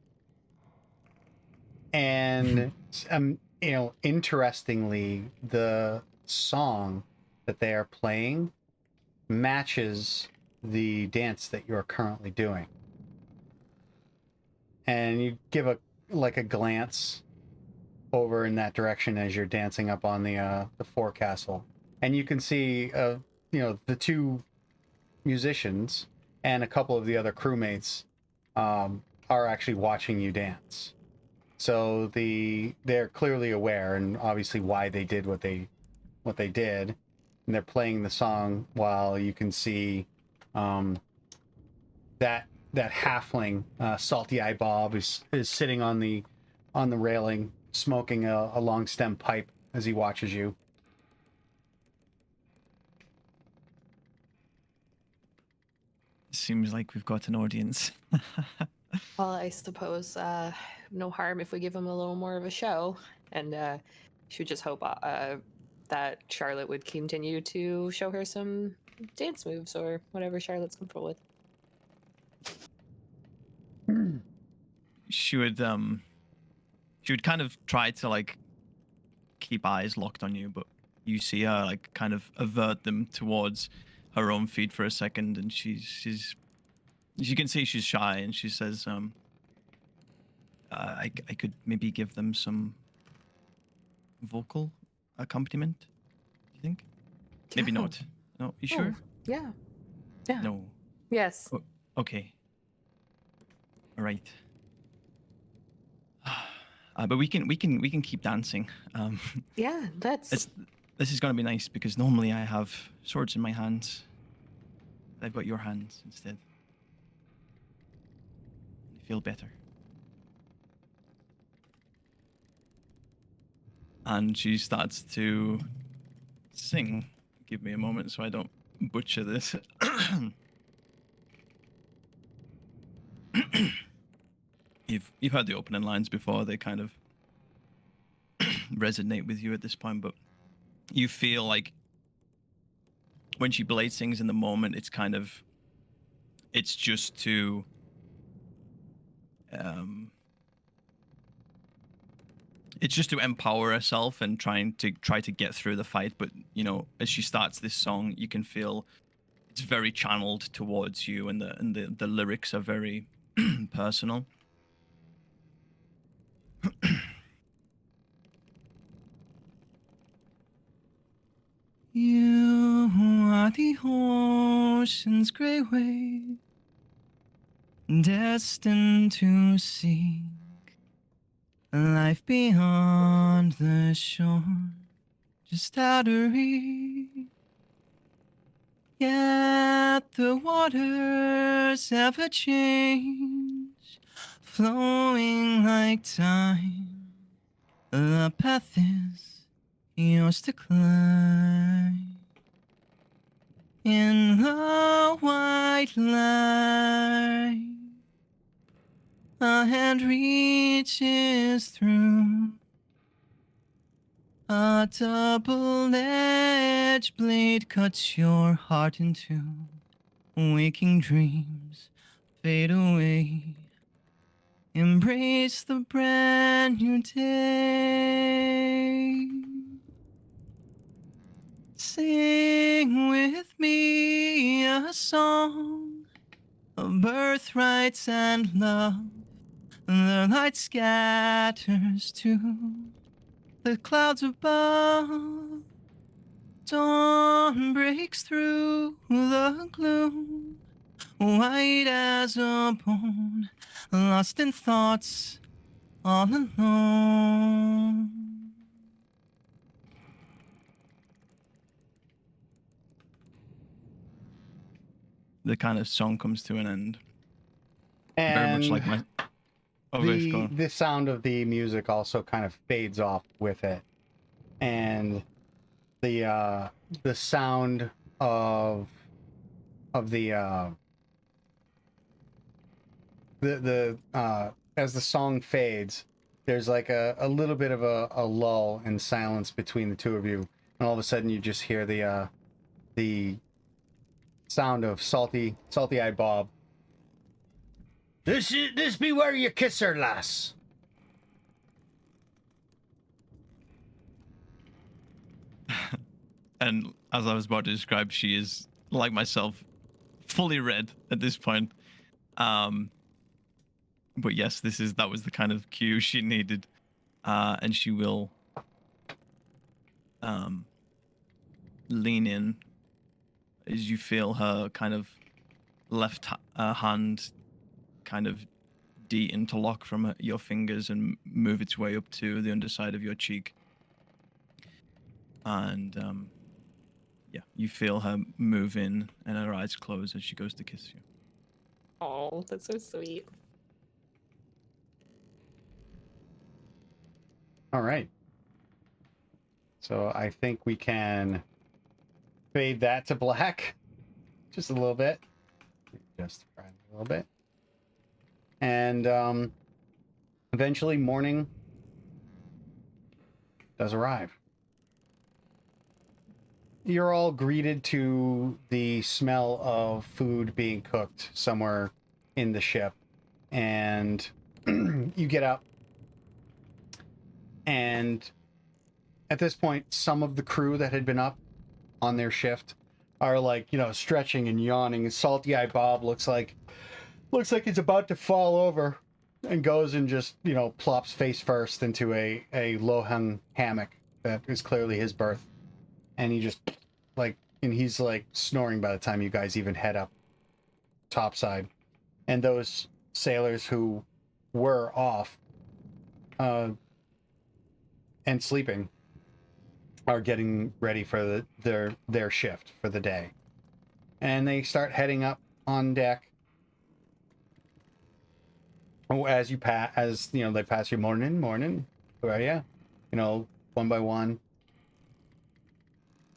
And you know, interestingly, the song that they are playing matches the dance that you're currently doing. And you give a glance over in that direction as you're dancing up on the forecastle, and you can see you know, the 2 musicians and a couple of the other crewmates are actually watching you dance. So they're clearly aware, and obviously why they did what they did, and they're playing the song while you can see that halfling, Salty Eye Bob, is sitting on the railing, smoking a long stem pipe as he watches you.
Seems like we've got an audience.
Well, I suppose no harm if we give him a little more of a show, and should just hope that Charlotte would continue to show her some dance moves or whatever Charlotte's comfortable with.
She would kind of try to like keep eyes locked on you, but you see her like kind of avert them towards her own feet for a second, and she's you can see she's shy, and she says, I could maybe give them some vocal accompaniment, do you think? Maybe
Oh.
not. No, you sure?
Yeah.
No.
Yes.
Oh, okay. All right. But we can keep dancing.
Yeah, that's
This is gonna be nice because normally I have swords in my hands. I've got your hands instead. I feel better. And she starts to sing. Give me a moment so I don't butcher this. You've heard the opening lines before. They kind of resonate with you at this point, but you feel like when she blade sings in the moment, it's just to empower herself and try to get through the fight. But you know, as she starts this song, you can feel it's very channeled towards you, and the lyrics are very personal. You are the ocean's gray wave, destined to seek life beyond the shore, just out of reach. Yet the waters ever change, flowing like time. The path is yours to climb. In the white light, a hand reaches through. A double-edged blade cuts your heart in two. Waking dreams fade away Embrace the brand new day. Sing with me a song of birthrights and love. The light scatters to the clouds above. Dawn breaks through the gloom, white as a bone, lost in thoughts, all alone. The kind of song comes to an end.
And
Very much like my. Oh, Vish, go on.
the sound of the music also kind of fades off with it, and the sound of the as the song fades, there's like a little bit of a lull and silence between the two of you, and all of a sudden you just hear the sound of salty eyed Bob. This be where you kiss her, lass.
And as I was about to describe, she is, like myself, fully red at this point. But yes, that was the kind of cue she needed. And she will lean in as you feel her kind of left hand kind of de-interlock from your fingers and move its way up to the underside of your cheek. And yeah, you feel her move in and her eyes close as she goes to kiss you.
Oh, that's so sweet.
All right. So I think we can fade that to black just a little bit. Just a little bit. And eventually morning does arrive. You're all greeted to the smell of food being cooked somewhere in the ship. And you get up. And at this point, some of the crew that had been up on their shift are like, stretching and yawning. Salty-eyed Bob looks like he's about to fall over and goes and just, plops face first into a low-hung hammock that is clearly his berth. And he just, he's snoring by the time you guys even head up topside. And those sailors who were off and sleeping are getting ready for their shift for the day. And they start heading up on deck. As they pass you, morning, who are you? One by one.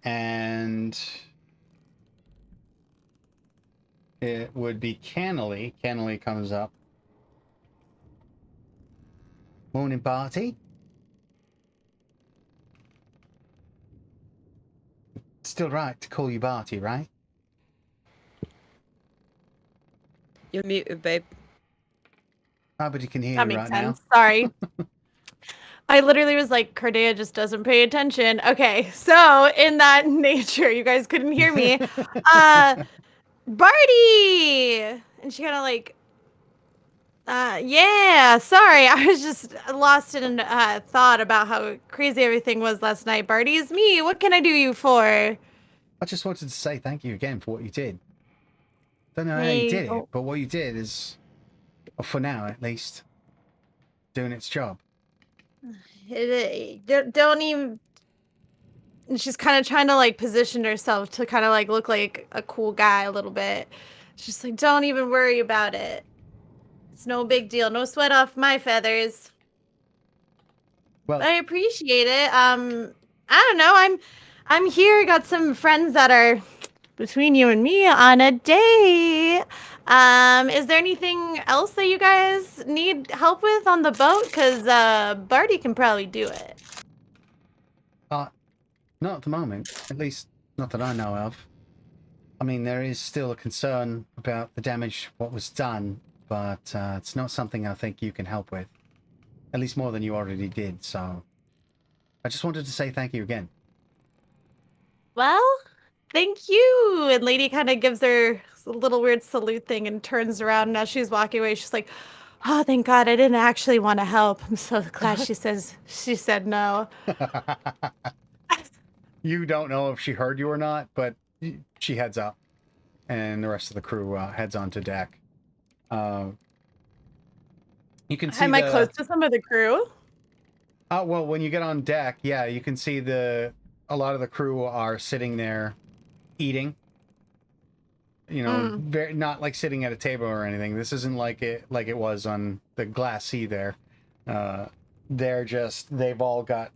And it would be Cannily. Cannily comes up. Morning, Barty. Still right to call you Barty, right?
You're muted, babe.
Nobody can hear
That
you
makes
right
sense. Sorry. I literally was like, Cardea just doesn't pay attention. Okay, so in that nature, you guys couldn't hear me. Barty! And she kind of yeah, sorry. I was just lost in thought about how crazy everything was last night. Barty, it's me. What can I do you for?
I just wanted to say thank you again for what you did. Don't know how you did it, but what you did is, for now at least, doing its job.
Don't even... And she's kind of trying to position herself to kind of look like a cool guy a little bit. She's like, don't even worry about it. It's no big deal. No sweat off my feathers.
Well,
I appreciate it. I don't know. I'm here. Got some friends that are between you and me on a date. Is there anything else that you guys need help with on the boat? Because Barty can probably do it.
Not at the moment. At least, not that I know of. I mean, there is still a concern about the damage, what was done. but it's not something I think you can help with. At least more than you already did, so I just wanted to say thank you again.
Well, thank you. And Lady kind of gives her a little weird salute thing and turns around. And as she's walking away, she's like, "Oh, thank God, I didn't actually want to help. I'm so glad she said no."
You don't know if she heard you or not, but she heads up, and the rest of the crew heads onto deck. You can see
Am I close to some of the crew?
well, when you get on deck, yeah, you can see a lot of the crew are sitting there eating. You know, very, not like sitting at a table or anything. This isn't like it was on the Glass Sea there. They've all got,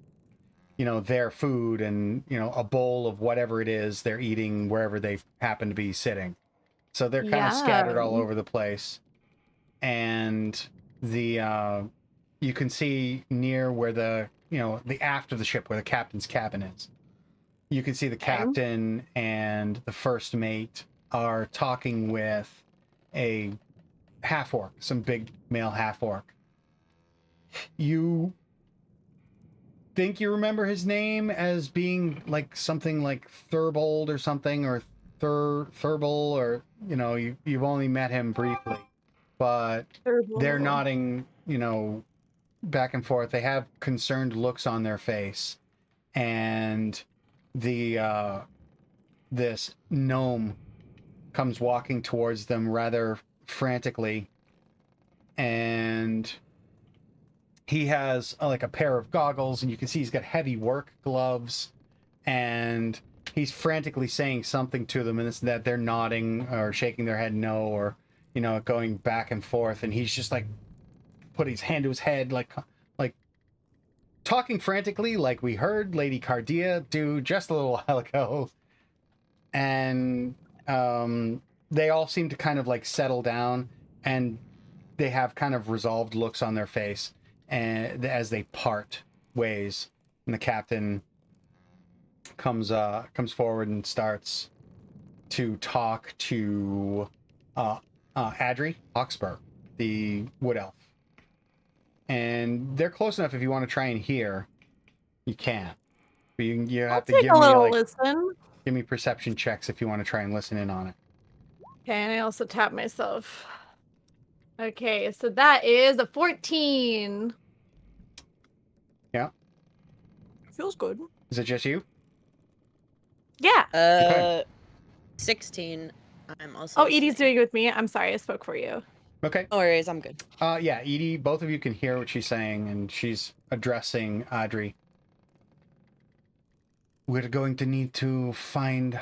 you know, their food and, you know, a bowl of whatever it is they're eating wherever they happen to be sitting. So they're kind of scattered all over the place. And you can see near where the aft of the ship where the captain's cabin is. You can see the captain and the first mate are talking with a half-orc, some big male half-orc. You think you remember his name as being like something like Thurbold or something, or Thurbal, or, you know, you've only met him briefly, but they're nodding, you know, back and forth. They have concerned looks on their face, and this gnome comes walking towards them rather frantically, and he has like a pair of goggles, and you can see he's got heavy work gloves, and he's frantically saying something to them, and it's that they're nodding or shaking their head no, or, you know, going back and forth, and he's just like putting his hand to his head, like talking frantically, like we heard Lady Cardia do just a little while ago. And they all seem to kind of like settle down, and they have kind of resolved looks on their face, and as they part ways, and the captain comes forward and starts to talk to Adri Oxburgh, the wood elf. And they're close enough if you want to try and hear, you can. But you have to give me
listen.
Give me perception checks if you want to try and listen in on it.
Okay, and I also tap myself. Okay, so that is a 14.
Yeah.
Feels good.
Is it just you?
Yeah.
Okay.
16. I'm also.
Oh, Edie's doing it with me. I'm sorry, I spoke for you.
Okay.
No worries, I'm good.
Yeah, Edie, both of you can hear what she's saying, and she's addressing Adri. We're going to need to find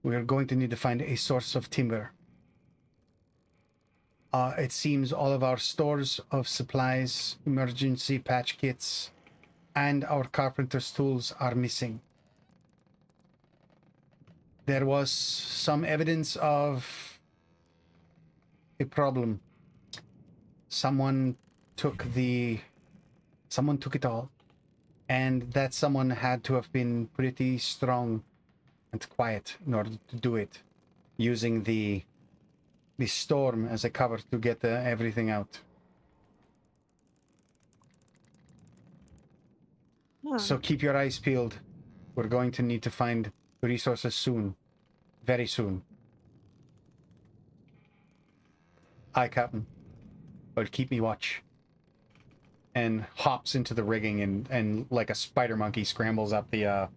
a source of timber. It seems all of our stores of supplies, emergency patch kits, and our carpenter's tools are missing. There was some evidence of a problem. Someone took it all, and that someone had to have been pretty strong and quiet in order to do it, using the storm as a cover to get everything out. So keep your eyes peeled. We're going to need to find resources soon, very soon. Aye, Captain. But keep me watch. And hops into the rigging and like a spider monkey scrambles up the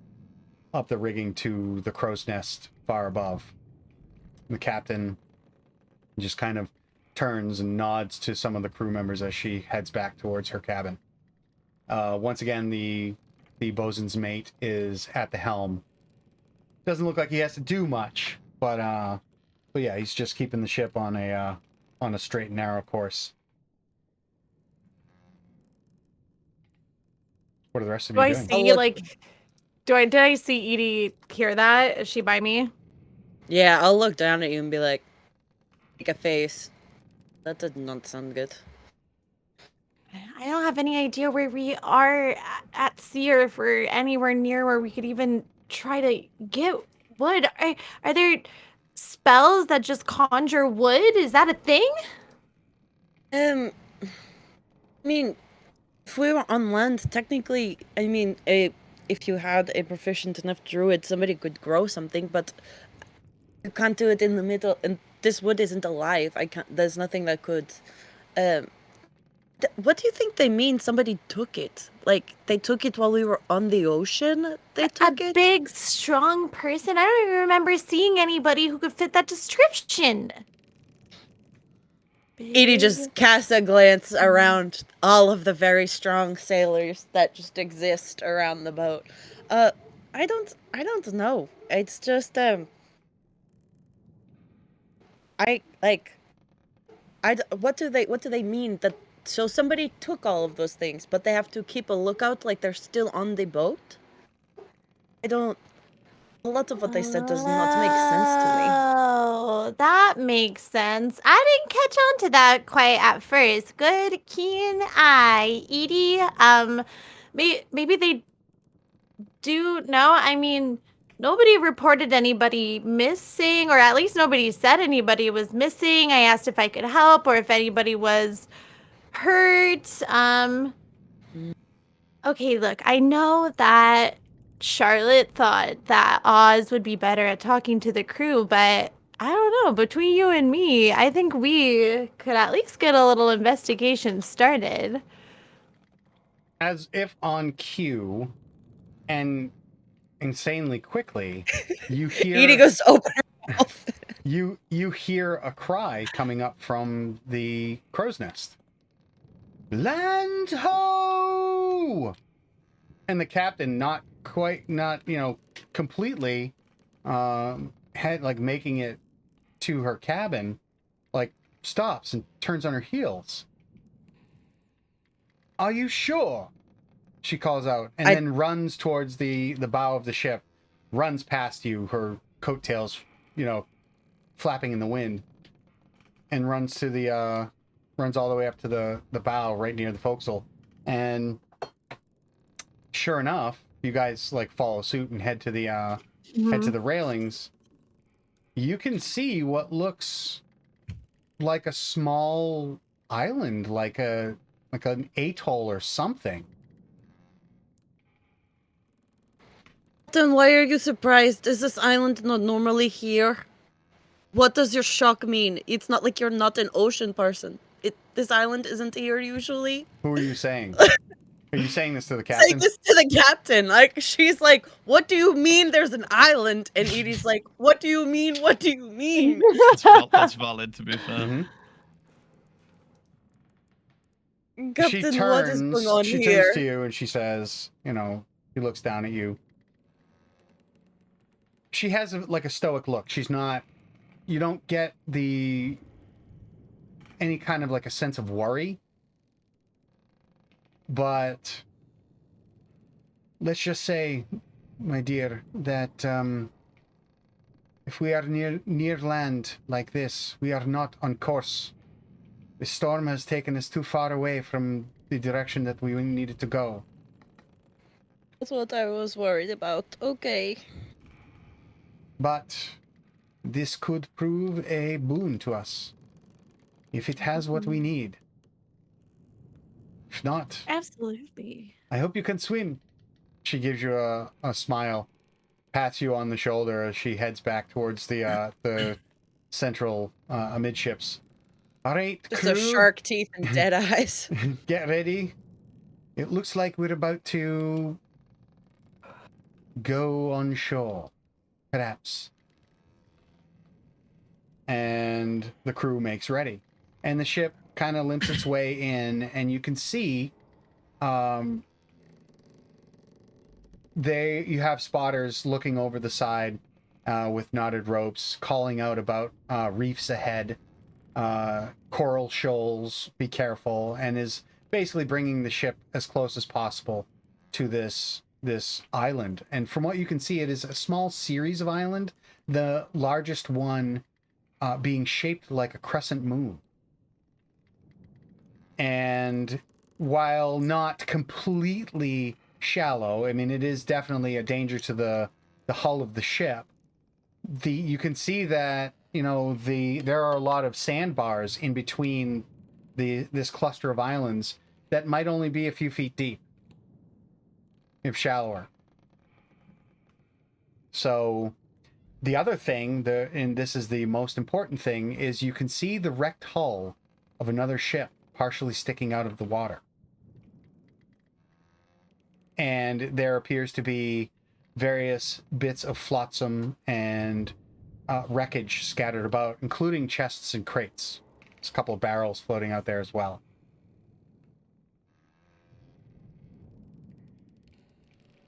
rigging to the crow's nest far above. And the captain just kind of turns and nods to some of the crew members as she heads back towards her cabin. Once again, the bosun's mate is at the helm. Doesn't look like he has to do much, but yeah, he's just keeping the ship on a straight and narrow course. What are the rest of you doing?
Did I see Edie hear that? Is she by me?
Yeah, I'll look down at you and be like, make a face. That did not sound good.
I don't have any idea where we are at sea, or if we're anywhere near where we could even try to get wood. Are there spells that just conjure wood? Is that a thing?
I mean, if we were on land, technically, I mean, if you had a proficient enough druid, somebody could grow something, but you can't do it in the middle, and this wood isn't alive. There's nothing that could, what do you think they mean somebody took it? Like, they took it while we were on the ocean? They took
A
it?
big, strong person? I don't even remember seeing anybody who could fit that description.
Edie just casts a glance around all of the very strong sailors that just exist around the boat. I don't know. It's just, what do they mean that, so somebody took all of those things, but they have to keep a lookout like they're still on the boat? A lot of what they said does not make sense to me.
Oh, that makes sense. I didn't catch on to that quite at first. Good, keen eye, Edie. Maybe they do know. I mean, nobody reported anybody missing, or at least nobody said anybody was missing. I asked if I could help or if anybody was hurt. Okay, look, I know that Charlotte thought that Oz would be better at talking to the crew, but I don't know. Between you and me, I think we could at least get a little investigation started.
As if on cue, and insanely quickly, you hear
Edie goes to open her mouth.
you hear a cry coming up from the crow's nest. Land ho! And the captain, not completely, had like making it to her cabin, like stops and turns on her heels. Are you sure? She calls out and then runs towards the bow of the ship, runs past you, her coattails, flapping in the wind, and runs to the runs all the way up to the bow right near the forecastle. And sure enough, you guys like follow suit and head to the head to the railings. You can see what looks like a small island, like an atoll or something.
Then why are you surprised? Is this island not normally here? What does your shock mean? It's not like you're not an ocean person. This island isn't here usually.
Who are you saying? Are you saying this to the
Saying
captain?
this to the captain. Like, she's like, what do you mean there's an island? And Edie's like, what do you mean? What do you mean?
That's valid, to be fair.
Mm-hmm.
Captain,
She
what is
turns
going on
to
here?
you and she says, he looks down at you. She has a stoic look. She's not, you don't get any kind of like a sense of worry. But let's just say, my dear, that if we are near land like this, we are not on course. The storm has taken us too far away from the direction that we needed to go.
That's what I was worried about. Okay.
But this could prove a boon to us, if it has what we need. If not,
Absolutely.
I hope you can swim. She gives you a smile, pats you on the shoulder as she heads back towards the central amidships. All right,
Just
crew,
those shark teeth and dead eyes.
get ready. It looks like we're about to go on shore, perhaps. And the crew makes ready. And the ship kind of limps its way in, and you can see you have spotters looking over the side with knotted ropes, calling out about reefs ahead, coral shoals, be careful, and is basically bringing the ship as close as possible to this island. And from what you can see, it is a small series of island, the largest one being shaped like a crescent moon. And while not completely shallow, I mean, it is definitely a danger to the hull of the ship. you can see that, you know, there are a lot of sandbars in between this cluster of islands that might only be a few feet deep, if shallower. So the other thing, and this is the most important thing, is you can see the wrecked hull of another ship partially sticking out of the water. And there appears to be various bits of flotsam and wreckage scattered about, including chests and crates. There's a couple of barrels floating out there as well.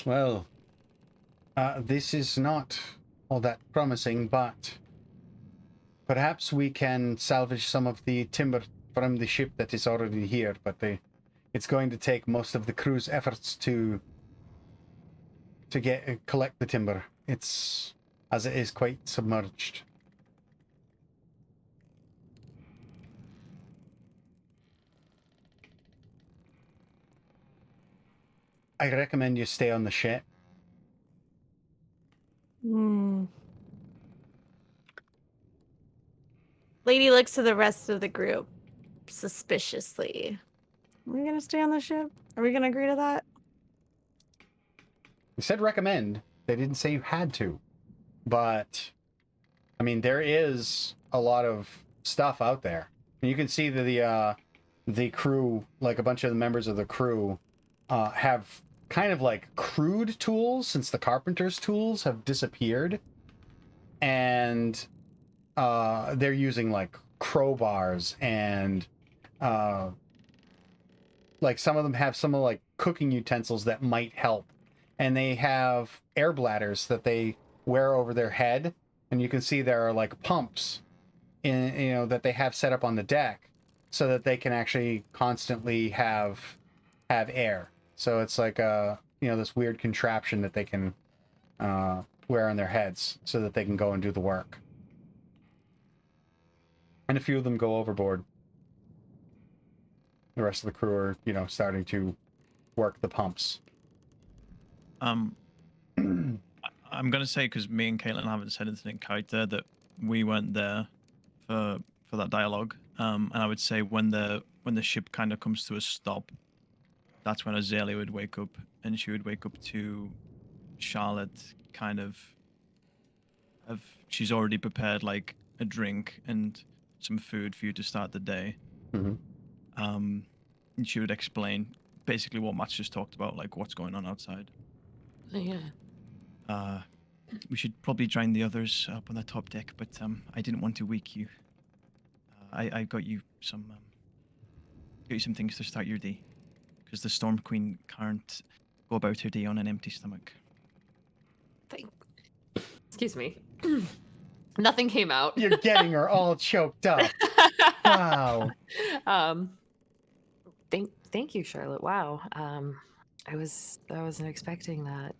Well, this is not all that promising, but perhaps we can salvage some of the timber from the ship that is already here, but it's going to take most of the crew's efforts to collect the timber. As it is quite submerged. I recommend you stay on the ship.
Lady looks to the rest of the group suspiciously. Are we gonna stay on the ship? Are we gonna agree to that?
You said recommend. They didn't say you had to. But, I mean, there is a lot of stuff out there. And you can see that the crew, like a bunch of the members of the crew, have kind of like crude tools, since the carpenter's tools have disappeared. And they're using like crowbars and like some of them have some of like cooking utensils that might help. And they have air bladders that they wear over their head, and you can see there are like pumps that they have set up on the deck so that they can actually constantly have air. So it's like this weird contraption that they can wear on their heads so that they can go and do the work. And a few of them go overboard. The rest of the crew are, starting to work the pumps.
I'm gonna say, because me and Caitlin haven't said anything in character, that we weren't there for that dialogue. And I would say when the ship kind of comes to a stop, that's when Azalea would wake up, and she would wake up to Charlotte kind of she's already prepared like a drink and some food for you to start the day.
Mm-hmm.
And she would explain basically what Matt's just talked about, like what's going on outside.
Yeah.
We should probably join the others up on the top deck, but I didn't want to wake you. I got you some things to start your day, because the Storm Queen can't go about her day on an empty stomach.
Excuse me. Nothing came out.
You're getting her all choked up. Wow.
Thank you, Charlotte. Wow. I wasn't expecting that.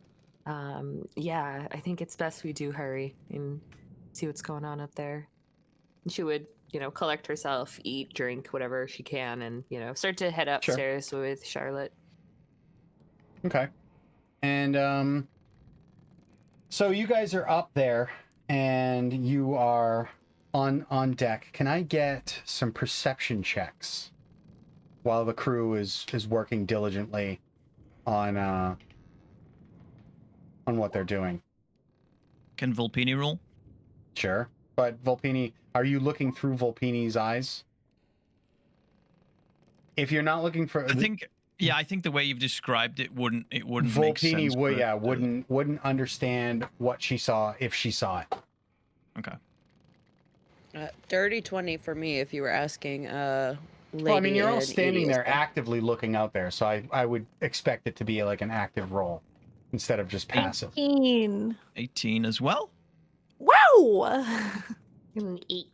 Yeah, I think it's best we do hurry and see what's going on up there. And she would, collect herself, eat, drink, whatever she can, and, start to head upstairs with Charlotte.
Okay. And so you guys are up there and you are on deck. Can I get some perception checks while the crew is working diligently on what they're doing?
Can Volpini roll?
Sure. But Volpini, are you looking through Volpini's eyes? If you're not looking for,
I think the way you've described it wouldn't
Volpini
make sense.
Wouldn't understand what she saw if she saw it.
Okay.
Dirty 20 for me if you were asking.
Well, I mean, you're all standing there
actively
actively looking out there, so I would expect it to be like an active roll instead of just passive.
18
as well.
Wow.
An 8.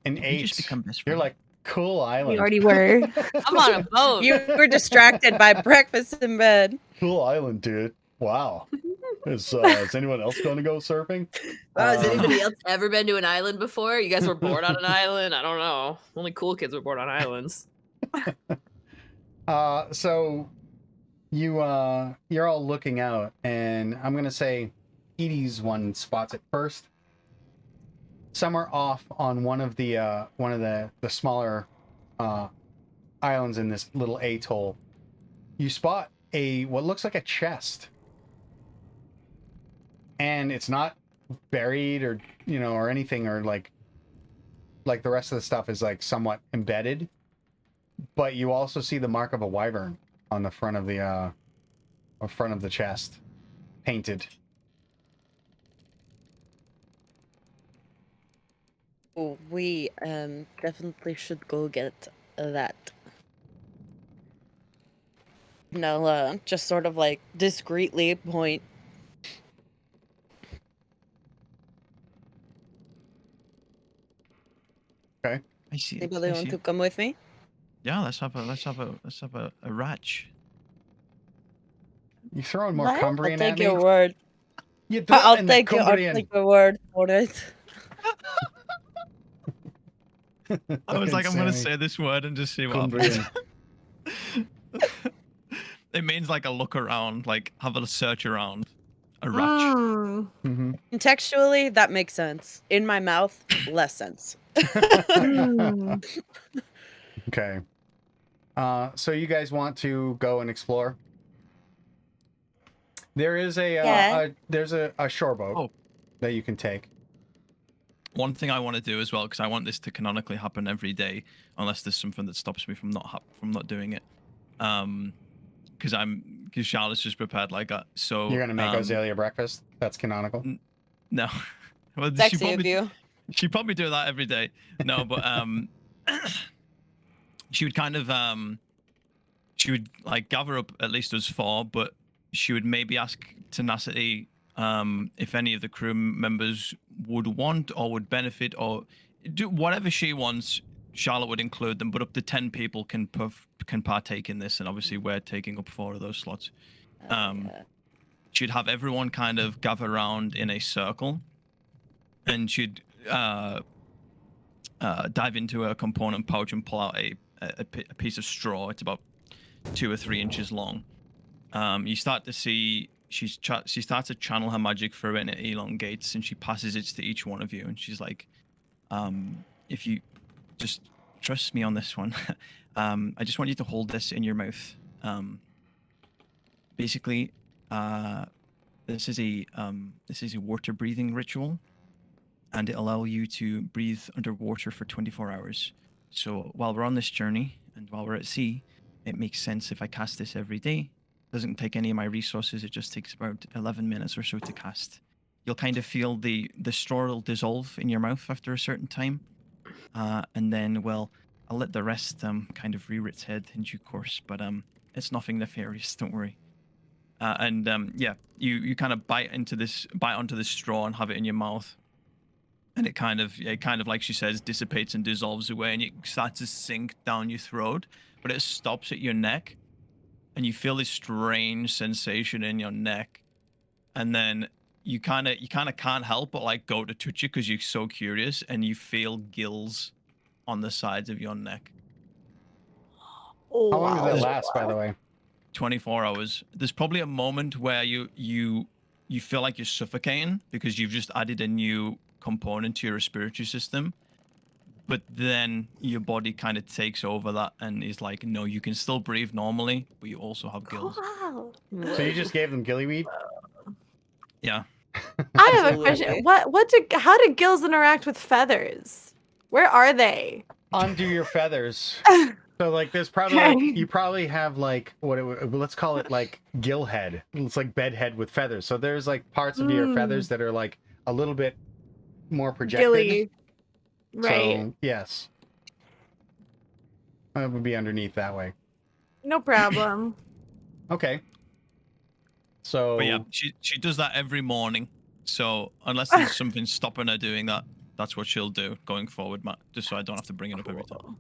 An 8.
Just become best
You're
friends.
like, cool island.
We already were.
I'm on a boat.
You were distracted by breakfast in bed.
Cool island, dude. Wow. Is anyone else going to go surfing?
Has anybody else ever been to an island before? You guys were born on an island? I don't know. Only cool kids were born on islands.
So you're all looking out, and I'm gonna say Edie's one spots it first, somewhere off on one of the smaller islands in this little atoll, you spot what looks like a chest, and it's not buried or or anything, or like the rest of the stuff is like somewhat embedded, but you also see the mark of a wyvern on the front of the chest, painted.
We definitely should go get that. No, just sort of like discreetly point.
Okay.
I see.
Anybody
I
want
see.
to come with me?
Yeah, let's have a ratch.
You throwing more
What?
I'll
Cumbrian at
take
me?
your word.
You
I'll
threatening the
take
Cumbrian.
your word for it.
I was
Fucking
like, I'm gonna
Sammy.
say this word and just see what happens.
Cumbrian.
It means like a look around, like have a search around. A ratch.
Mm.
Mm-hmm.
Contextually, that makes sense. In my mouth, less sense.
Mm.
Okay. So you guys want to go and explore? There is
Yeah.
there's a shoreboat
Oh.
that you can take.
One thing I want to do as well, because I want this to canonically happen every day, unless there's something that stops me from not doing it. Because Charlotte's just prepared like that. So
You're gonna make Azalea breakfast. That's canonical.
No. Well,
Sexy of you.
she'd probably do that every day. No, but she would kind of she would like gather up at least us four, but she would maybe ask Tenacity if any of the crew members would want or would benefit or do whatever she wants. Charlotte would include them, but up to 10 people can partake in this, and obviously we're taking up 4 of those slots.
Yeah.
She'd have everyone kind of gather around in a circle, and she'd dive into a component pouch and pull out a piece of straw. It's about 2 or 3 inches long. You start to see she starts to channel her magic through it, and it elongates, and she passes it to each one of you, and she's like, if you just trust me on this one, I just want you to hold this in your mouth. Basically, this is a water breathing ritual, and it allows you to breathe underwater for 24 hours. So while we're on this journey and while we're at sea, it makes sense if I cast this every day. Doesn't take any of my resources. It just takes about 11 minutes or so to cast. You'll kind of feel the straw will dissolve in your mouth after a certain time, and then, well, I'll let the rest kind of rear its head in due course. But it's nothing nefarious. Don't worry. Yeah, you kind of bite onto this straw and have it in your mouth, and it kind of like she says dissipates and dissolves away, and it starts to sink down your throat, but it stops at your neck, and you feel this strange sensation in your neck, and then you kind of can't help but like go to touch it because you're so curious, and you feel gills on the sides of your neck.
Oh,
How long does that
wow.
last, by the way?
24 hours. There's probably a moment where you feel like you're suffocating because you've just added a new component to your respiratory system, but then your body kind of takes over that and is like, no, you can still breathe normally, but you also have gills.
Wow.
So you just gave them gillyweed?
Yeah.
I have a question.
Absolutely.
How do gills interact with feathers? Where are they?
Undo your feathers. So like there's probably you probably have like let's call it like gill head. It's like bed head with feathers. So there's like parts of your feathers that are like a little bit more projected.
Gilly. Right.
So yes. It would be underneath that way.
No problem.
Okay. So
But yeah, she does that every morning. So unless there's something stopping her doing that, that's what she'll do going forward, Matt. Just so I don't have to bring it up every time.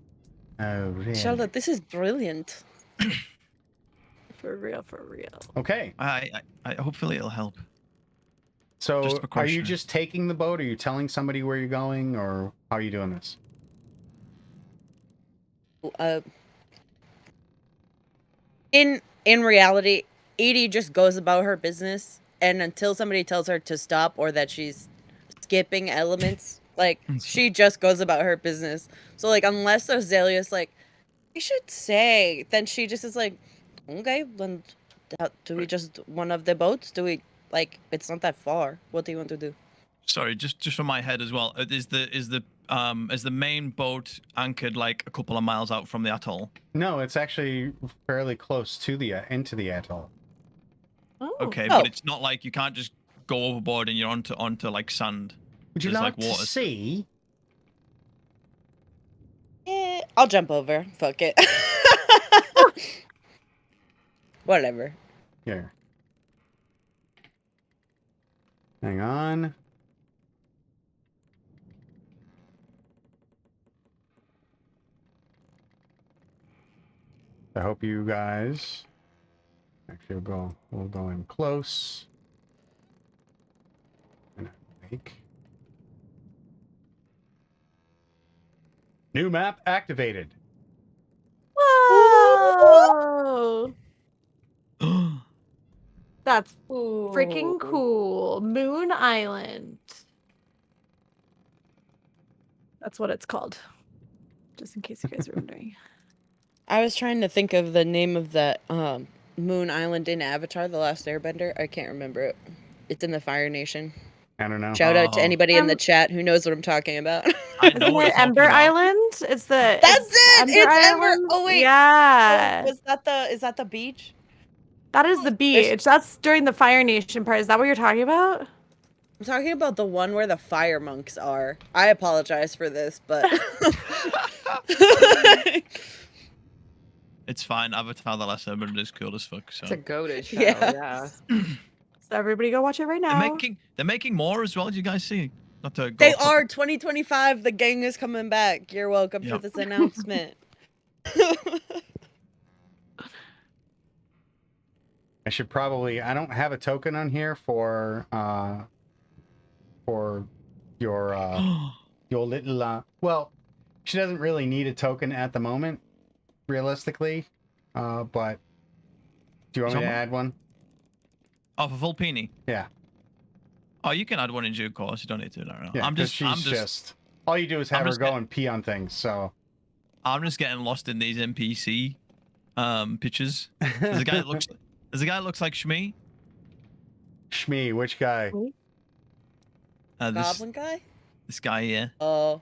Oh, really?
Charlotte, this is brilliant.
For real.
Okay.
I hopefully it'll help.
So
Just
are you
precautionary.
just taking the boat? Are you telling somebody where you're going, or how are you doing this?
In reality, Edie just goes about her business, and until somebody tells her to stop or that she's skipping elements, Like, she just goes about her business. So, like, unless Azalea's like, we should say, then she just is like, okay, then do we just one of the boats? Do we, like, it's not that far. What do you want to do?
Sorry, just from my head as well. Is the main boat anchored like a couple of miles out from the atoll?
No, it's actually fairly close to the into the atoll.
Oh.
Okay,
Oh.
but it's not like you can't just go overboard and you're onto like sand.
Would you
There's,
like
like,
to
water.
see?
I'll jump over. Fuck it. Whatever.
Here. Hang on. I hope you guys actually we'll go in close. And make new map activated.
Whoa! That's
Ooh.
freaking cool. Moon Island. That's what it's called. Just in case you guys are wondering.
I was trying to think of the name of that moon island in Avatar: The Last Airbender. I can't remember it. It's in the Fire Nation.
I don't know.
Shout out to
Oh.
anybody in the chat who knows what I'm talking about.
I
Isn't
know what
it
you're talking
Ember
about.
Island? It's the
That's it! It's Ember!
Island?
Oh, wait.
Yeah.
Is that the beach?
That is the beach. That's during the Fire Nation part. Is that what you're talking about?
I'm talking about the one where the fire monks are. I apologize for this, but
It's fine. Avatar: The Last Airbender is cool as fuck. So
It's a goated show.
Yeah.
Yeah.
So everybody go watch it right now.
they're making more as well. Did you guys see? Not to go
they
off
are
topic.
2025. The gang is coming back. You're welcome to
Yep.
this announcement.
I should probably. I don't have a token on here for your little. Well, she doesn't really need a token at the moment, realistically. But do you want me to
Someone-
add one?
Oh, for Volpini.
Yeah.
Oh, you can add one in due course. You don't need to. No.
Yeah.
I'm
'cause
just
she's all you do is have
I'm
her
just
go
get-
and pee on things. So.
I'm just getting lost in these NPC pictures. There's a guy that looks like Shmi.
Shmi, which guy?
This
Goblin guy?
this guy here.
Oh.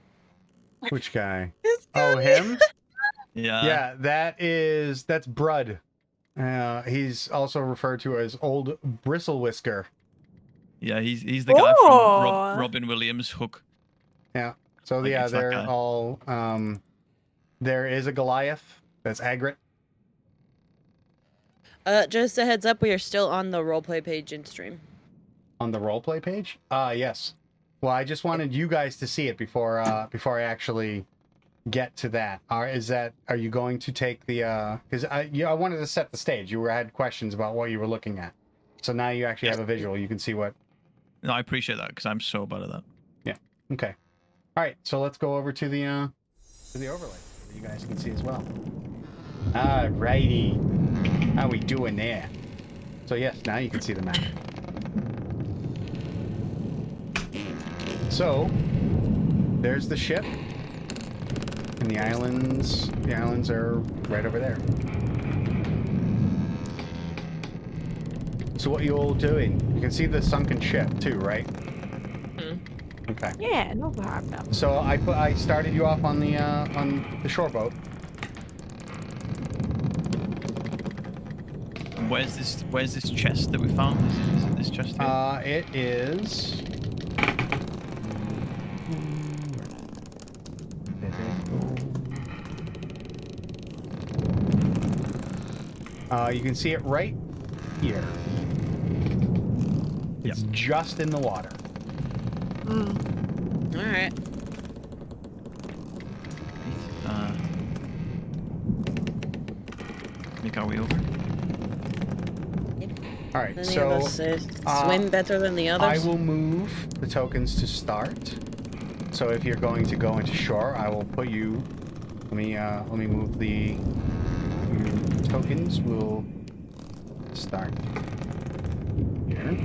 Which guy?
This
Oh,
guy.
him?
Yeah.
Yeah, that's Brud. He's also referred to as Old Bristle Whisker.
Yeah, he's the guy from
Oh.
Robin Williams' Hook.
So
Like,
yeah,
it's that
they're
guy.
all. There is a Goliath. That's Agrit.
Just a heads up, we are still on the roleplay page in stream.
On the roleplay page? Yes. Well, I just wanted you guys to see it before I actually get to that. Are you going to take the because I wanted to set the stage. You had questions about what you were looking at. So now you actually have a visual. You can see what.
No, I appreciate that because I'm so bad at that.
Okay. All right. So let's go over to the overlay so you guys can see as well. All righty. How we doing there? So yes, now you can see the map. So there's the ship, and the islands. The islands are right over there. So what you all doing? You can see the sunken ship too, right? Okay.
Yeah, no problem.
So I started you off on the shore boat.
And where's this chest that we found? Is it this chest here?
It is. You can see it right here. It's just in the water.
Mm.
All right.
Make our way over.
All right,
Any of
so
us swim better than the
I
others?
will move the tokens to start. So if you're going to go into shore, I will put you. Let me move the tokens. Will start here.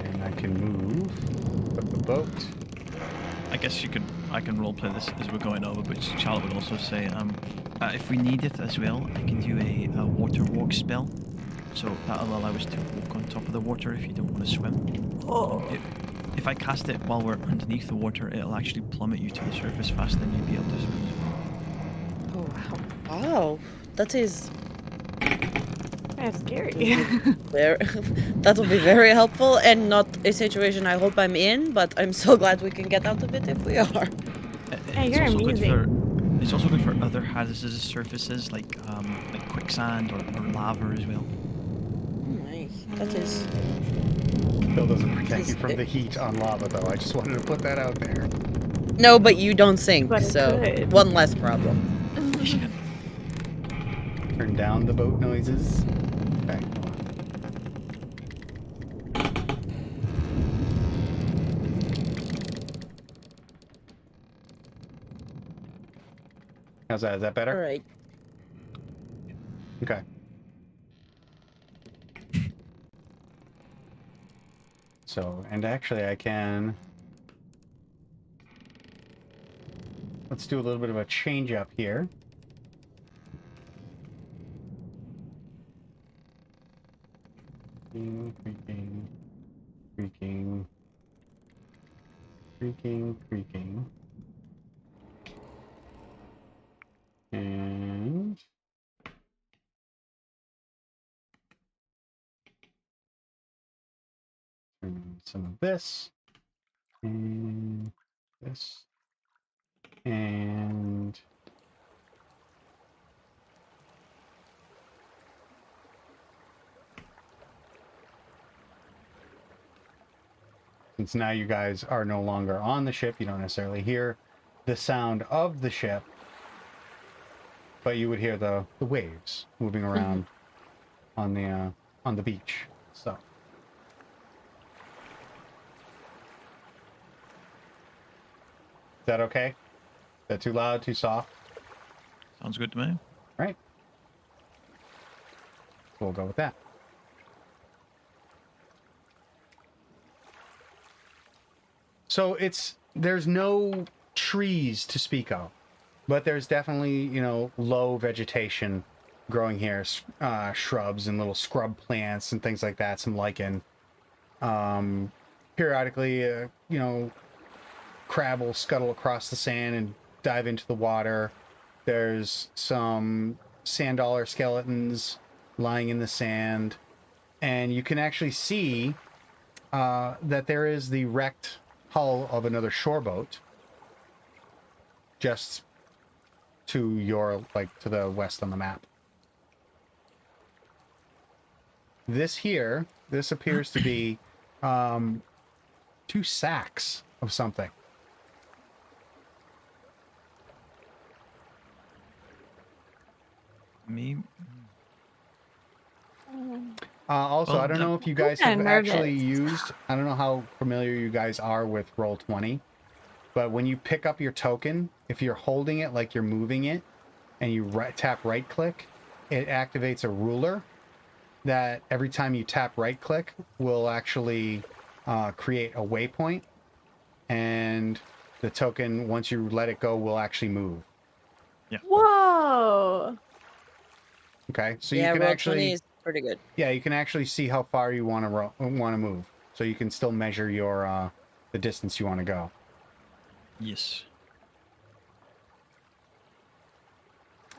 And I can move up the boat.
I guess I can roleplay this as we're going over, but Charlotte would also say, if we need it as well, I can do a water walk spell. So that'll allow us to walk on top of the water if you don't want to swim.
Oh.
If I cast it while we're underneath the water, it'll actually plummet you to the surface faster than you'd be able to swim.
Oh wow.
Wow, that is
That's scary.
very. That will be very helpful, and not a situation I hope I'm in. But I'm so glad we can get out of it if we are.
Hey, you're amazing.
It's also good for other hazardous surfaces like quicksand or lava as well.
Nice. That is.
Still doesn't protect you from the heat on lava, though. I just wanted to put that out there.
No, but you don't sink,
But it
so
could.
one less problem.
Turn down the boat noises. Okay. How's that? Is that better?
All right.
Okay. So, and actually I can... Let's do a little bit of a change up here. Creaking. And... some of this. And this. And... since now you guys are no longer on the ship, you don't necessarily hear the sound of the ship, but you would hear the waves moving around on the beach. So. Is that okay? Is that too loud, too soft?
Sounds good to me.
Right. We'll go with that. So there's no trees to speak of, but there's definitely, low vegetation growing here, shrubs and little scrub plants and things like that, some lichen. Periodically, crab will scuttle across the sand and dive into the water. There's some sand dollar skeletons lying in the sand, and you can actually see that there is the wrecked hull of another shore boat just to to the west on the map. This appears to be 2 sacks of something.
Me?
Also,
Well,
I don't know if you guys
I'm
have
nervous.
actually used... I don't know how familiar you guys are with Roll20, but when you pick up your token, if you're holding it like you're moving it, and you tap right-click, it activates a ruler that every time you tap right-click will actually create a waypoint, and the token, once you let it go, will actually move.
Whoa.
Okay, so
Yeah,
you can
roll
actually...
20 is pretty good.
Yeah, you can actually see how far you want to move, so you can still measure your the distance you want to go.
Yes.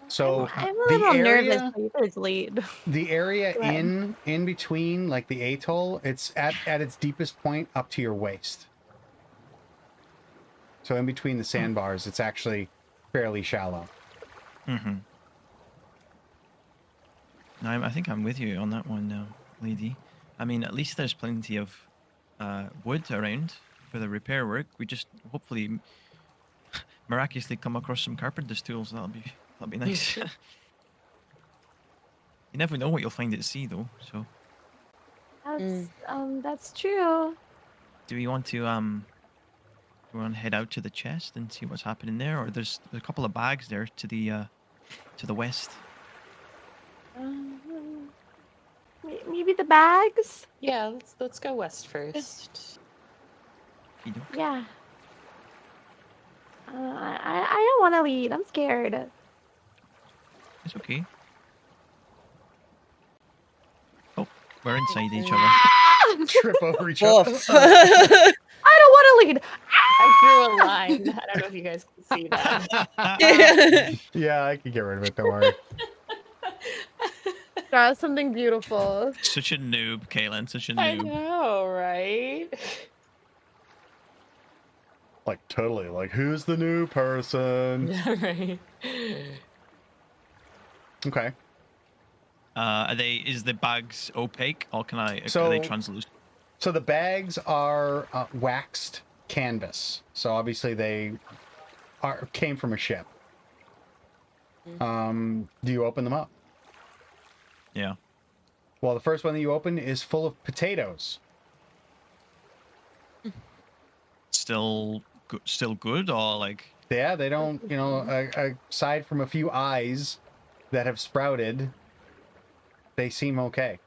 So
I'm a
the
little
area,
nervous. So you guys lead.
the area
Go ahead.
in between, like the atoll, it's at its deepest point up to your waist. So in between the sandbars, it's actually fairly shallow.
Mm-hmm. No, I think I'm with you on that one now, lady. I mean, at least there's plenty of wood around for the repair work. We just hopefully miraculously come across some carpenter's tools. That'll be nice. You never know what you'll find at sea, though. So,
That's true.
do we want to head out to the chest and see what's happening there, or there's a couple of bags there to the west?
Maybe the bags?
Yeah, let's go west first.
Yeah. I don't want to lead. I'm scared.
It's okay. Oh, we're inside each other.
Trip over each other.
Woof.
I don't want to lead.
I drew a line. I don't know if you guys can see that.
Yeah, I can get rid of it. Don't worry.
Draw something beautiful.
Such a noob, Caitlin. Such a
I
noob.
know, right?
Like totally. Like who's the new person?
Right.
Okay.
Is the bags opaque or are
So-
they translucent?
So the bags are waxed canvas. So obviously they came from a ship. Do you open them up?
Yeah.
Well, the first one that you open is full of potatoes.
Still good or like
Yeah, they don't, aside from a few eyes that have sprouted, they seem okay.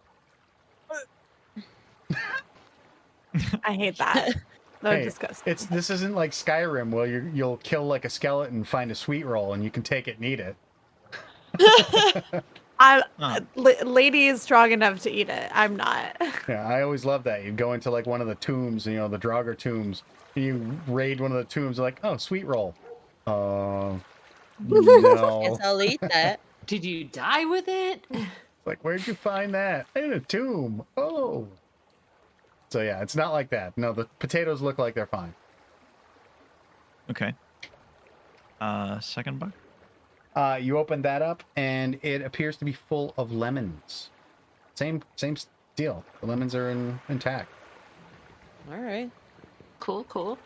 I hate that. They're
Hey,
disgusting.
this isn't like Skyrim where you'll kill like a skeleton, find a sweet roll, and you can take it and eat it.
Lady is strong enough to eat it. I'm not.
Yeah, I always love that. You go into like one of the tombs, the Draugr tombs, and you raid one of the tombs, like, oh, sweet roll. No.
Guess I'll eat that.
Did you die with it?
Like, where'd you find that? In a tomb. Oh. So yeah, it's not like that. No, the potatoes look like they're fine.
okay. Second bag.
You open that up, and it appears to be full of lemons. Same deal. The lemons are intact.
All right.
Cool.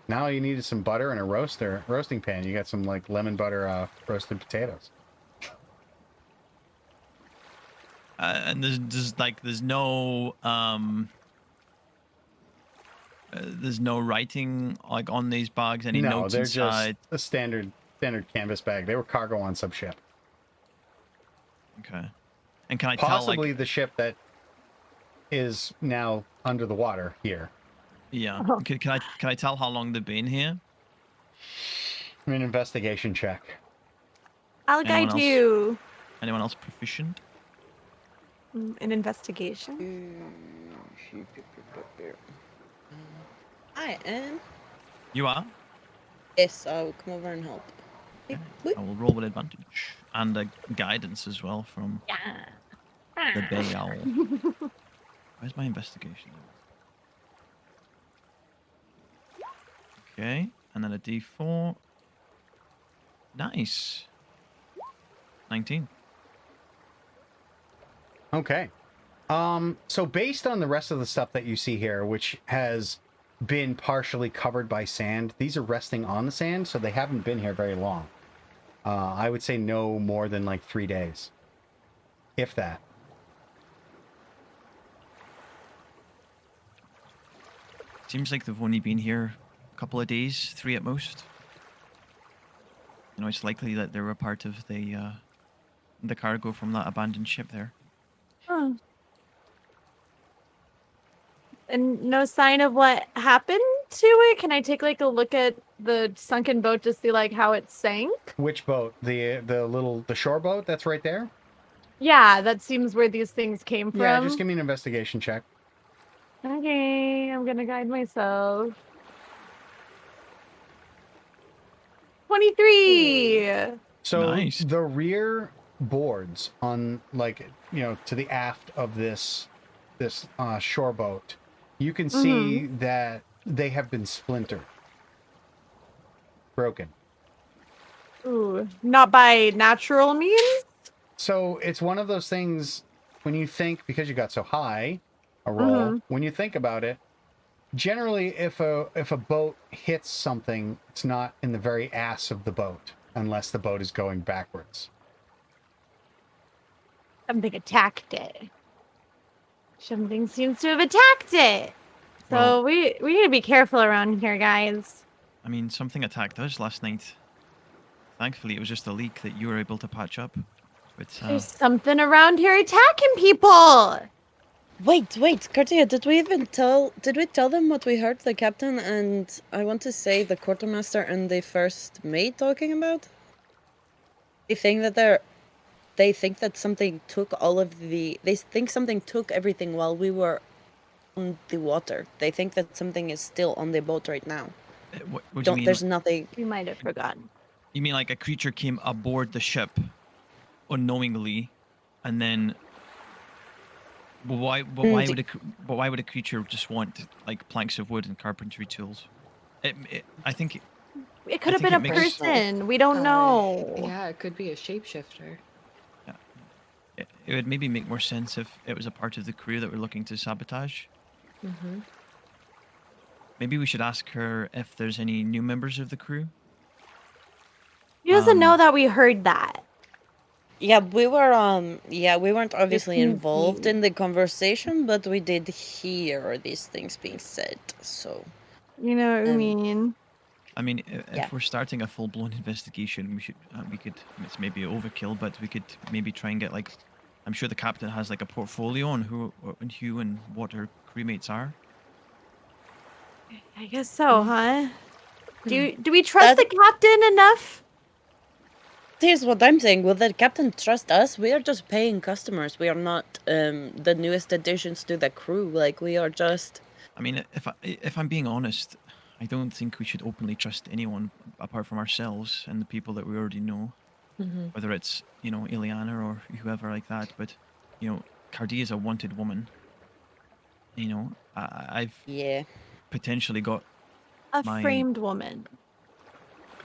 Now all you need is some butter and a roasting pan. You got some like lemon butter roasted potatoes.
And there's no writing like on these bags. Any
No,
notes
they're
inside?
just a standard canvas bag. They were cargo on some ship.
Okay. And can I
Possibly
tell like
the ship that is now under the water here.
yeah? Can I tell how long they've been here?
An investigation check.
I'll
Anyone
guide
else?
you.
Anyone else proficient?
An investigation.
I am.
You are.
Yes, I'll come over and help.
I will roll with advantage and guidance as well from the bay owl. Where's my investigation? Okay, and then a D4. Nice. 19.
Okay. So based on the rest of the stuff that you see here, which has been partially covered by sand, these are resting on the sand, so they haven't been here very long. I would say no more than like 3 days, if that.
Seems like they've only been here a couple of days, 3 at most. It's likely that they were part of the cargo from that abandoned ship there.
Oh. And no sign of what happened to it? Can I take like a look at the sunken boat to see like how it sank?
Which boat? The shore boat that's right there?
Yeah, that seems where these things came from.
Yeah, just give me an investigation check.
Okay, I'm gonna guide myself. 23.
So
Nice.
the rear boards on to the aft of this shore boat, you can see that they have been splintered, broken.
Ooh, not by natural means.
So it's one of those things when you think, because you got so high a roll, when you think about it, generally if a boat hits something, it's not in the very ass of the boat unless the boat is going backwards.
Something attacked it. Something seems to have attacked it. So
Well-
we need to be careful around here, guys.
I mean, something attacked us last night. Thankfully, it was just a leak that you were able to patch up But
There's something around here attacking people.
Wait, Cartia, did we tell them what we heard the captain and I want to say the quartermaster and the first mate talking about? They think that something took they think something took everything while we were on the water. They think that something is still on the boat right now.
what do you mean?
There's nothing.
You might have forgotten.
You mean like a creature came aboard the ship unknowingly, and then why would a creature just want like planks of wood and carpentry tools? I think
It could have been a person. We don't know.
Yeah, it could be a shapeshifter.
it would maybe make more sense if it was a part of the crew that were looking to sabotage.
Mm-hmm.
Maybe we should ask her if there's any new members of the crew.
He doesn't know that we heard that.
Yeah, we weren't obviously involved in the conversation, but we did hear these things being said. So,
You know what I mean?
I mean, if we're starting a full-blown investigation, we could. It's maybe overkill, but we could maybe try and get like. I'm sure the captain has like a portfolio on who and what her crewmates are.
I guess so, huh? Do we trust the captain enough?
Here's what I'm saying. Will the captain trust us? We are just paying customers. We are not the newest additions to the crew. Like, we are just...
I mean, if I'm being honest, I don't think we should openly trust anyone apart from ourselves and the people that we already know.
Mm-hmm.
Whether it's, Ileana or whoever like that. But, Cardia is a wanted woman. I've potentially got
a framed woman.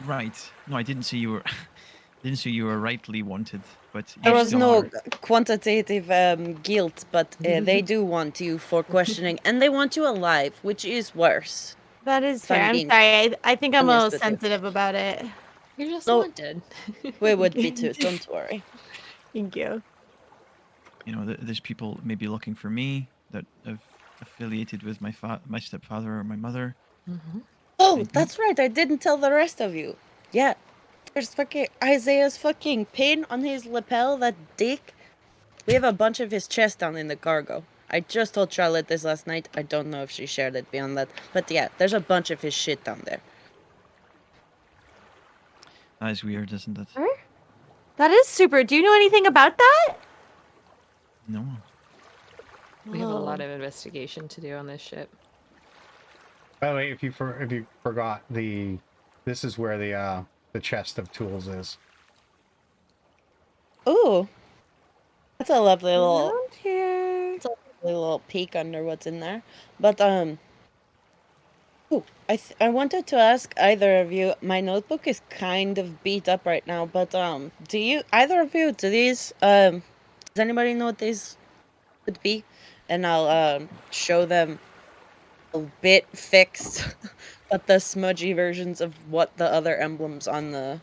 Right. No, I didn't see you were... didn't say you were rightly wanted, but
there was no quantitative guilt, but they do want you for questioning, and they want you alive, which is worse.
That is fair. I'm sorry. I think I'm a little sensitive about it.
You're just wanted.
We would be too. Don't worry.
Thank you.
There's people maybe looking for me that have affiliated with my stepfather or my mother.
Mm-hmm.
Oh, that's right. I didn't tell the rest of you. Yeah. There's fucking Isaiah's fucking pin on his lapel, that dick. We have a bunch of his chest down in the cargo. I just told Charlotte this last night. I don't know if she shared it beyond that. But yeah, there's a bunch of his shit down there.
That is weird, isn't it?
That is super. Do you know anything about that?
No.
We have a lot of investigation to do on this ship.
By the way, if you forgot, this is where the chest of tools is.
Ooh, that's a lovely little.
Here.
It's a lovely little peek under what's in there. But I wanted to ask either of you. My notebook is kind of beat up right now, but do these does anybody know what these would be? And I'll show them a bit fixed. But the smudgy versions of what the other emblems on the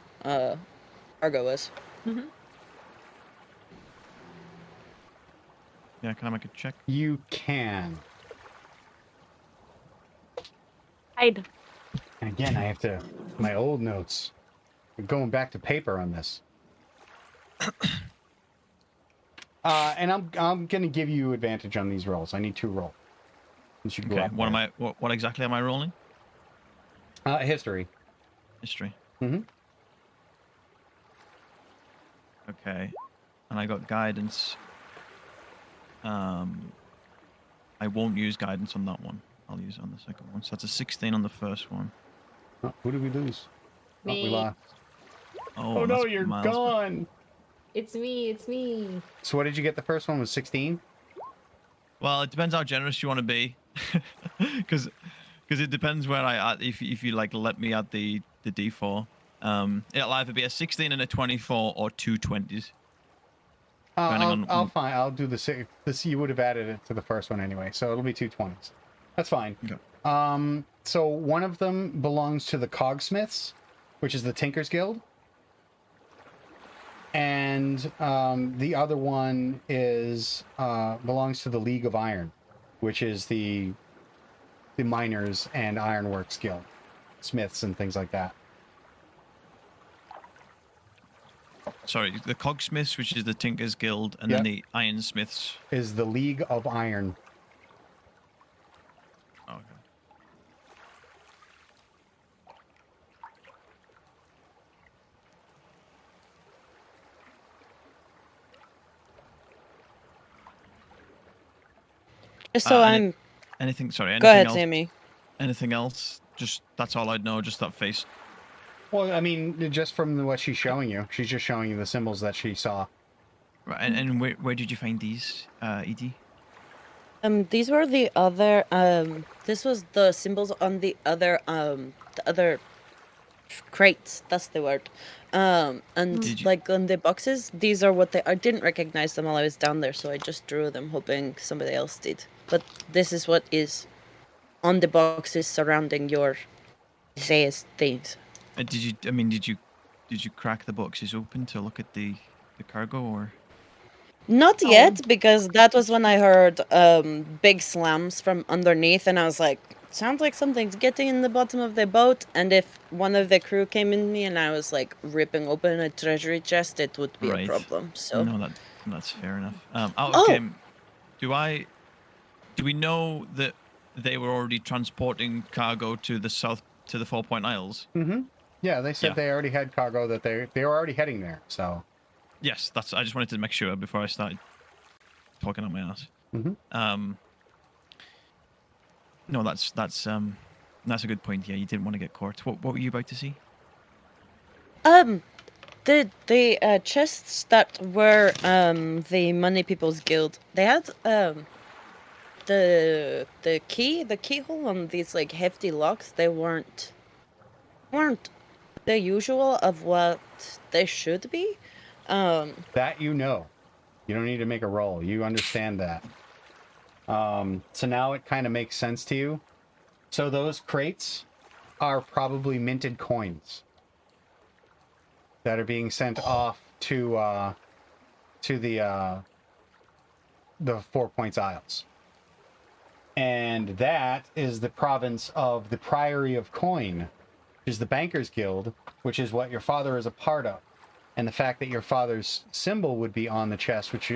cargo is.
Mm-hmm.
Yeah, can I make a check?
You can.
Hide.
And again, I have to... My old notes. We're going back to paper on this. And I'm going to give you advantage on these rolls. I need 2 rolls.
Okay, what exactly am I rolling?
History.
History.
Mm-hmm.
Okay. And I got guidance. I won't use guidance on that one. I'll use it on the second one. So that's a 16 on the first one.
Oh, who did we lose?
Me.
Oh, we lost.
Oh
no, you're gone.
It's me.
So what did you get? The first one was 16?
Well, it depends how generous you want to be. Because it depends where I at. If you like let me add the D4, it'll either be a 16 and a 24 or 2 20s.
I'll fine. I'll do the same. This you would have added it to the first one anyway, so it'll be 2 20s. That's fine.
Okay.
So one of them belongs to the Cogsmiths, which is the Tinkers Guild, and the other one is belongs to the League of Iron, which is the miners and ironworks guild, smiths and things like that.
sorry, the cogsmiths, which is the Tinkers Guild, and then the ironsmiths.
Is the League of Iron.
Oh, okay.
Just so
Anything? Sorry. Anything
Go ahead,
else?
Sammy.
Anything else? Just that's all I'd know. Just that face.
Well, I mean, just from what she's showing you, she's just showing you the symbols that she saw.
Right. And where did you find these, Edie?
These were the other. This was the symbols on the other crates. That's the word. And like on the boxes, these are what they. I didn't recognize them while I was down there, so I just drew them, hoping somebody else did. But this is what is on the boxes surrounding your Zeus things.
Did you crack the boxes open to look at the cargo, or?
Not yet, because that was when I heard big slams from underneath, and I was like, sounds like something's getting in the bottom of the boat. And if one of the crew came in me and I was like ripping open a treasury chest, it would be a problem. So
no, that's fair enough. Okay. Do we know that they were already transporting cargo to the south to the 4 Point Isles?
Mm-hmm. Yeah, they said they already had cargo that they were already heading there. So.
Yes, I just wanted to make sure before I started talking on my ass.
Mm-hmm.
No, that's a good point. Yeah, you didn't want to get caught. What were you about to see?
The chests that were the Money People's Guild, they had the keyhole on these like hefty locks. They weren't the usual of what they should be.
That you know. You don't need to make a roll. You understand that. So now it kind of makes sense to you. So those crates are probably minted coins that are being sent off to the 4 Points Isles. And that is the province of the Priory of Coin, which is the Bankers Guild, which is what your father is a part of. And the fact that your father's symbol would be on the chest, which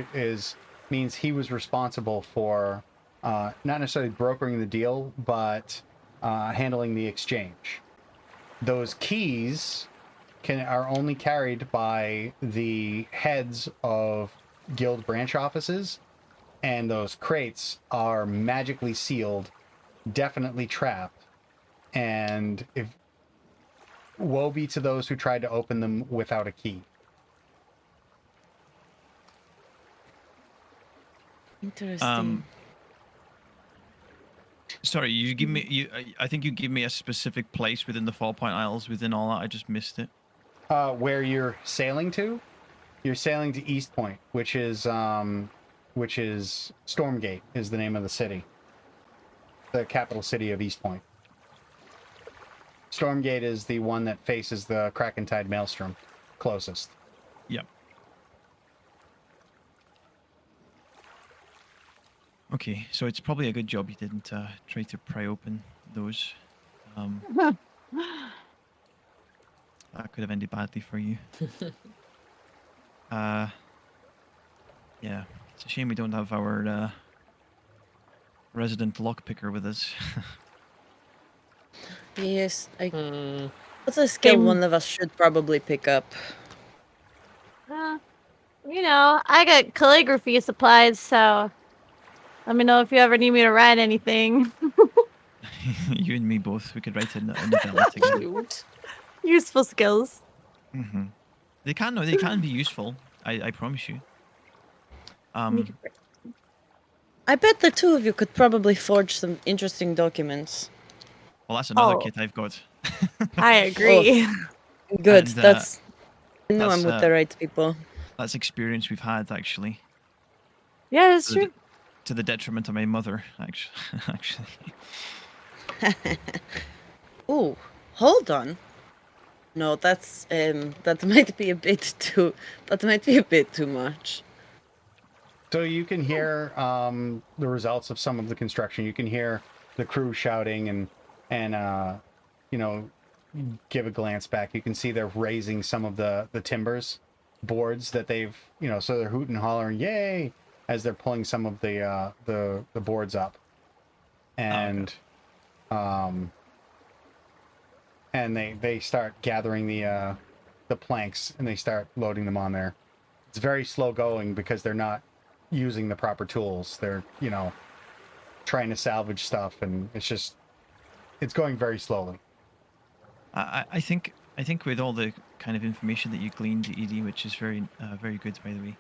means he was responsible for not necessarily brokering the deal, but handling the exchange. Those keys are only carried by the heads of guild branch offices, and those crates are magically sealed, definitely trapped, and woe be to those who tried to open them without a key.
Interesting.
Sorry, you give me. I think you give me a specific place within the 4 Point Isles. Within all that, I just missed it.
Where you're sailing to? You're sailing to East Point, which is Stormgate, is the name of the city, the capital city of East Point. Stormgate is the one that faces the Krakentide Maelstrom closest.
Yep. Okay, so it's probably a good job you didn't try to pry open those. That could have ended badly for you. Yeah, it's a shame we don't have our resident lockpicker with us.
Yes, that's a skill one of us should probably pick up.
I got calligraphy supplies, so let me know if you ever need me to write anything.
You and me both. We could write a novella together.
Cute.
Useful skills.
Mm-hmm. They can be useful. I promise you.
I bet the two of you could probably forge some interesting documents.
Well, that's another kit I've got.
I agree.
Good.
And,
I know I'm with the right people.
That's experience we've had, actually.
Yeah, that's true.
To the detriment of my mother, actually.
Oh, hold on. No, that might be a bit too. That might be a bit too much.
So you can hear the results of some of the construction. You can hear the crew shouting and give a glance back. You can see they're raising some of the timbers boards that they've, so they're hooting and hollering, yay, as they're pulling some of the boards up. And and they start gathering the planks and they start loading them on there. It's very slow going because they're not using the proper tools. They're, trying to salvage stuff, and it's going very slowly.
I think with all the kind of information that you gleaned, Edie, which is very very good, by the way.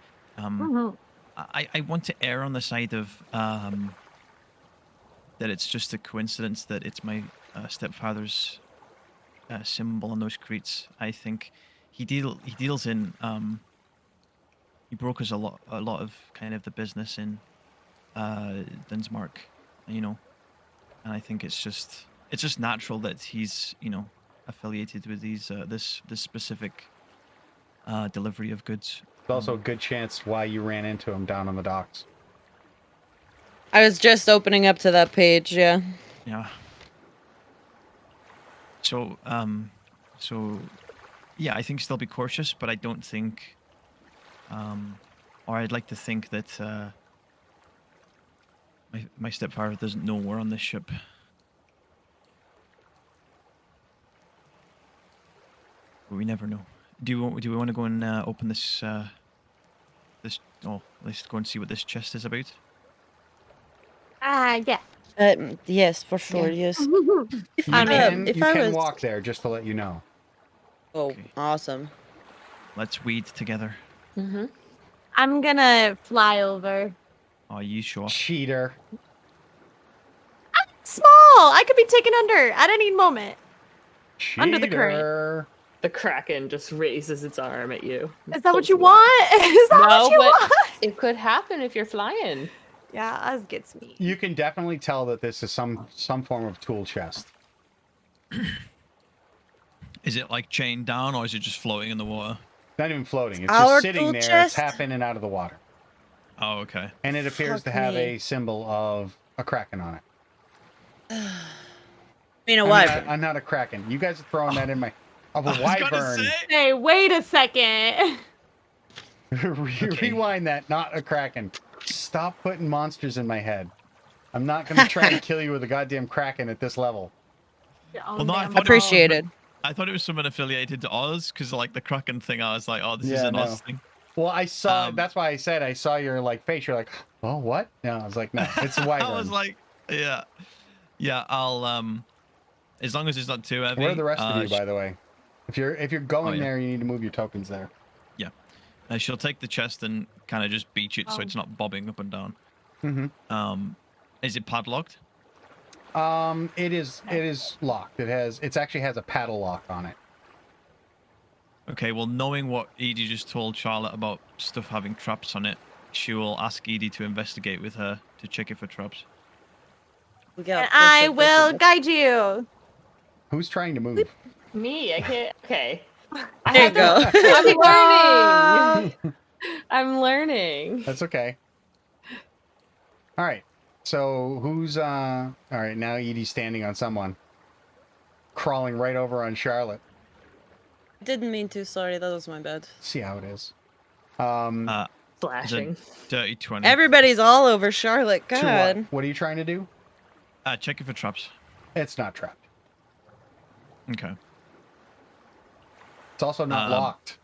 I want to err on the side of that it's just a coincidence that it's my stepfather's symbol on those crates. I think he deals in he brokers a lot of kind of the business in Dunsmark, and I think it's just natural that he's affiliated with these this specific delivery of goods.
It's also a good chance why you ran into him down on the docks.
I was just opening up to that page, yeah.
Yeah. So yeah, I think still be cautious, but I don't think, or I'd like to think that my stepfather doesn't know we're on this ship. But we never know. Do we want to go and open this? Let's go and see what this chest is about.
Yeah.
Yes, for sure, yes.
You
I
can,
mean,
you can walk there, just to let you know.
Oh,
Okay.
awesome.
Let's weed together.
I'm gonna fly over.
Are you sure?
Cheater.
Small! I could be taken under at any moment. Under the current.
Cheater.
The Kraken just raises its arm at you.
Is that what you want? Is that what you want?
It could happen if you're flying.
Yeah, us gets me.
You can definitely tell that this is some form of tool chest.
Is it like chained down, or is it just floating in the water?
Not even floating. It's
Our
just sitting
tool
there.
chest?
It's half in and out of the water.
Oh, okay.
And it appears to
Fuck
have
me.
a symbol of a kraken on it.
You know what?
I'm not a kraken. You guys are throwing that in my... Of a
I was gonna
wyvern.
say.
Hey, wait a second.
Rewind that, not a kraken. Stop putting monsters in my head. I'm not going to try and kill you with a goddamn kraken at this level.
Well, no, I
damn.
thought
Appreciated.
I thought it was someone affiliated to Oz, because like the Kraken thing, I was like, oh, this is
Yeah,
an
no.
Oz thing.
Well, I saw...
Um,
that's why I said I saw your face. You're like, oh, what? No, I was like, no, it's a wyvern.
I was like, yeah. I'll as long as it's not too heavy.
Where are the rest of you, by the way? If you're going
yeah.
there, you need to move your tokens there.
She'll take the chest and kind of just beach it so it's not bobbing up and down.
Mm-hmm.
Is it padlocked?
It is locked. It actually has a paddle lock on it.
Okay, well, knowing what Edie just told Charlotte about stuff having traps on it, she will ask Edie to investigate with her to check it for traps.
We got
And I will guide you.
Who's trying to move?
Me, I can't. Okay.
There you go.
I'm learning. I'm learning.
That's okay. All right. So who's all right, now Edie's standing on someone. Crawling right over on Charlotte.
Didn't mean to, sorry, that was my bad.
See how it is.
Flashing.
Dirty 20.
Everybody's all over Charlotte,
to
God.
what are you trying to do?
Check it for traps.
It's not trapped.
Okay.
It's also not locked.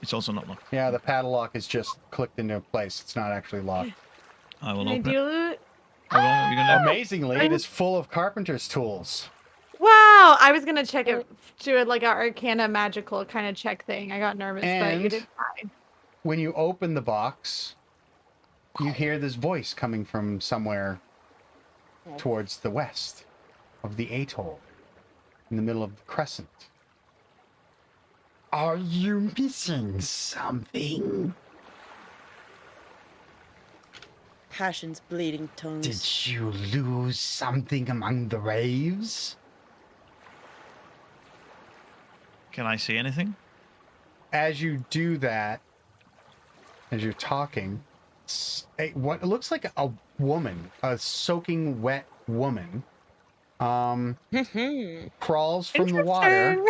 It's also not locked.
Yeah, the paddle lock is just clicked into place. It's not actually locked.
I will
Can I
open it.
do it?
Hold on, you're gonna...
Amazingly, it is full of carpenter's tools.
Wow, I was gonna check it, do it like a Arcana magical kind of check thing. I got nervous, but you
And-
did fine.
When you open the box, you hear this voice coming from somewhere towards the west of the atoll, in the middle of the crescent. Are you missing something?
Passion's bleeding tongues.
Did you lose something among the waves?
Can I see anything?
As you do that, as you're talking, what looks like a woman, a soaking wet woman, crawls from the water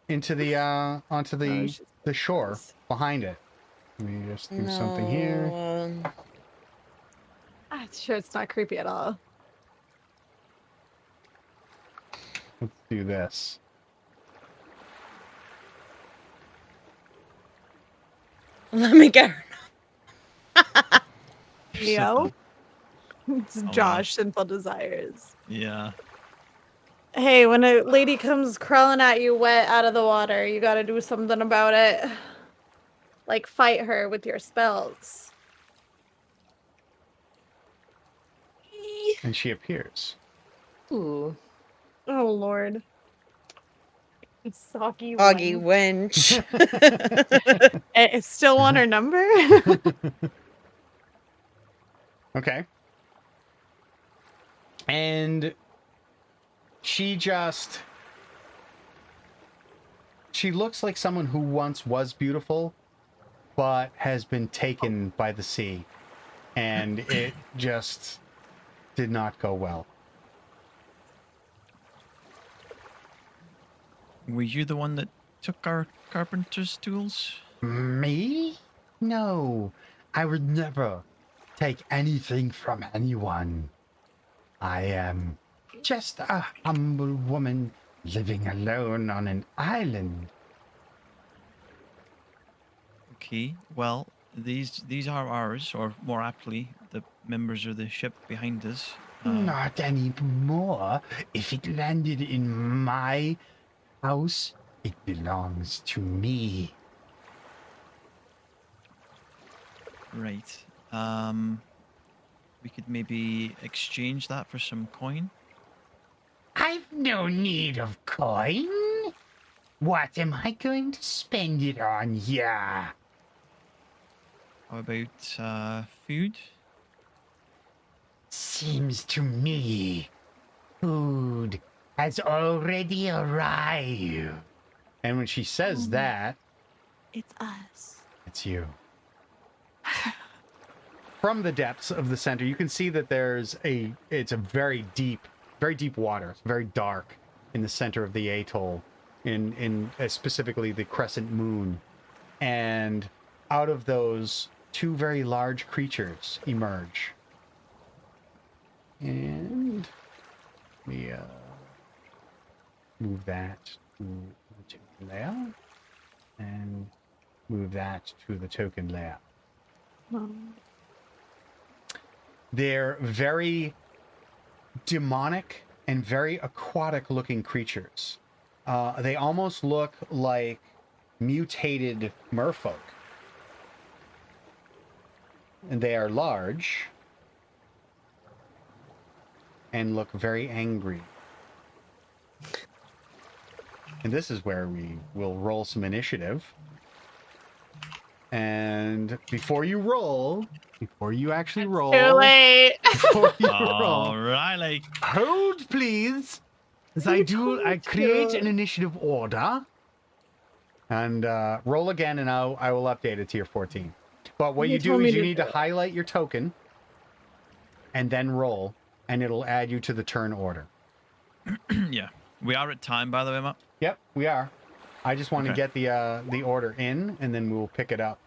into the onto the the shore behind it. Let me just do something here.
I'm sure it's not creepy at all.
Let's do this.
Let me get her.
Yo. It's
wow.
Josh, Simple Desires.
Yeah.
Hey, when a lady comes crawling at you wet out of the water, you gotta do something about it. Like fight her with your spells.
And she appears.
Ooh.
Oh, Lord. Soggy
Foggy
wench.
wench.
I still want her number?
Okay. And she looks like someone who once was beautiful, but has been taken by the sea. And it just did not go well.
Were you the one that took our carpenter's tools?
Me? No. I would never take anything from anyone. I am just a humble woman living alone on an island.
Okay, well, these are ours, or more aptly, the members of the ship behind us.
Not anymore. If it landed in my house, it belongs to me.
Right. We could maybe exchange that for some coin.
I've no need of coin. What am I going to spend it on here?
How about food?
Seems to me food has already arrived. And when she says that,
It's us.
it's you. From the depths of the center, you can see that it's a very deep water. It's very dark in the center of the atoll, in specifically the crescent moon. And out of those, two very large creatures emerge. And we move that to the token layer, and move that to the token layer. They're very demonic and very aquatic looking creatures. They almost look like mutated merfolk. And they are large and look very angry. And this is where we will roll some initiative. And before you actually roll,
Too late.
before you roll,
All right,
hold please, as I create an initiative order, and roll again, and I will update it to your 14. But what you do is you need to highlight your token, and then roll, and it'll add you to the turn order.
yeah. We are at time, by the way, Matt.
Yep, we are. I just want to
Okay.
get the order in, and then we'll pick it up.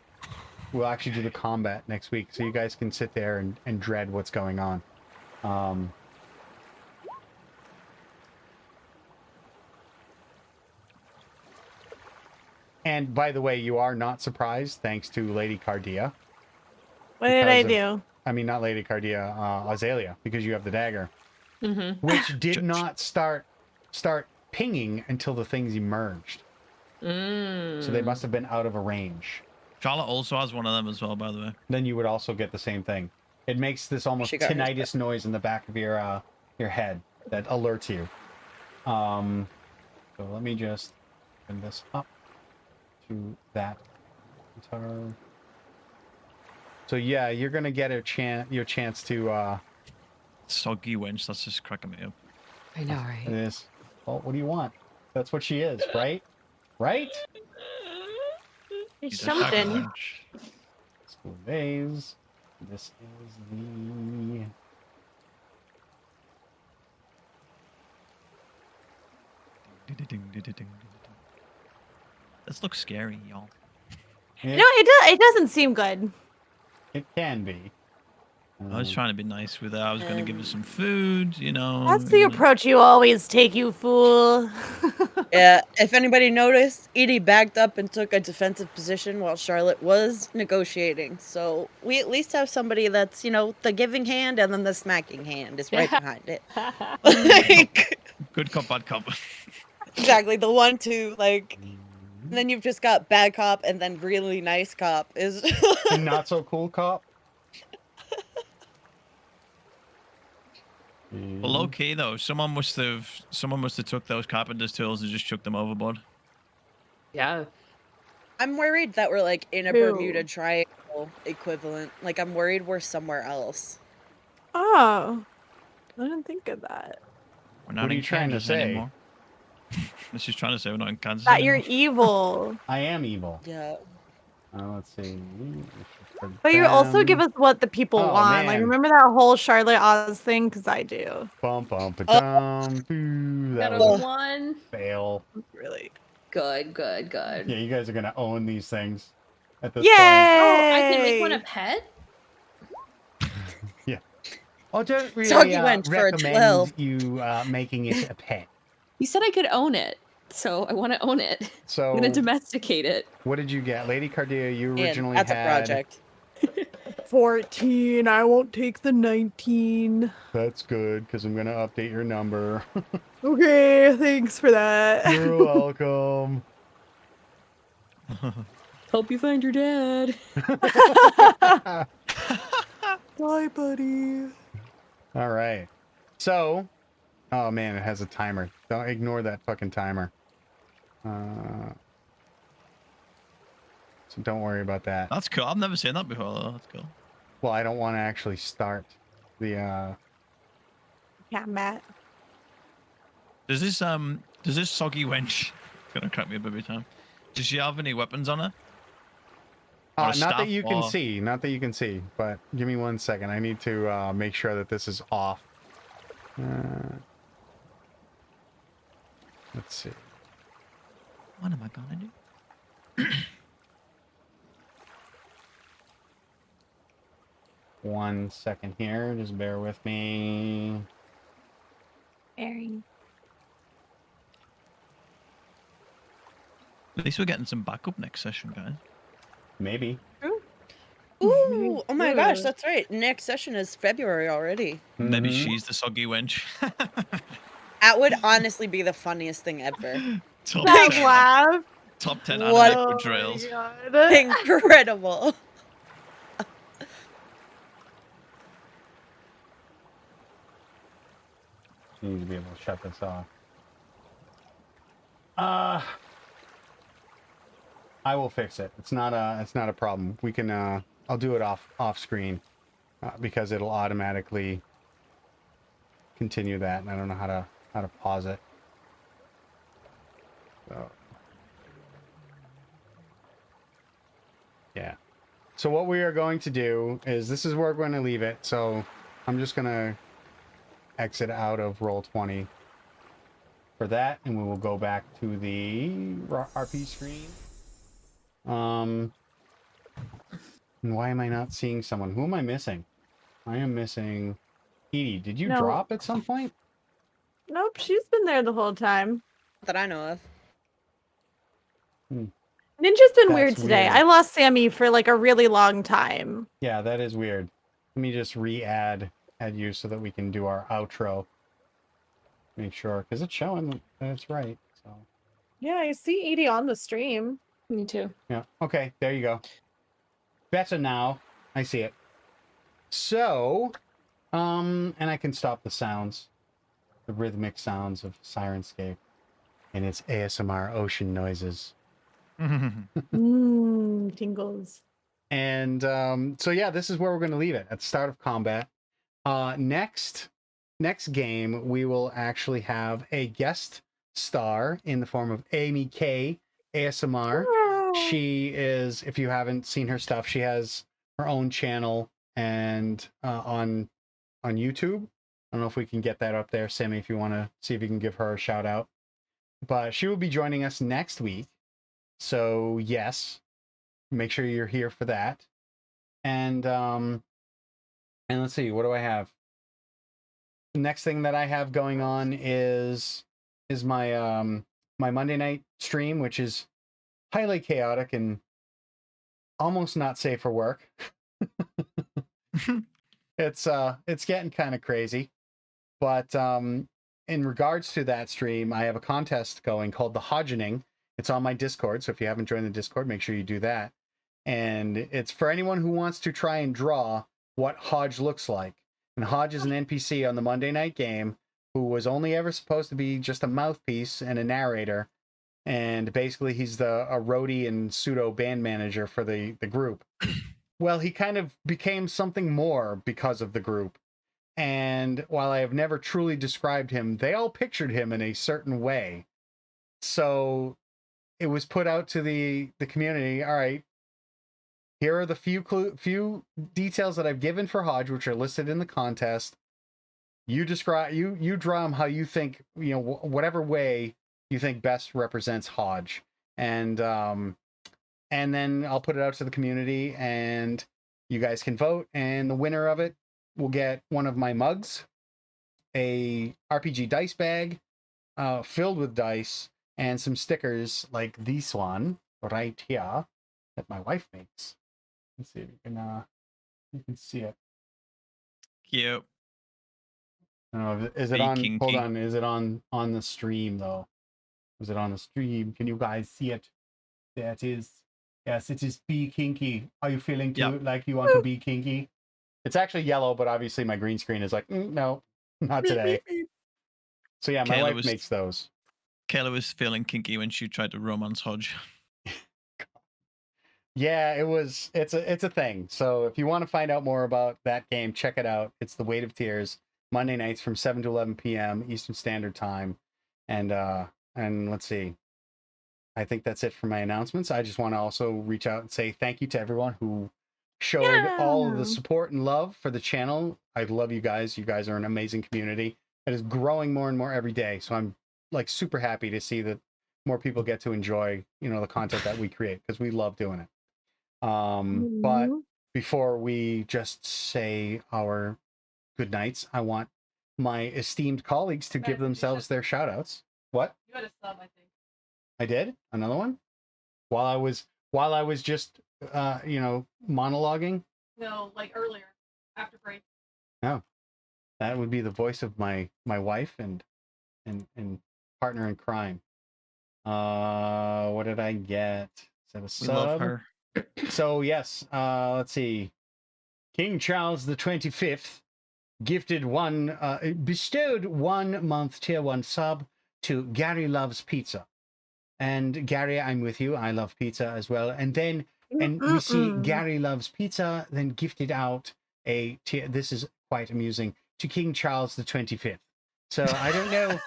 We'll actually do the combat next week, so you guys can sit there and dread what's going on. And by the way, you are not surprised, thanks to Lady Cardia.
What did I
Because
do?
I mean, not Lady Cardia, Azalea, because you have the dagger,
Mm-hmm.
which did not start pinging until the things emerged.
Mm.
So they must have been out of a range.
Charlotte also has one of them as well, by the way.
Then you would also get the same thing. It makes this almost
She got hers
tinnitus noise in the back of your head that alerts you. So let me just bring this up to that guitar. So yeah, you're gonna get your chance to
Soggy wench, that's just cracking me up.
I know, right?
this. Well, what do you want? That's what she is, right? Right?
He's
She's a shaggy
something.
wench.
School days. This is the
This looks scary, y'all.
It,
No, it doesn't seem good.
it can be.
I was trying to be nice with her. I was going to give her some food, you know.
That's the approach you always take, you fool.
Yeah, if anybody noticed, Edie backed up and took a defensive position while Charlotte was negotiating. So we at least have somebody that's, you know, the giving hand and then the smacking hand is right behind it. Like,
Good cop, bad cop.
exactly, the 1-2, like, and then you've just got bad cop and then really nice cop is.
And not so cool cop.
Well, low key though, someone must have took those carpenter's tools and just chucked them overboard.
Yeah.
I'm worried that we're like in a
Ew.
Bermuda Triangle equivalent. Like, I'm worried we're somewhere else.
Oh, I didn't think of that.
We're not
What are
in
you trying to
Kansas
say?
anymore. That's just trying to say we're not in Kansas
That
anymore.
you're evil.
I am evil.
Yeah.
Let's see.
But you also give us what the people
Oh,
want. Like,
man.
remember that whole Charlotte Oz thing? Because I do.
Bum bum ba-dum. Boo. That
Got
was
a
a
1.
fail.
Really?
Good.
Yeah, you guys are gonna own these things at this
Yay!
Oh, I can make one a pet?
point. Yeah. Oh, don't really
Soggy wench for a
recommend
12.
you making it a pet.
You said I could own it, so I want to own it.
So
I'm gonna domesticate it.
what did you get, Lady Cardia? You
And
originally
that's
had.
a project.
14. I won't take the 19.
That's good because I'm gonna update your number.
Okay, thanks for that.
You're welcome.
Hope you find your dad.
Bye, buddy.
All right. So, oh man, it has a timer. Don't ignore that fucking timer. So don't worry about that.
That's cool. I've never seen that before though. That's cool.
Well, I don't want to actually start the
Yeah, Matt.
Does this soggy wench gonna crack me up every time? Does she have any weapons on her? Or a
not
staff
that you can
or-
see, not that you can see, but give me 1 second. I need to make sure that this is off. Let's see.
What am I gonna do?
1 second here. Just bear with me.
Airing.
At least we're getting some backup next session, guys.
Maybe.
Ooh, oh my gosh,
Good.
that's right. Next session is February already.
Maybe
Mhm.
she's the soggy wench.
That would honestly be the funniest thing ever.
top,
That
10,
laugh.
top 10
What?
anime
Oh
drills.
my God.
Incredible.
You need to be able to shut this off. I will fix it. It's not a problem. We can I'll do it off screen because it'll automatically continue that, and I don't know how to pause it. So yeah. So what we are going to do is this is where we're going to leave it. So I'm just gonna exit out of Roll20 for that, and we will go back to the RP screen. And why am I not seeing someone? Who am I missing? I am missing Edie. Did you
No.
drop at some point?
Nope, she's been there the whole time.
That I know of.
Ninja's been
That's
weird today.
weird.
I lost Sammy for like a really long time.
Yeah, that is weird. Let me just add you so that we can do our outro. Make sure, because it's showing that it's right. So
Yeah, I see Edie on the stream.
Me too.
yeah. Okay, there you go. Better now. I see it. So, and I can stop the sounds, the rhythmic sounds of Sirenscape and its ASMR ocean noises.
Tingles.
And so yeah, this is where we're going to leave it at the start of combat. Next game, we will actually have a guest star in the form of Amy K ASMR. She is, if you haven't seen her stuff, she has her own channel and on YouTube. I don't know if we can get that up there, Sammy, if you want to see if you can give her a shout out. But she will be joining us next week. So yes, make sure you're here for that. And let's see, what do I have? The next thing that I have going on is my my Monday night stream, which is highly chaotic and almost not safe for work. It's getting kind of crazy. But in regards to that stream, I have a contest going called the Hodgening. It's on my Discord, so if you haven't joined the Discord, make sure you do that. And it's for anyone who wants to try and draw what Hodge looks like. And Hodge is an NPC on the Monday night game who was only ever supposed to be just a mouthpiece and a narrator. And basically he's a roadie and pseudo band manager for the group. Well, he kind of became something more because of the group. And while I have never truly described him, they all pictured him in a certain way. So it was put out to the community. All right, here are the few details that I've given for Hodge, which are listed in the contest. You describe, you draw him how you think, you know, whatever way you think best represents Hodge. And then I'll put it out to the community, and you guys can vote. And the winner of it will get one of my mugs, a RPG dice bag filled with dice, and some stickers like this one right here that my wife makes. Let's see if you can see it.
Cute.
Is it
Be
on?
kinky.
Hold on. Is it on the stream though? Is it on the stream? Can you guys see it? There it is. Yes, it is be kinky. Are you feeling too like you want to be kinky? It's actually yellow, but obviously my green screen is like, no, not today. So yeah, my wife makes those.
Kayla was feeling kinky when she tried to romance Hodge.
Yeah, it's a thing. So if you want to find out more about that game, check it out. It's The Weight of Tears, Monday nights from 7 to 11 p.m. Eastern Standard Time. And let's see. I think that's it for my announcements. I just want to also reach out and say thank you to everyone who showed all of the support and love for the channel. I love you guys. You guys are an amazing community that is growing more and more every day. So I'm like super happy to see that more people get to enjoy, you know, the content that we create, because we love doing it. But before we just say our good nights, I want my esteemed colleagues to give themselves their shout outs. What?
You had a sub, I think.
I did? Another one? While I was just monologuing?
No, like earlier, after break.
No. That would be the voice of my wife and partner in crime. What did I get? Is that a sub?
We love her.
So yes, let's see. King Charles the 25th bestowed 1 month tier 1 sub to Gary Loves Pizza. And Gary, I'm with you. I love pizza as well. And then we see Gary Loves Pizza then gifted out a tier. This is quite amusing, to King Charles the 25th. So I don't know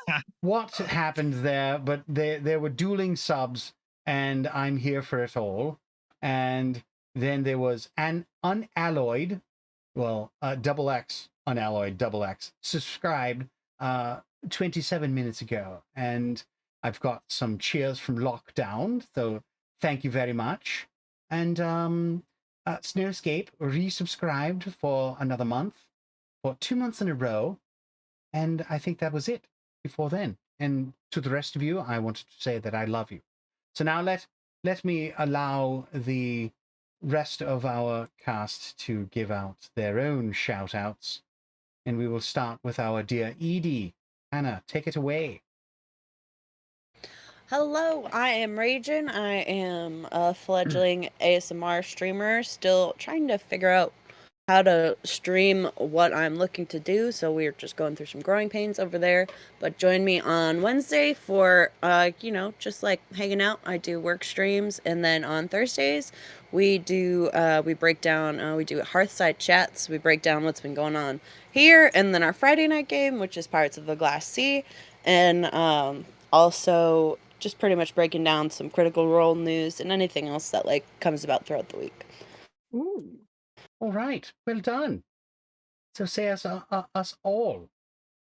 what happened there, but there were dueling subs, and I'm here for it all. And then there was an unalloyed, double X, unalloyed double X, subscribed 27 minutes ago. And I've got some cheers from Lockdown, so thank you very much. And Snowscape resubscribed for another month, for 2 months in a row. And I think that was it before then. And to the rest of you, I wanted to say that I love you. So now let me allow the rest of our cast to give out their own shout outs. And we will start with our dear Edie. Anna, take it away.
Hello, I am Ragin. I am a fledgling ASMR streamer, still trying to figure out how to stream what I'm looking to do, so we're just going through some growing pains over there. But join me on Wednesday for, just like hanging out. I do work streams, and then on Thursdays, we do, we break down, we do Hearthside chats, we break down what's been going on here, and then our Friday night game, which is Pirates of the Glass Sea, and also just pretty much breaking down some Critical Role news and anything else that like comes about throughout the week.
Ooh. All right, well done. So say us all.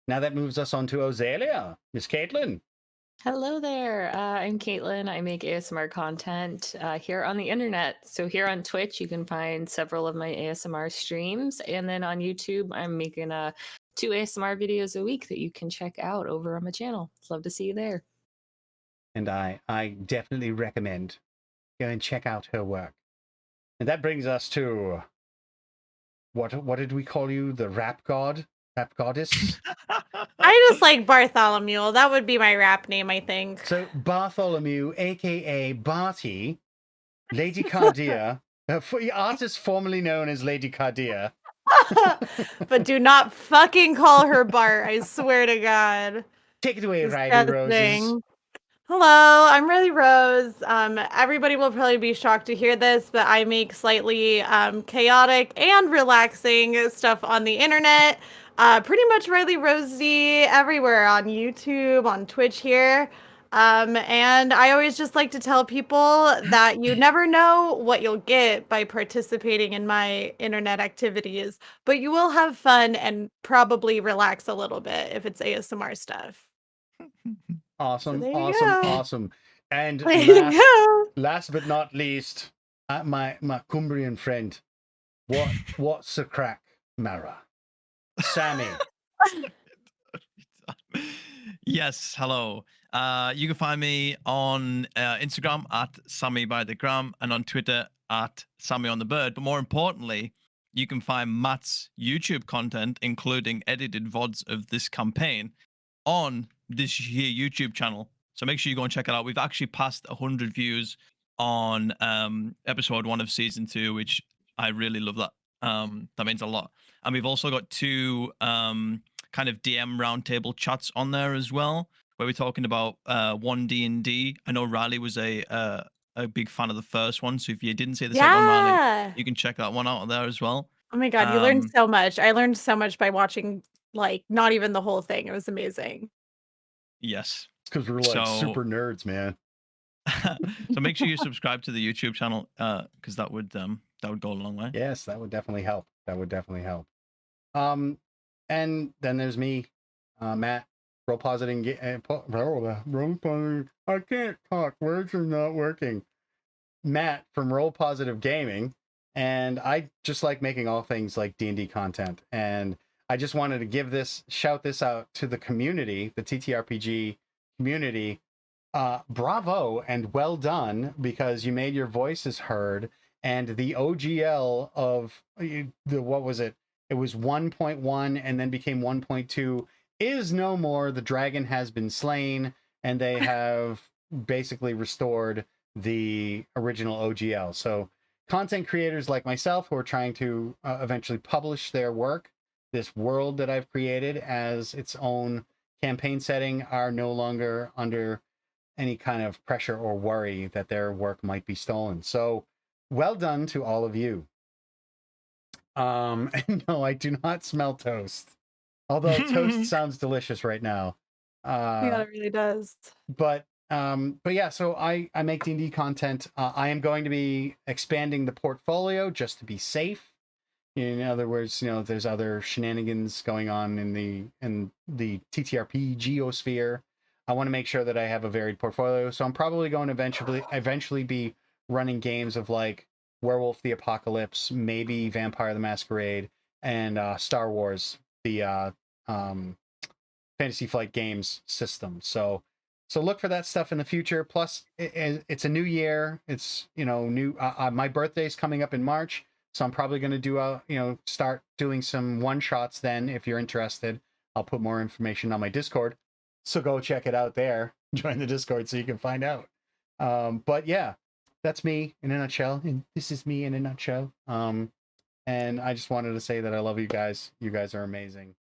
Now that moves us on to Ozalia. Miss Caitlin.
Hello there. I'm Caitlin. I make ASMR content here on the internet. So here on Twitch, you can find several of my ASMR streams, and then on YouTube, I'm making 2 ASMR videos a week that you can check out over on my channel. Love to see you there.
And I definitely recommend go and check out her work. And that brings us to what did we call you? The rap god? Rap goddess?
I just like Bartholomew. That would be my rap name, I think.
So Bartholomew, aka Barty, Lady Cardia, artist formerly known as Lady Cardia.
But do not fucking call her Bart. I swear to God.
Take it away, Riley Roses.
Disgusting. Hello, I'm Riley Rose. Everybody will probably be shocked to hear this, but I make slightly chaotic and relaxing stuff on the internet. Pretty much Riley Rosey everywhere on YouTube, on Twitch here. And I always just like to tell people that you never know what you'll get by participating in my internet activities, but you will have fun and probably relax a little bit if it's ASMR stuff.
Awesome,
there you
awesome,
go.
awesome. And
There you go.
last but not least, my Cumbrian friend. What's the crack, Mara? Sammy.
Yes, hello. You can find me on Instagram at Sammy by the Gram and on Twitter at Sammy on the Bird. But more importantly, you can find Matt's YouTube content, including edited VODs of this campaign, on this here YouTube channel. So make sure you go and check it out. We've actually passed 100 views on episode 1 of season 2, which I really love that. That means a lot. And we've also got 2 kind of DM roundtable chats on there as well, where we're talking about 1D&D. I know Riley was a big fan of the first one, so if you didn't see the second one, Riley, you can check that one out there as well.
Oh my God, you learned so much. I learned so much by watching, like, not even the whole thing. It was amazing.
Yes.
Because we're like super nerds, man.
So make sure you subscribe to the YouTube channel, because that would go a long way.
Yes, that would definitely help. That would definitely help. And then there's me, Matt, roll positing. I can't talk. Words are not working. Matt from Roll Positive Gaming, and I just like making all things like D&D content. And I just wanted to shout this out to the community, the TTRPG community. Bravo and well done, because you made your voices heard. And the OGL of what was it? It was 1.1 and then became 1.2 is no more. The dragon has been slain, and they have basically restored the original OGL. So content creators like myself who are trying to eventually publish their work, this world that I've created as its own campaign setting, are no longer under any kind of pressure or worry that their work might be stolen. So well done to all of you. And no, I do not smell toast. Although toast sounds delicious right now.
Yeah, it really does.
But yeah, so I make D&D content. I am going to be expanding the portfolio just to be safe. In other words, there's other shenanigans going on in the TTRP geosphere. I want to make sure that I have a varied portfolio. So I'm probably going to eventually be running games of like Werewolf the Apocalypse, maybe Vampire the Masquerade, and Star Wars, the Fantasy Flight Games system. So look for that stuff in the future. Plus, it's a new year. It's new. My birthday's coming up in March, so I'm probably going to do start doing some one shots then. If you're interested, I'll put more information on my Discord. So go check it out there. Join the Discord so you can find out. But yeah, that's me in a nutshell. And this is me in a nutshell. And I just wanted to say that I love you guys. You guys are amazing.